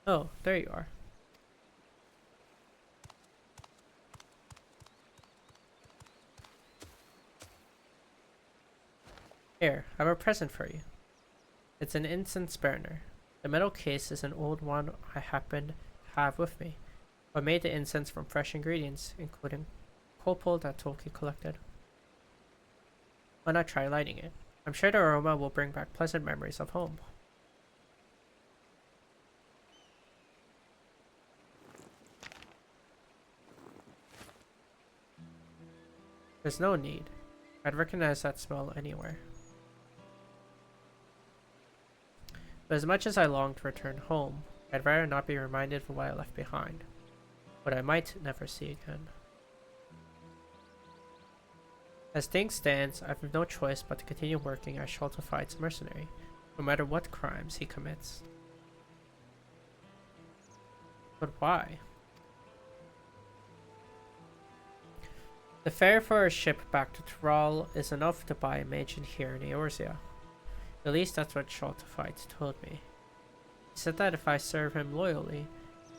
Oh, there you are. Here, I have a present for you. It's an incense burner. The metal case is an old one I happen to have with me. I made the incense from fresh ingredients, including copal that Tulky collected. Why not try lighting it? I'm sure the aroma will bring back pleasant memories of home. There's no need. I'd recognize that smell anywhere. But as much as I long to return home, I'd rather not be reminded of what I left behind. What I might never see again. As things stand, I have no choice but to continue working as Schultefite's mercenary, no matter what crimes he commits. But why? The fare for a ship back to Tural is enough to buy a mansion here in Eorzea. At least that's what Schultefite told me. He said that if I serve him loyally,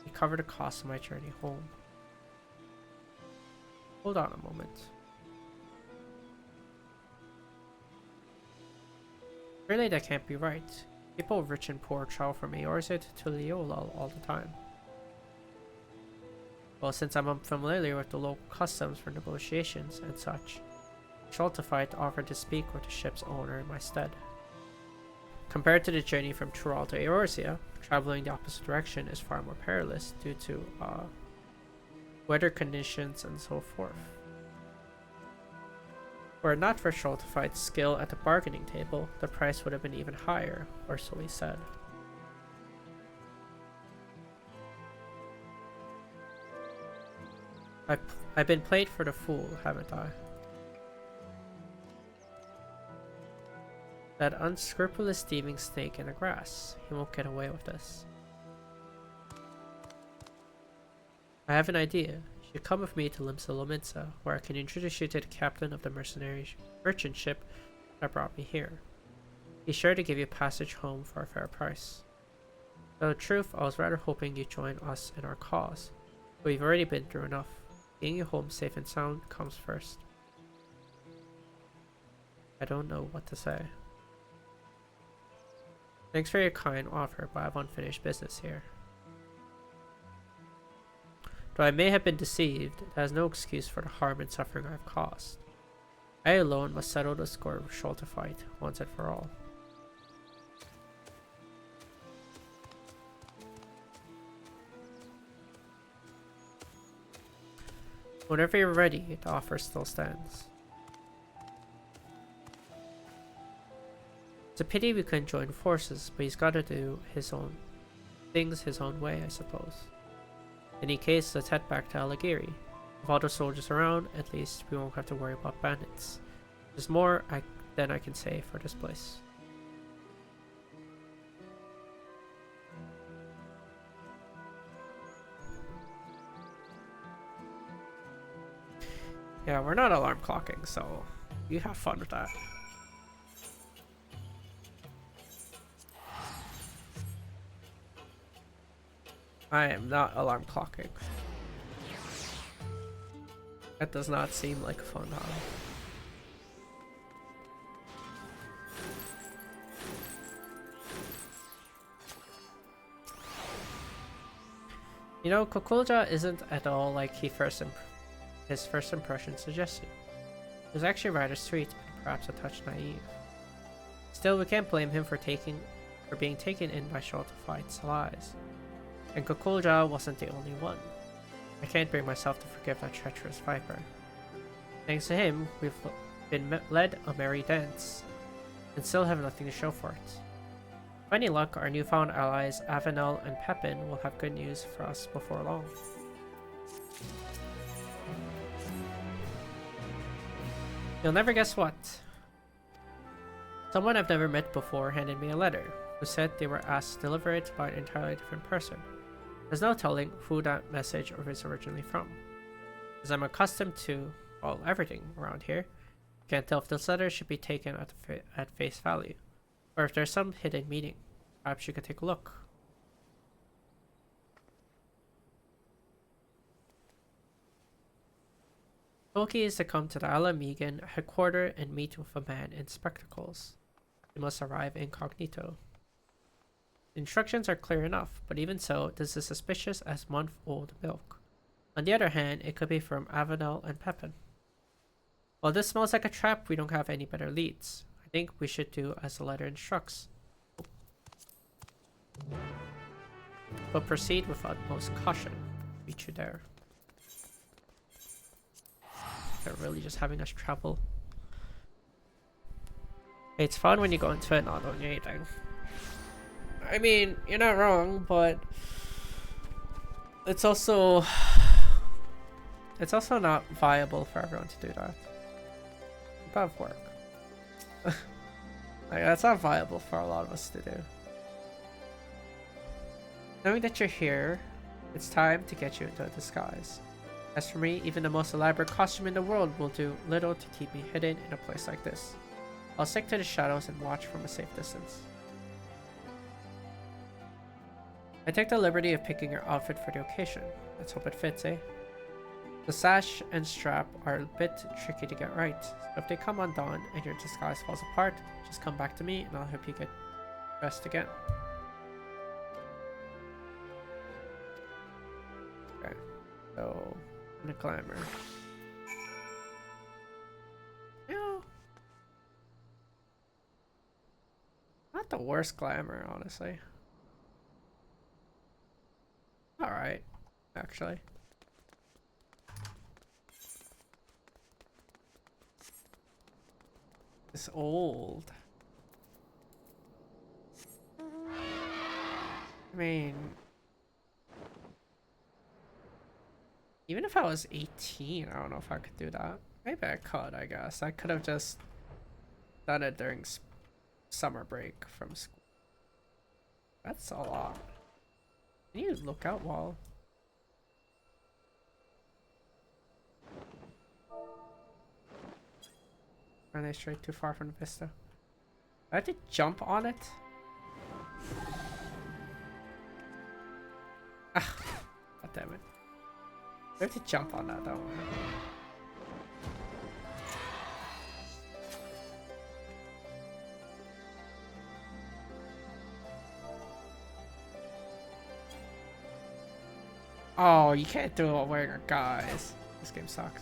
he'd cover the cost of my journey home. Hold on a moment. Really, that can't be right. People rich and poor travel from Eorzea to Leolal all the time. Well, since I'm unfamiliar with the local customs for negotiations and such, Schultefite offered to speak with the ship's owner in my stead. Compared to the journey from Tural to Eorzea, traveling the opposite direction is far more perilous due to weather conditions and so forth. Were it not for Schultefite's skill at the bargaining table, the price would have been even higher, or so he said. I've been played for the fool, haven't I? That unscrupulous thieving snake in the grass. He won't get away with this. I have an idea. You should come with me to Limsa Lominsa, where I can introduce you to the captain of the merchant ship that brought me here. He's sure to give you passage home for a fair price. To tell the truth, I was rather hoping you'd join us in our cause, but we've already been through enough. Getting you home safe and sound comes first. I don't know what to say. Thanks for your kind offer, but I have unfinished business here. Though I may have been deceived, that is no excuse for the harm and suffering I have caused. I alone must settle the score with Sholtifight once and for all. Whenever you're ready, the offer still stands. It's a pity we couldn't join forces, but he's gotta do his own things his own way, I suppose. In any case, let's head back to Alagiri. With all the soldiers around, at least we won't have to worry about bandits. There's more than I can say for this place. Yeah, we're not alarm clocking, so you have fun with that. I am not alarm clocking. That does not seem like fun, huh? You know, Kokolja isn't at all like his first impression suggested. It was actually rather sweet, but perhaps a touch naive. Still, we can't blame him for being taken in by Sholtifight's lies. And Kokolja wasn't the only one. I can't bring myself to forgive that treacherous viper. Thanks to him, we've been led a merry dance, and still have nothing to show for it. With any luck, our newfound allies Avenel and Pepin will have good news for us before long. You'll never guess what. Someone I've never met before handed me a letter, who said they were asked to deliver it by an entirely different person. There's no telling who that message was originally from. As I'm accustomed to, well, everything around here, I can't tell if this letter should be taken at face value, or if there's some hidden meaning. Perhaps you could take a look. Tulky is to come to the Alamegan headquarters and meet with a man in spectacles. He must arrive incognito. The instructions are clear enough, but even so, this is suspicious as month-old milk. On the other hand, it could be from Avenel and Pepin. While this smells like a trap, we don't have any better leads. I think we should do as the letter instructs. But proceed with utmost caution. Reach you there. They're really just having us travel. It's fun when you go into it not knowing anything. I mean, you're not wrong, but it's also not viable for everyone to do that. Above work. Like, that's not viable for a lot of us to do. Knowing that you're here, it's time to get you into a disguise. As for me, even the most elaborate costume in the world will do little to keep me hidden in a place like this. I'll stick to the shadows and watch from a safe distance. I take the liberty of picking your outfit for the occasion. Let's hope it fits, eh? The sash and strap are a bit tricky to get right, so if they come undone and your disguise falls apart, just come back to me and I'll help you get dressed again. Okay, so in the glamour. Yeah. Not the worst glamour, honestly. Alright, actually. It's old. I mean, Even if I was 18, I don't know if I could do that. Maybe I could, I guess. I could have just done it during summer break from school. That's a lot. Can you look out wall? Are they straight too far from the vista? I have to jump on it? Ah, god damn it. I have to jump on that though. Oh, you can't do it while wearing a guise. This game sucks.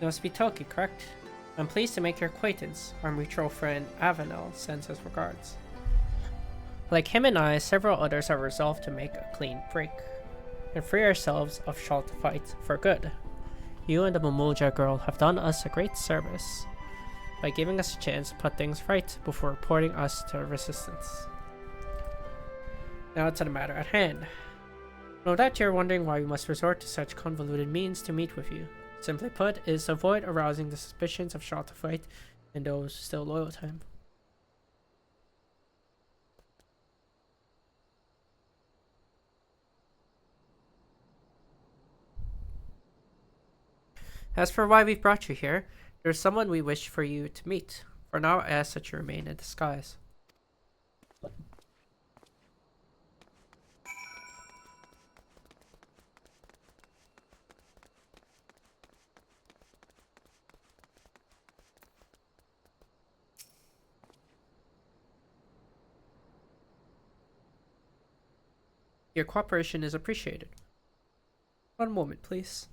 You must be Tulky, correct? I'm pleased to make your acquaintance. Our mutual friend Avenel sends his regards. Like him and I, several others are resolved to make a clean break and free ourselves of Shaltafite for good. You and the Momoja girl have done us a great service by giving us a chance to put things right before reporting us to the resistance. Now to the matter at hand. No doubt you're wondering why we must resort to such convoluted means to meet with you. Simply put, it is to avoid arousing the suspicions of Shaltafite and those still loyal to him. As for why we've brought you here, there's someone we wish for you to meet. For now, I ask that you remain in disguise. Your cooperation is appreciated. One moment, please.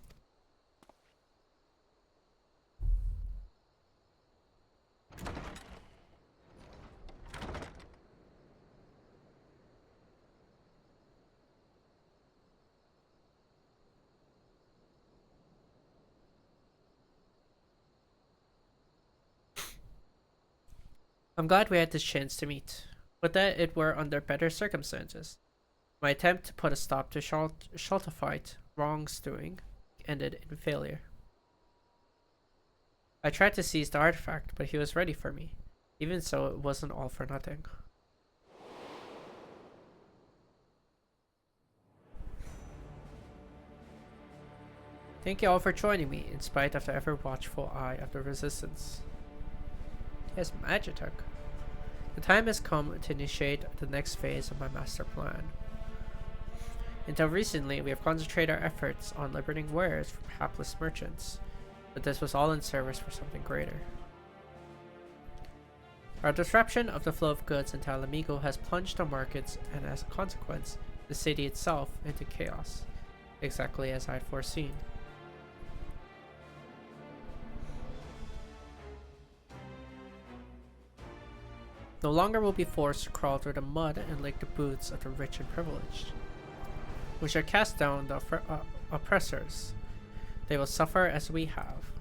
I'm glad we had this chance to meet. Would that it were under better circumstances. My attempt to put a stop to Shaltafite wrongdoing ended in failure. I tried to seize the artifact, but he was ready for me. Even so, it wasn't all for nothing. Thank you all for joining me, in spite of the ever-watchful eye of the Resistance. Yes, Magitek. The time has come to initiate the next phase of my master plan. Until recently, we have concentrated our efforts on liberating wares from hapless merchants, but this was all in service for something greater. Our disruption of the flow of goods into Alamigo has plunged the markets, and as a consequence, the city itself into chaos, exactly as I had foreseen. No longer will be forced to crawl through the mud and lick the boots of the rich and privileged. We shall cast down the oppressors. They will suffer as we have.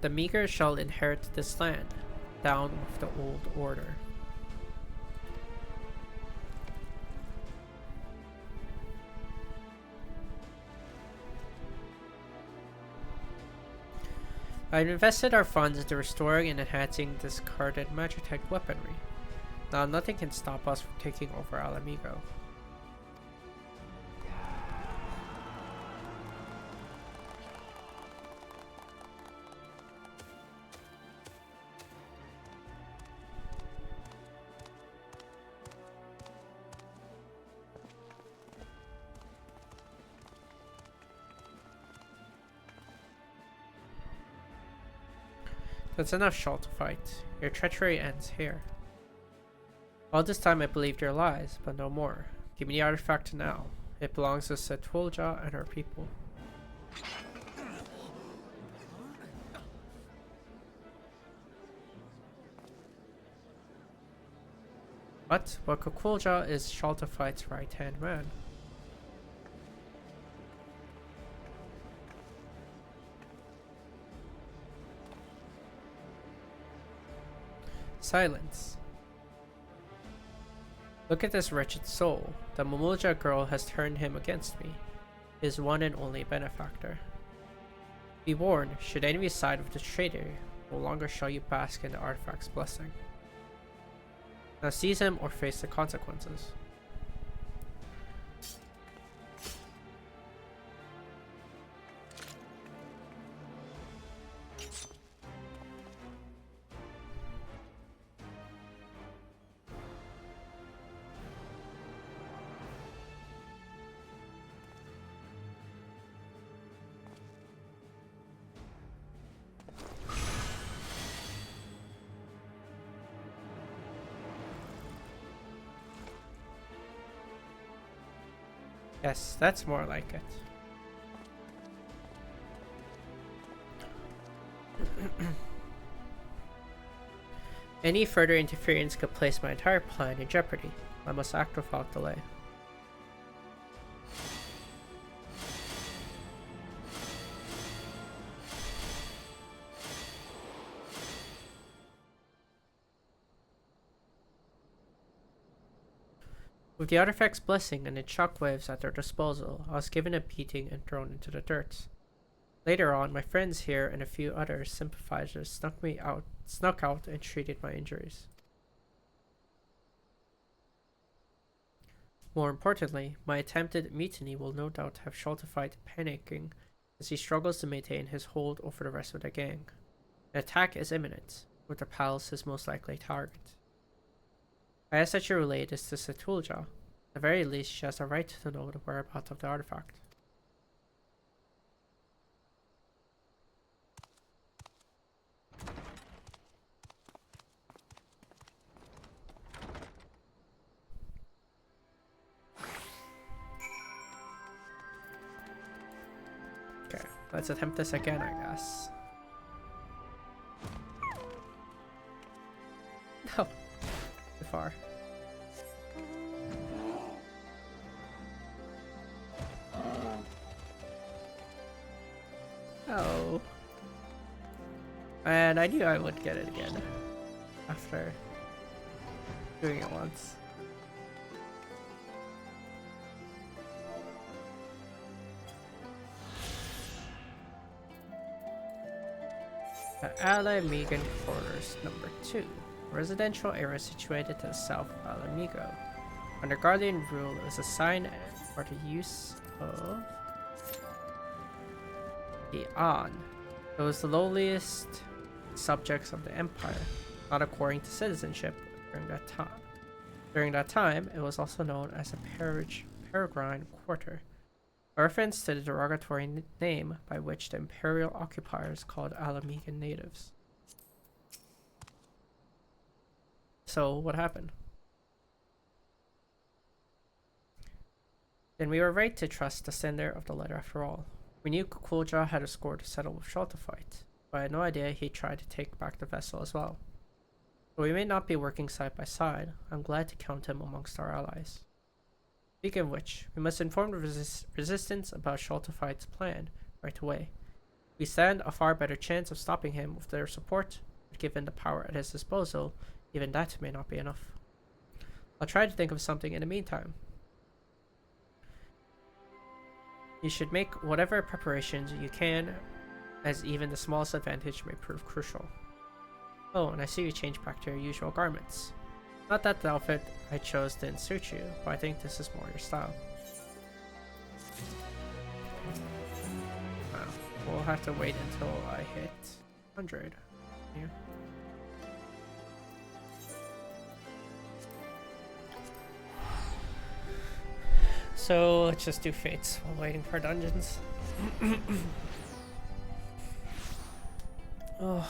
The meager shall inherit this land, down with the old order. I've invested our funds into restoring and enhancing discarded Magitech weaponry. Now nothing can stop us from taking over Alamigo. That's enough, Shaltafite. Your treachery ends here. All this time I believed your lies, but no more. Give me the artifact now. It belongs to Setwolja and her people. What? But Kukulja is Shaltafite's right-hand man. Silence. Look at this wretched soul. The Momoja girl has turned him against me, his one and only benefactor. Be warned, should enemies side with the traitor, no longer shall you bask in the artifact's blessing. Now seize him or face the consequences. Yes, that's more like it. Any further interference could place my entire plan in jeopardy. I must act without delay. With the artifact's blessing and its shockwaves at their disposal, I was given a beating and thrown into the dirt. Later on, my friends here and a few other sympathizers snuck out and treated my injuries. More importantly, my attempted mutiny will no doubt have Schultefied panicking as he struggles to maintain his hold over the rest of the gang. An attack is imminent, with the palace his most likely target. I ask that you relay this to Setulja. At the very least, she has a right to know the whereabouts of the artifact. Okay, let's attempt this again, I guess. No. Too far. Oh. And I knew I would get it again after doing it once. The Alamegan Quarters number 2. Residential area situated to the south of Alamigo. Under Guardian rule, it was assigned for the use of the An, those the lowliest subjects of the Empire, not according to citizenship during that time. During that time, it was also known as a Peregrine Quarter, a reference to the derogatory name by which the Imperial occupiers called Alamegan natives. So, what happened? Then we were right to trust the sender of the letter after all. We knew Kukulja had a score to settle with Schultefight, but I had no idea he tried to take back the vessel as well. Though we may not be working side by side, I'm glad to count him amongst our allies. Speaking of which, we must inform the resistance about Schultefight's plan right away. We stand a far better chance of stopping him with their support, but given the power at his disposal, even that may not be enough. I'll try to think of something in the meantime. You should make whatever preparations you can, as even the smallest advantage may prove crucial. Oh, and I see you changed back to your usual garments. Not that the outfit I chose didn't suit you, but I think this is more your style. Wow, we'll have to wait until I hit 100 here. So let's just do fates while waiting for dungeons. Oh.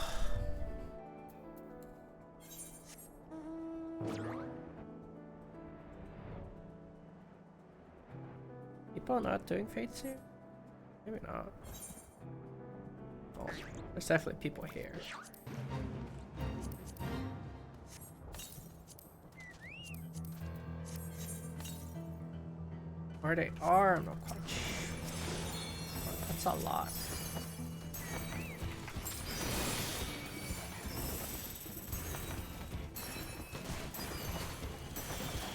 People not doing fates here? Maybe not. Oh, there's definitely people here. Where they are, I'm not quite sure. That's a lot.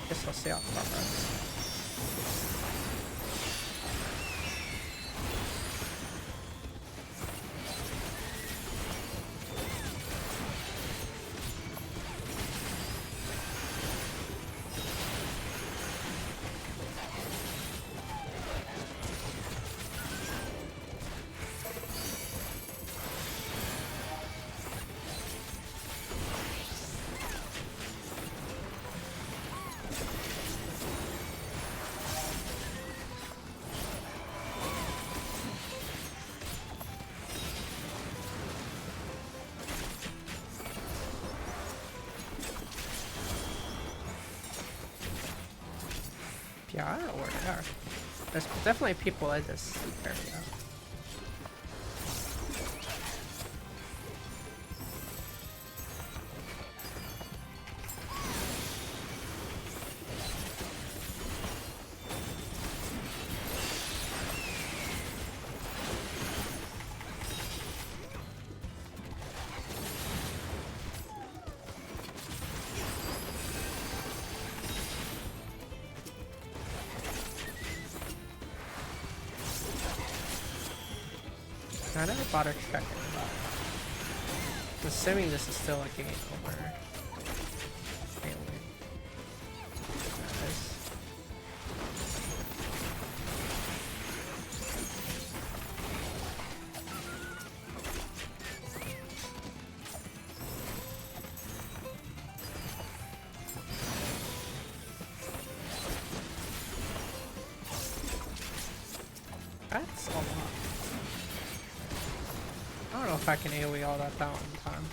Guess I'll see how it progress. Yeah, I don't know where they are. There's definitely people in this area. I never bothered checking, but assuming this is still a game over. Anyway. Nice. That's a lot. I don't know if I can AoE all that down in time.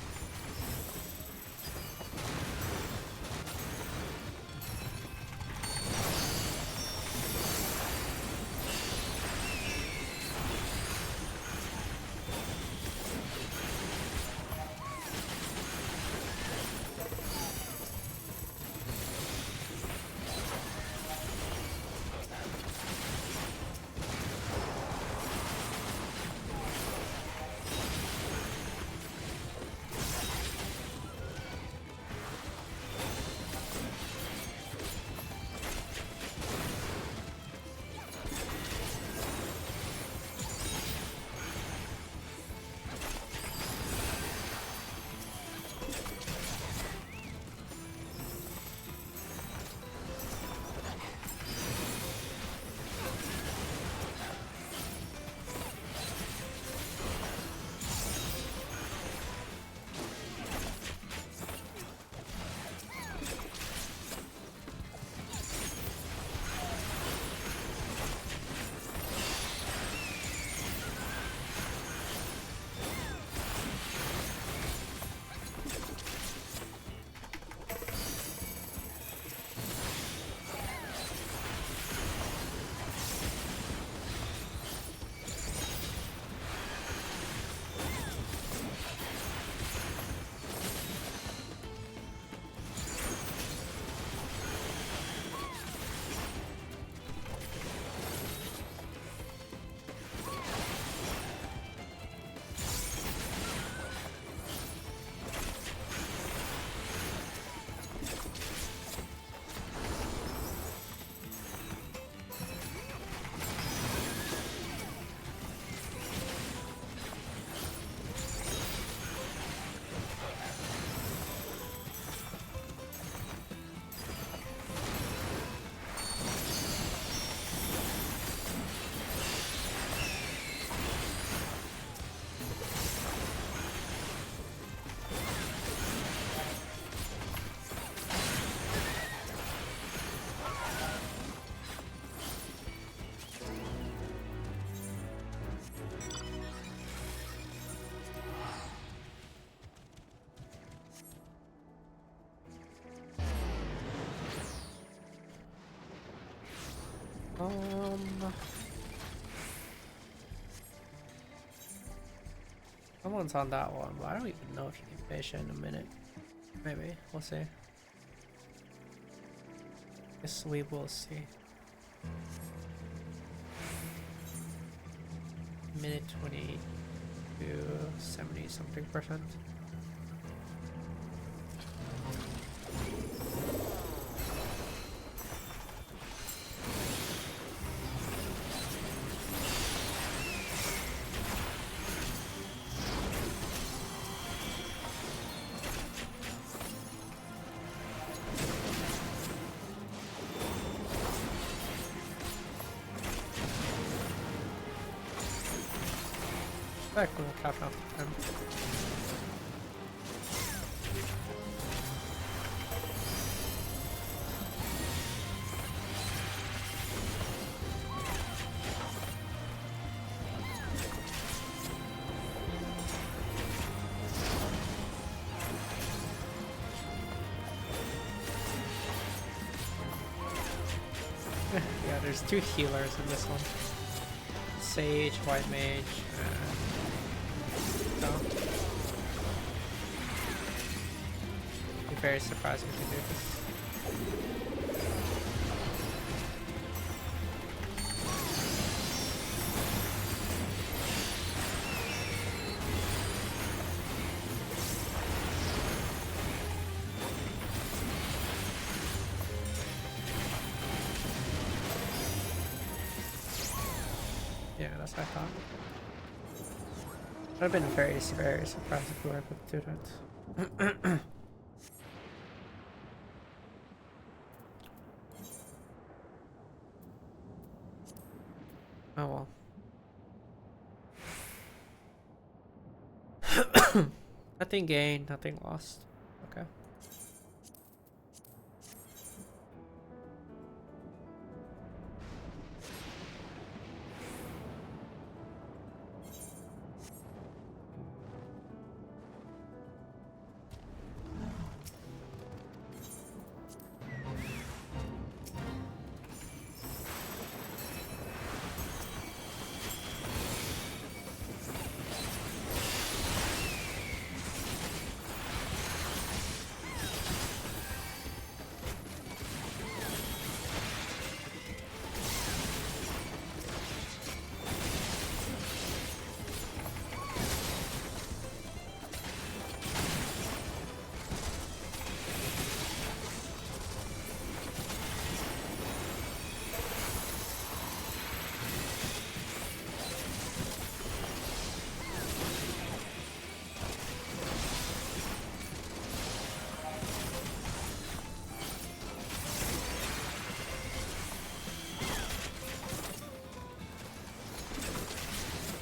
Someone's on that one, but I don't even know if you can fish it in a minute. Maybe. We'll see. Guess we will see. Minute 20 to 70 something %. That cool cap out. Yeah, there's two healers in this one. Sage, White Mage, no. Be very surprised if we do this. Yeah, that's what I thought. I'd have been very, very surprised if we were able to do that. Oh well. Nothing gained, nothing lost. Okay.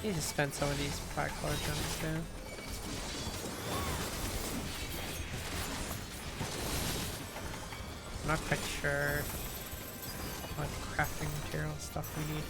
Need to spend some of these black card gems too. I'm not quite sure what crafting material stuff we need.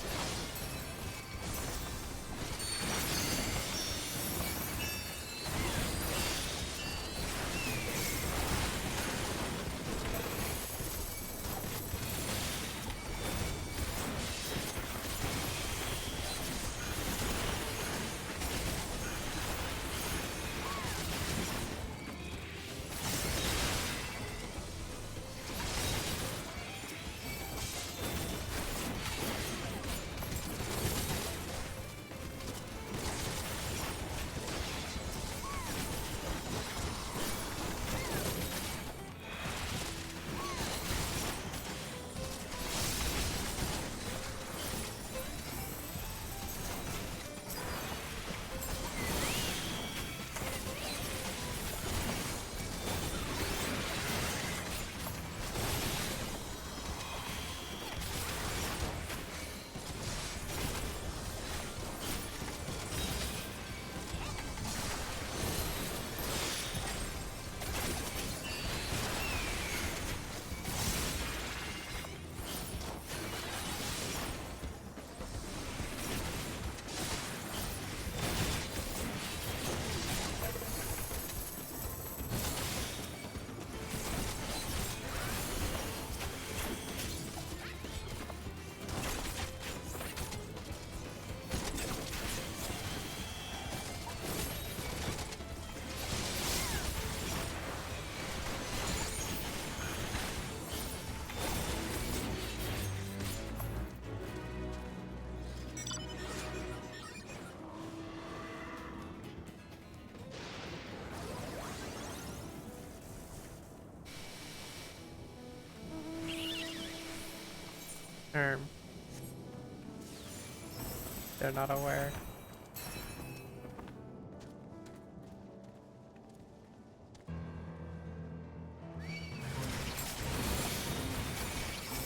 They're not aware.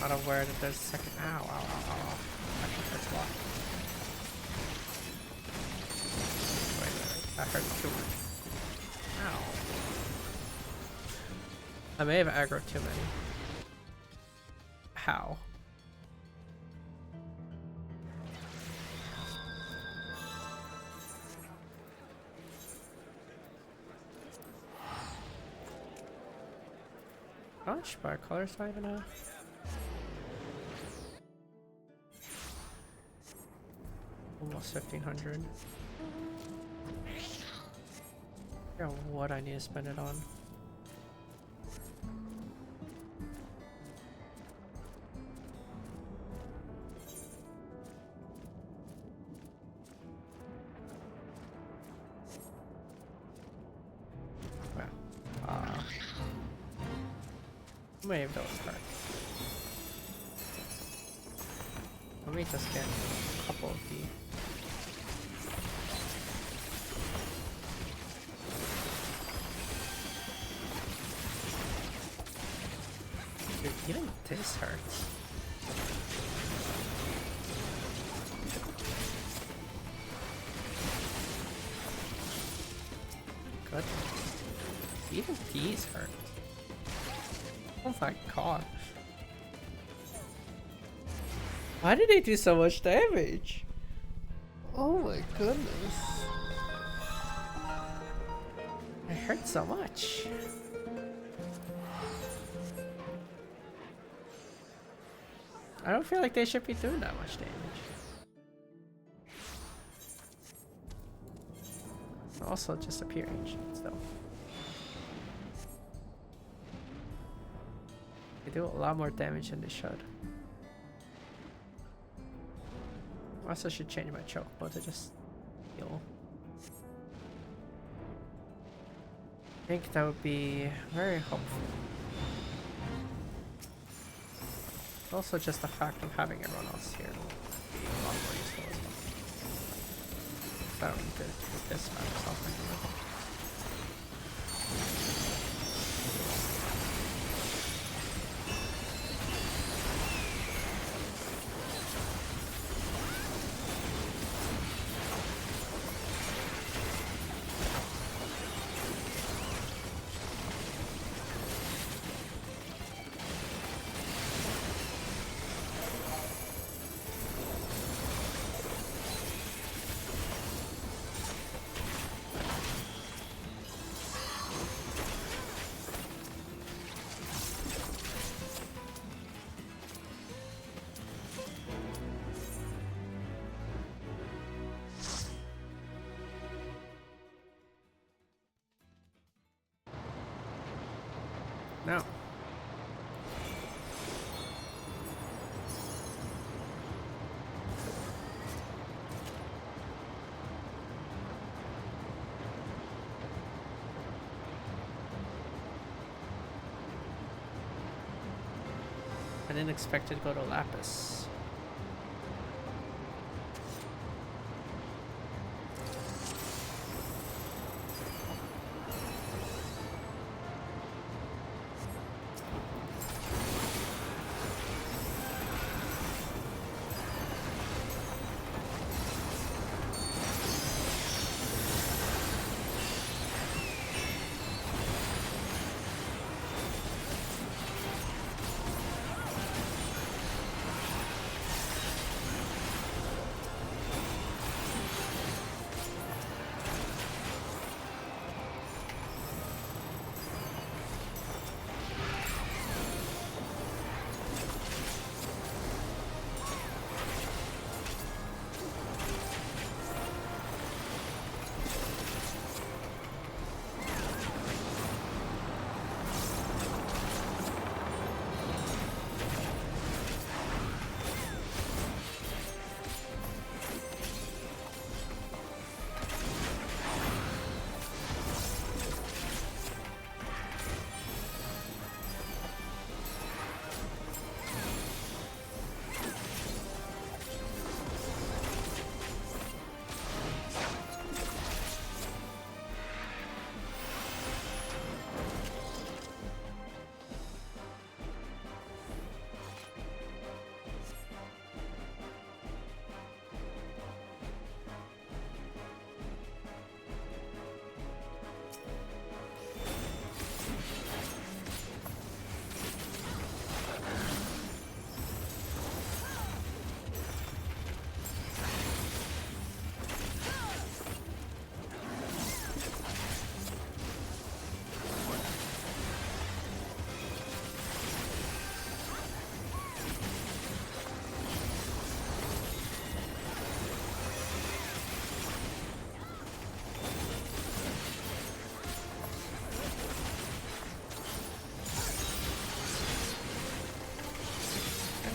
Not aware that there's a second. Ow, ow, ow, ow, ow. Actually, that's blocked. That hurt too much. Ow. I may have aggroed too many. How? How much bar colors do I even have? Almost 1500. I don't know what I need to spend it on. Maybe those cards. Let me just get a couple of the. Dude, even this hurts. Good. Even these hurt. Oh my god. Why did they do so much damage? Oh my goodness. It hurt so much. I don't feel like they should be doing that much damage. Also just appearing still. They do a lot more damage than they should. I also should change my chocobo to just heal. I think that would be very helpful. Also just the fact of having everyone else here will be a lot more useful as well. I don't need to take this by myself anymore. No. I didn't expect it to go to Lapis.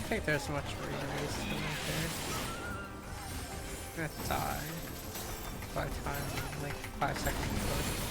think there's much reason right there. I'm gonna die by the time like 5 seconds ago.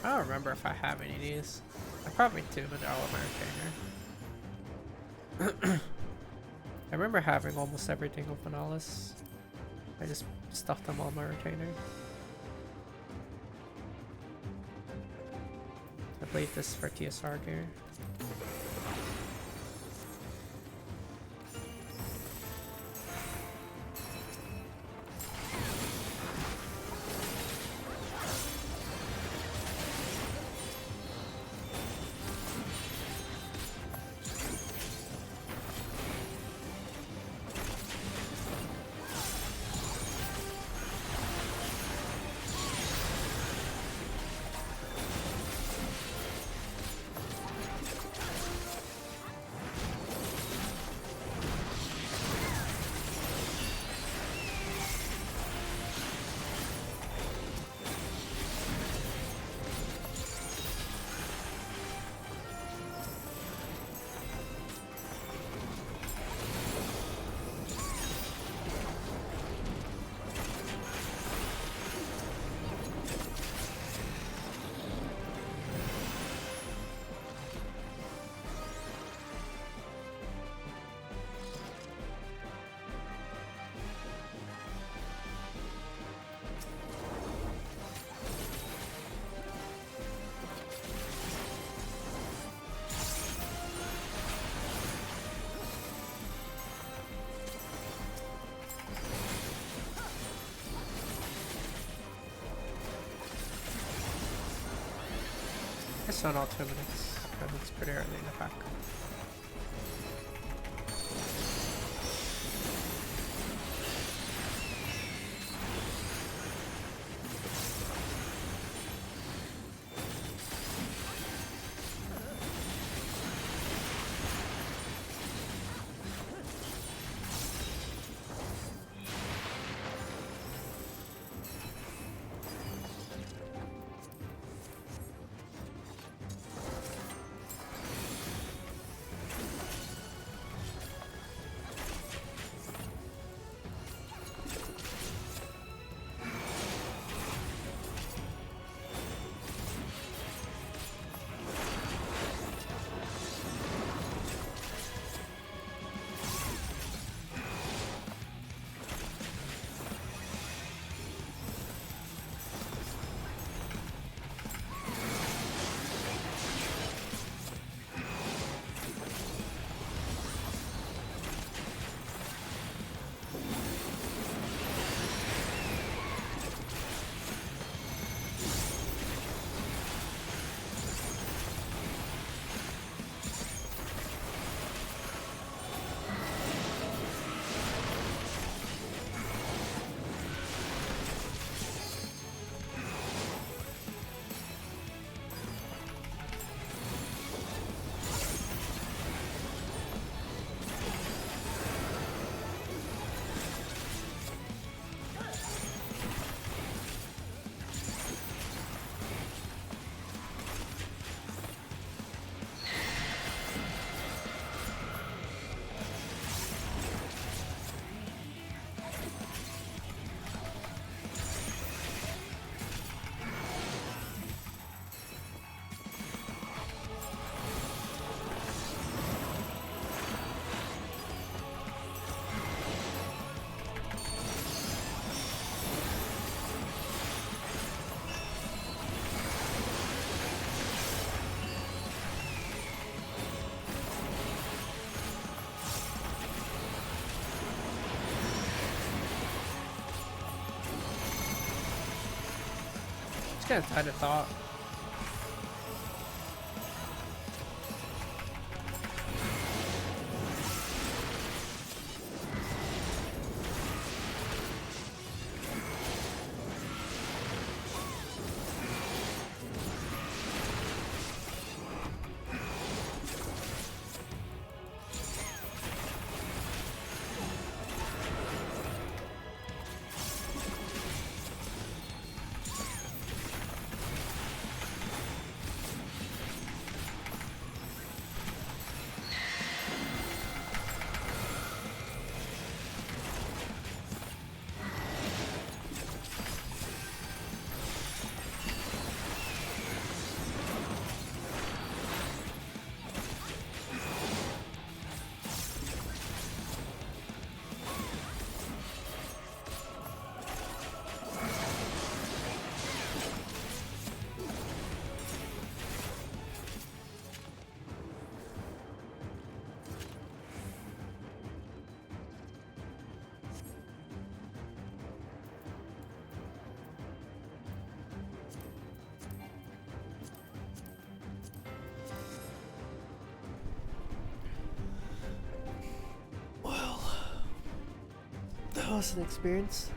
I don't remember if I have any of these. I probably do, but they're all on my retainer. I remember having almost everything of Analysis. I just stuffed them all on my retainer. I played this for TSR gear. It's not all 2 minutes, but it's pretty early in the pack. gonna tie the thought. That was an experience.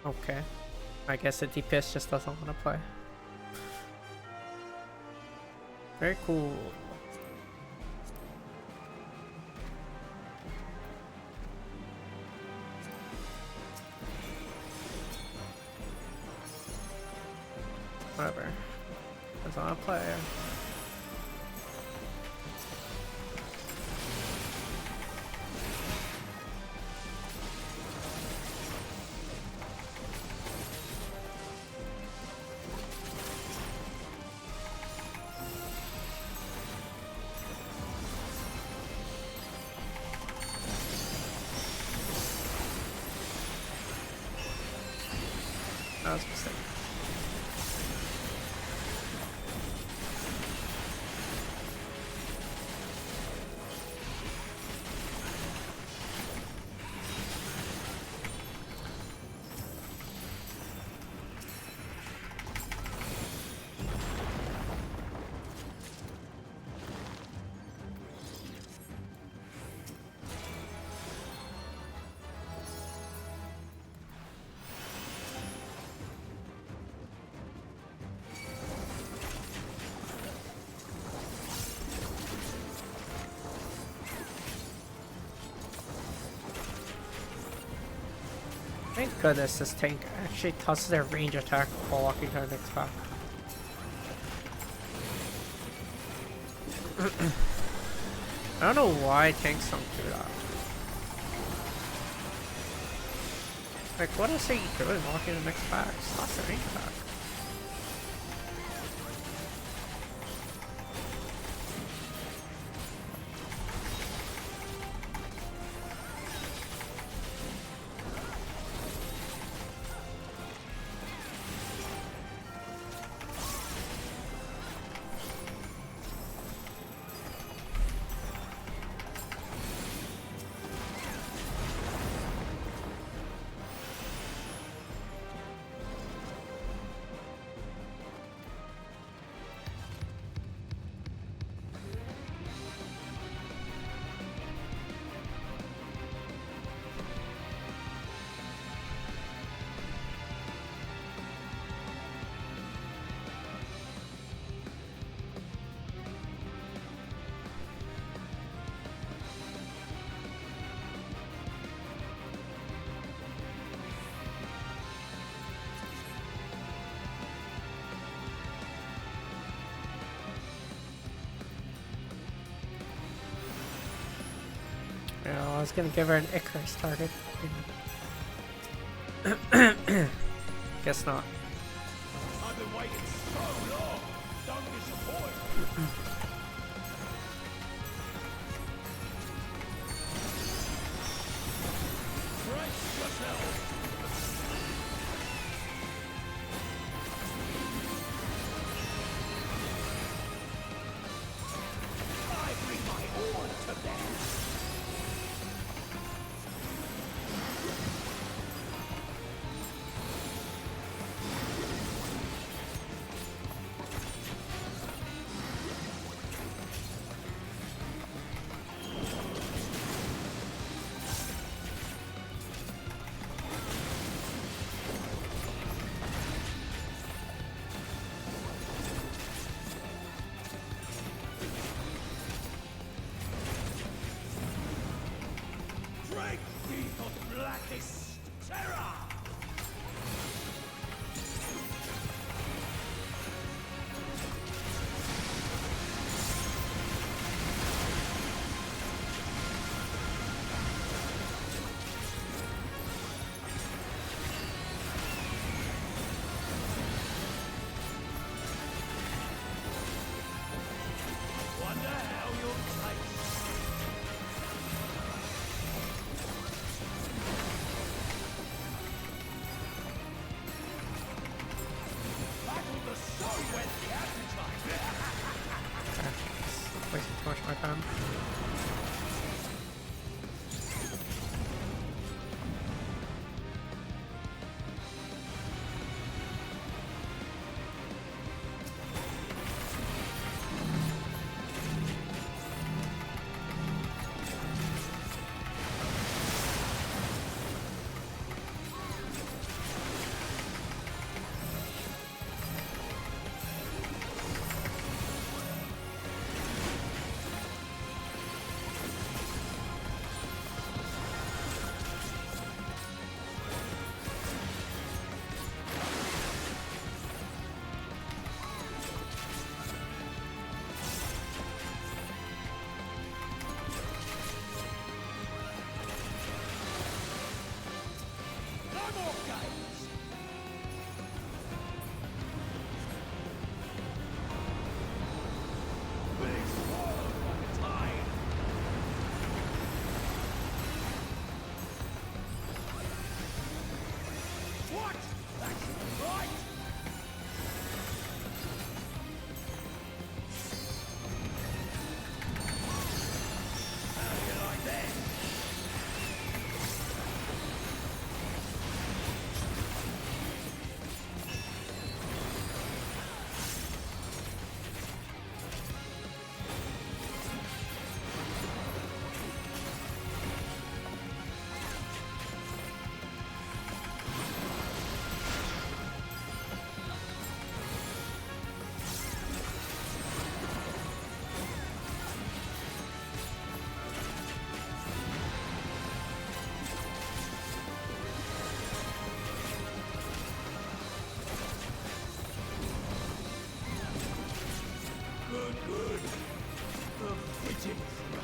Okay. I guess the DPS just doesn't want to play. Very cool. Whatever. Doesn't want to play. That was a mistake. Thank goodness this tank actually tosses their range attack while walking to the next pack. I don't know why tanks don't do that. Like, what else are you doing walking to the next pack? Just toss their range attack. was gonna give her an Icarus target. Guess not. I've been waiting so long. Don't disappoint. Brace yourself. I bring my horn to bear. Drink me the blackest terror! Wonder how you'll taste. Battle the soul with the appetite. Wasting too much of my time. No more games. Big swallow on the tide. What? That's right. How do you like that? Good, good. The fitting throw.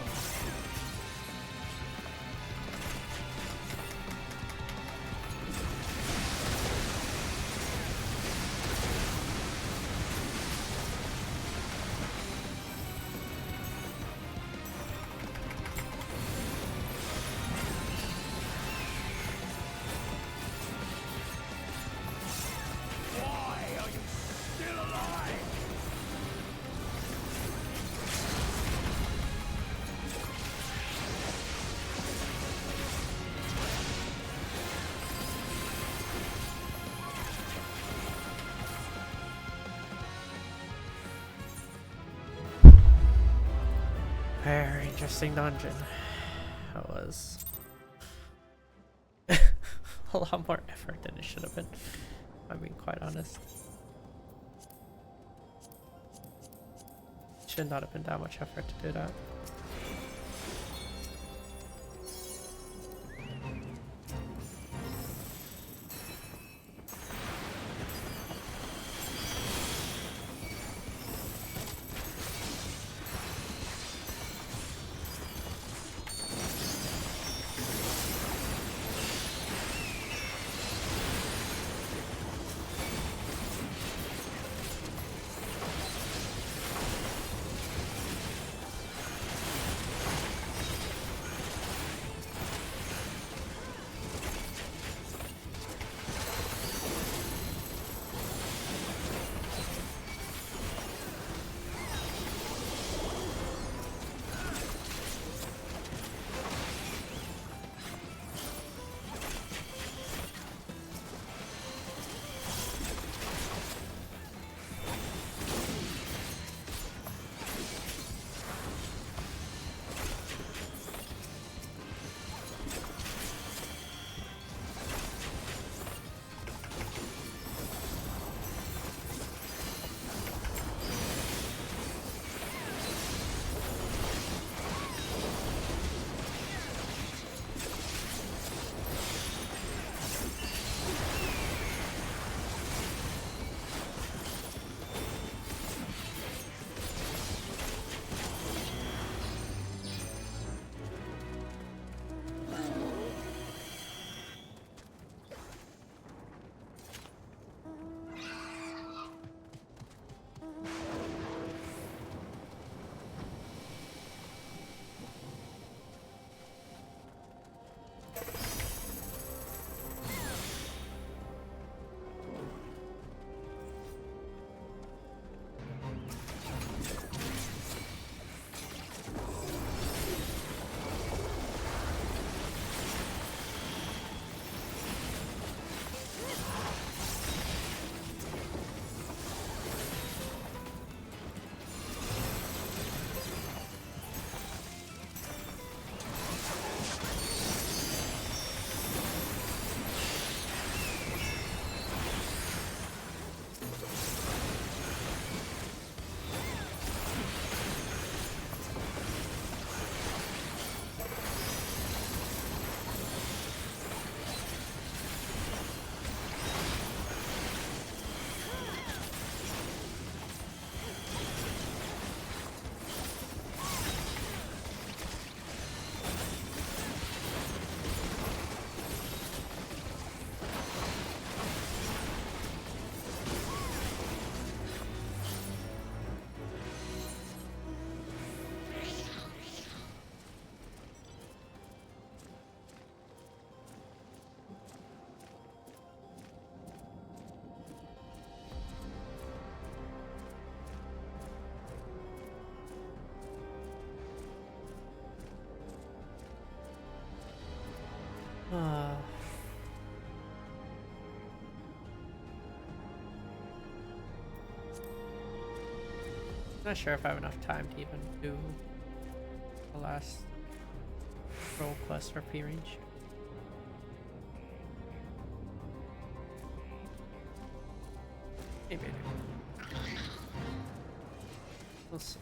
Why are you still alive? Very interesting dungeon. That was a lot more effort than it should have been. I'm being quite honest. Should not have been that much effort to do that. Not sure if I have enough time to even do the last role quest for P-Range. Maybe I do. We'll see.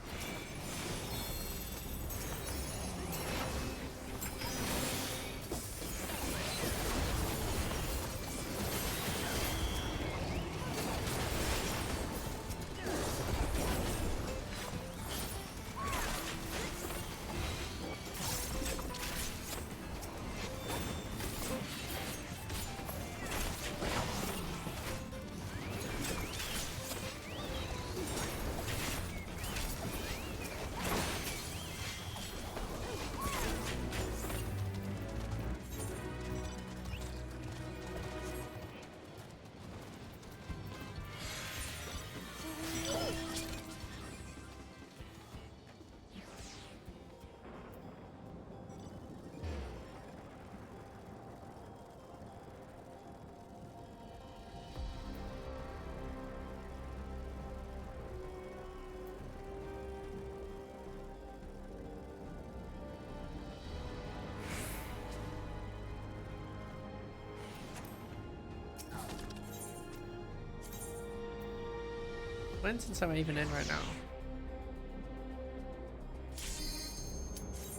What instance am I even in right now?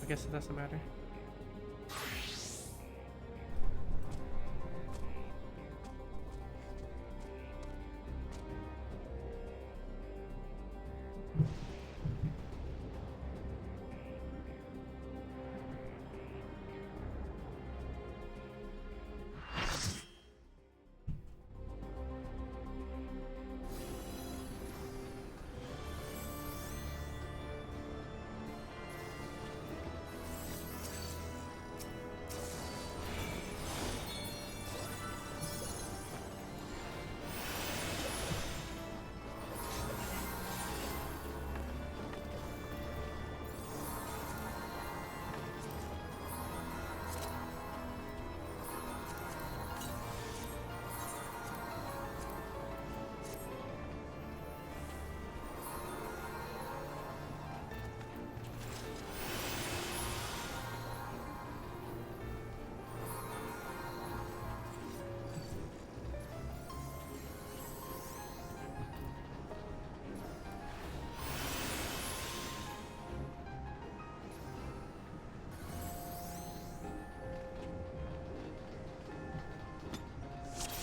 I guess it doesn't matter.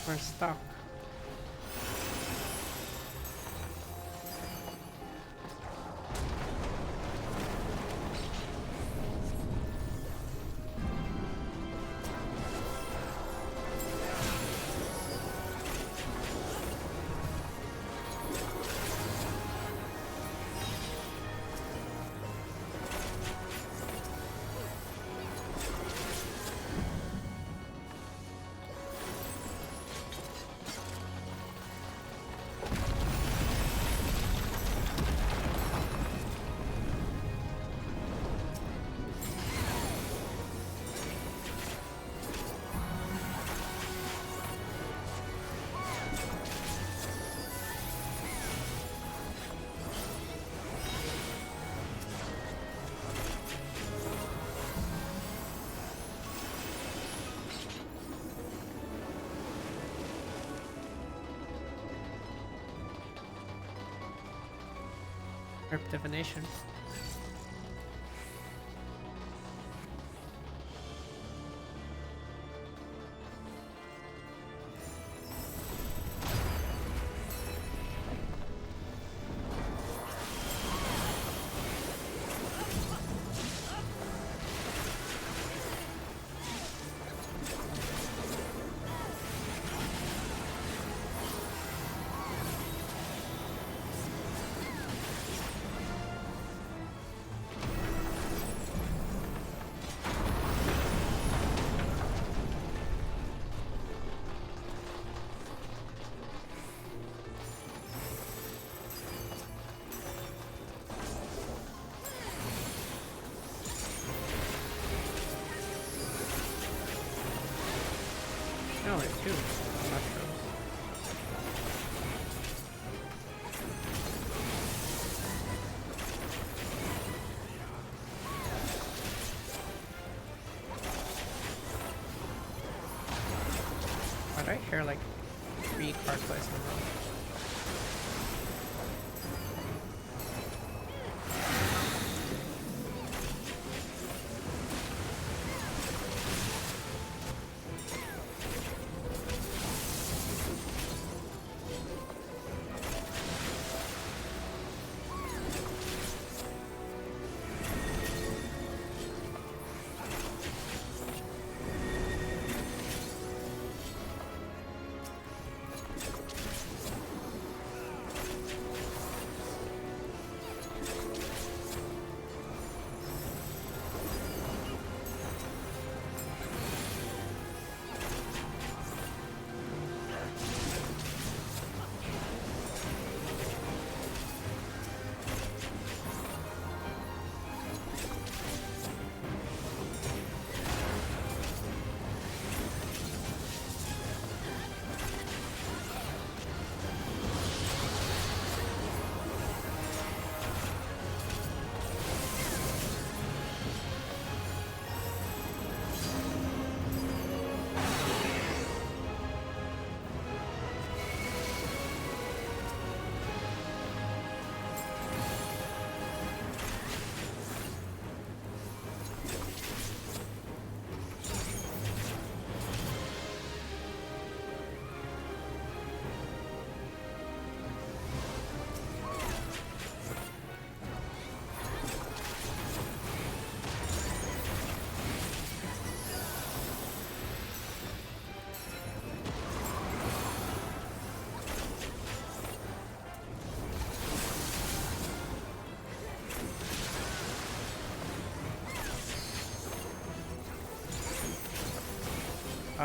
We're stuck. Herb divination. pair like 3 card plays in a row.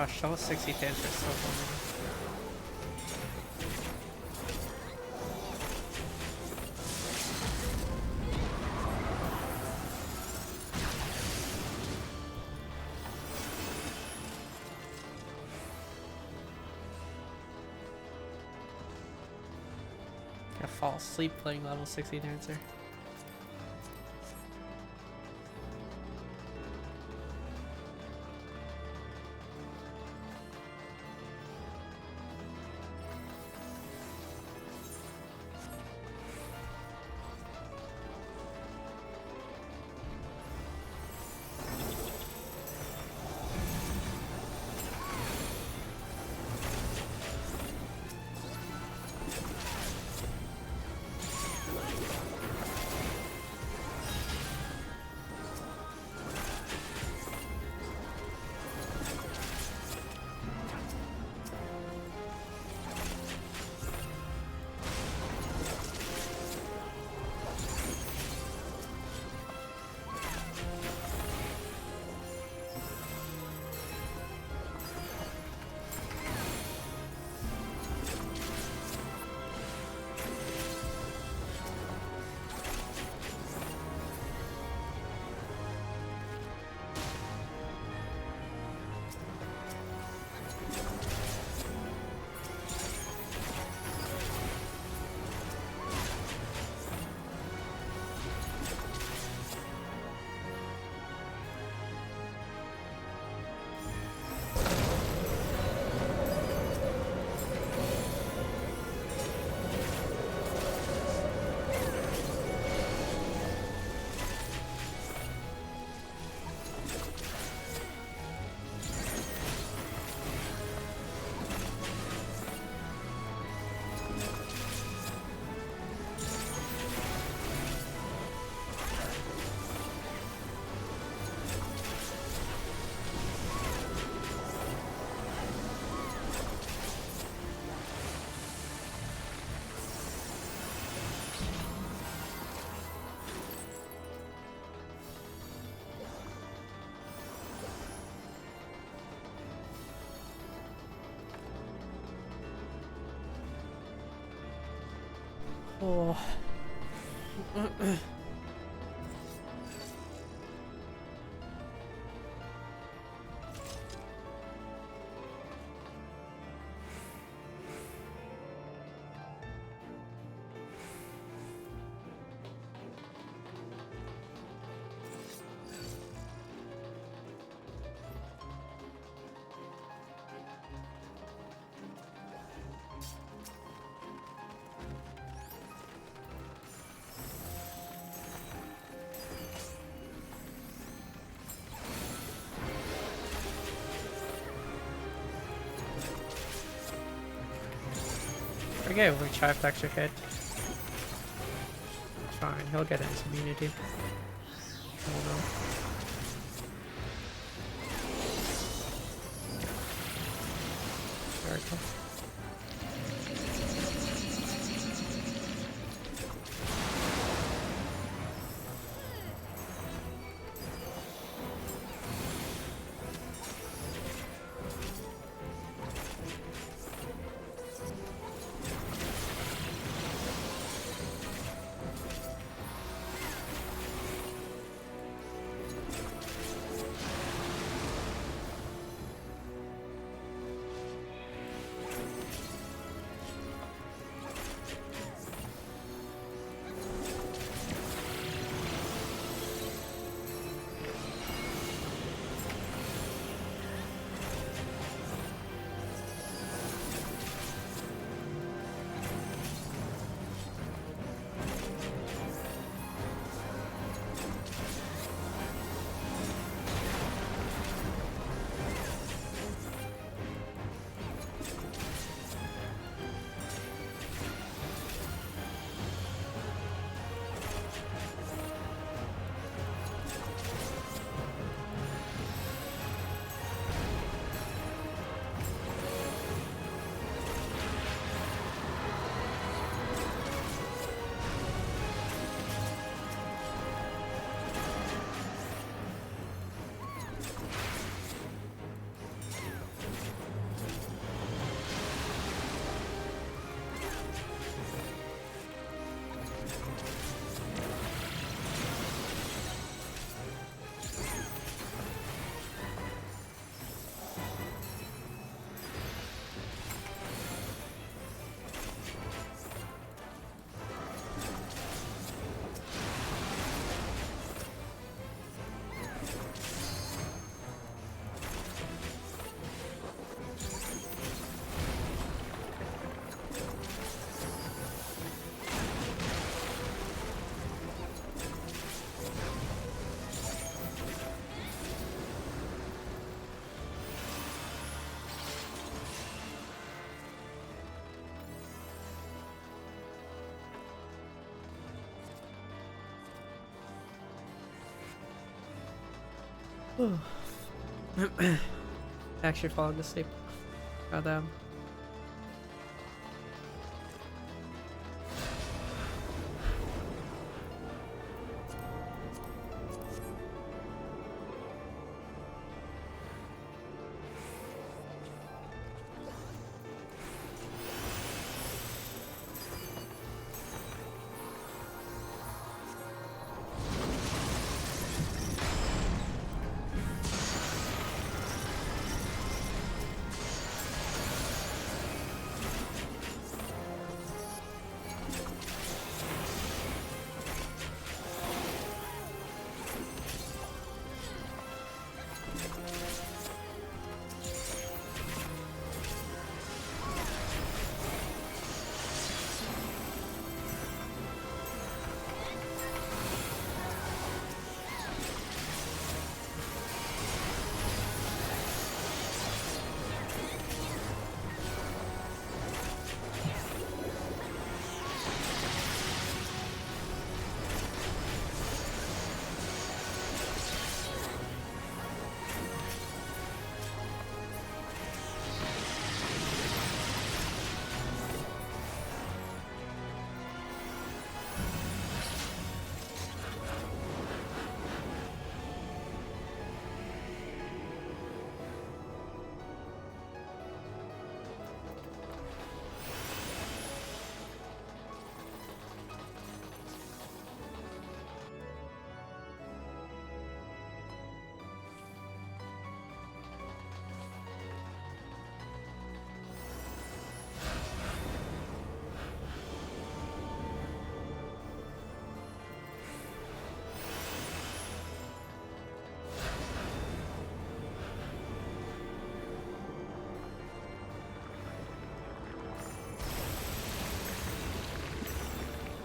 Shell 60 damage is so funny. I fall asleep playing level 60 dancer. Oh. Forget which have to actually hit. Fine, he'll get his immunity. Oh no. There we go. Actually falling asleep. Goddamn.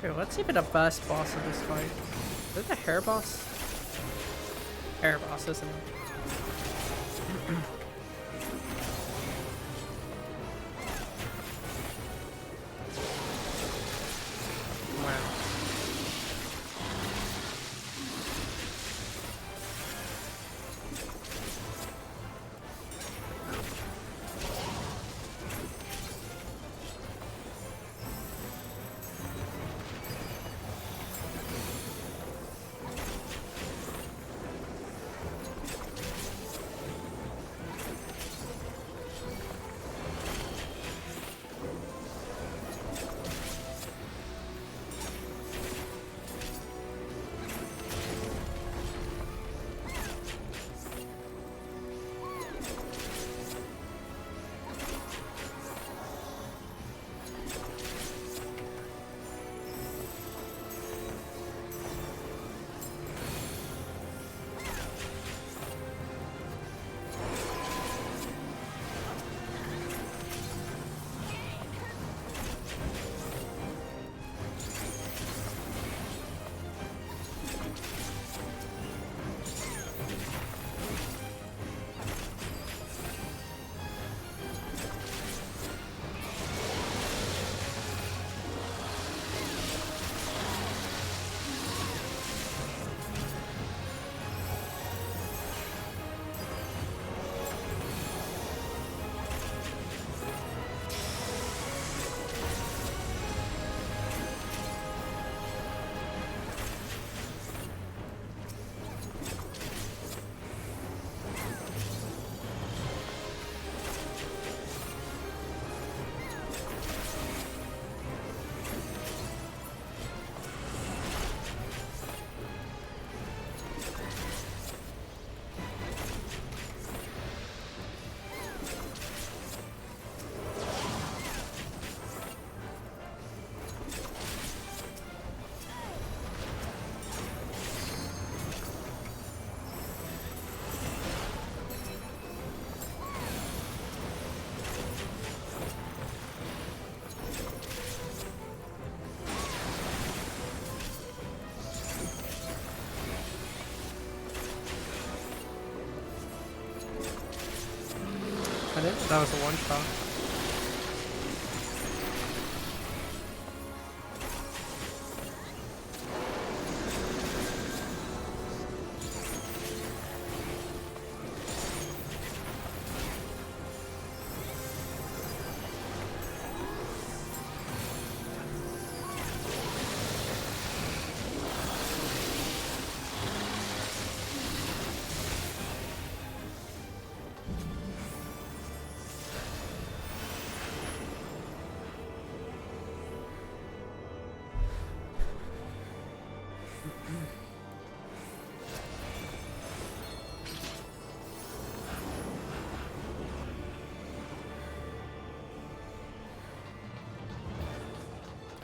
Okay, let's see if the best boss of this fight. Is it the hair boss? Hair boss, isn't it? That was a one shot.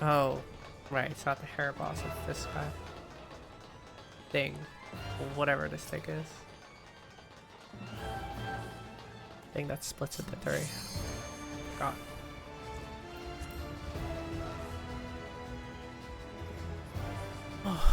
Oh, right, it's not the hair boss, it's this guy. Thing. Whatever this thing is. Thing that splits into three. God. Oh.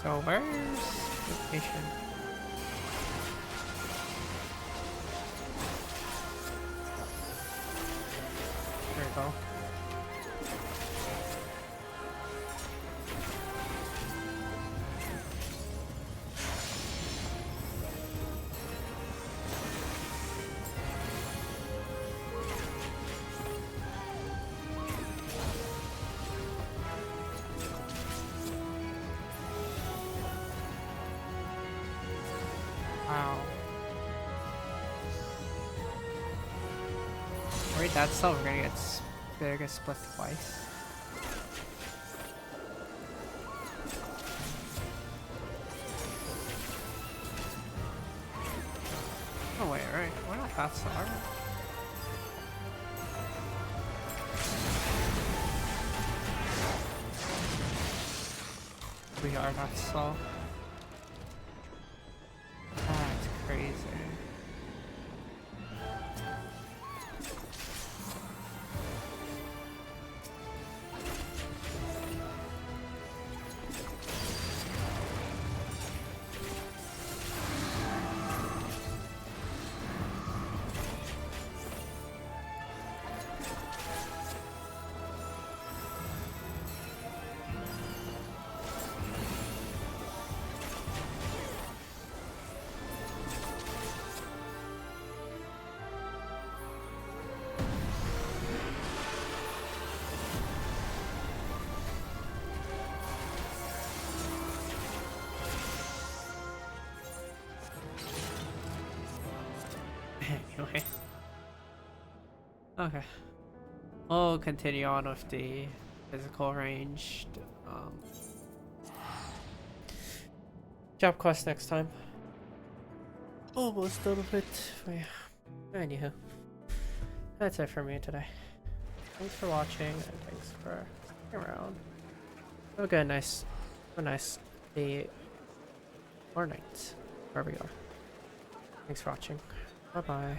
So where's the mission? There we go. Wow. Wait, that's so we're gonna get split twice. Oh wait, right? We're not that sorry. We are that slow. That's crazy. Anyway. Okay. We'll continue on with the physical ranged job quest next time. Almost done with it. But yeah. Anywho. That's it for me today. Thanks for watching and thanks for sticking around. Have a good nice day or night, wherever you are. Thanks for watching. Bye bye.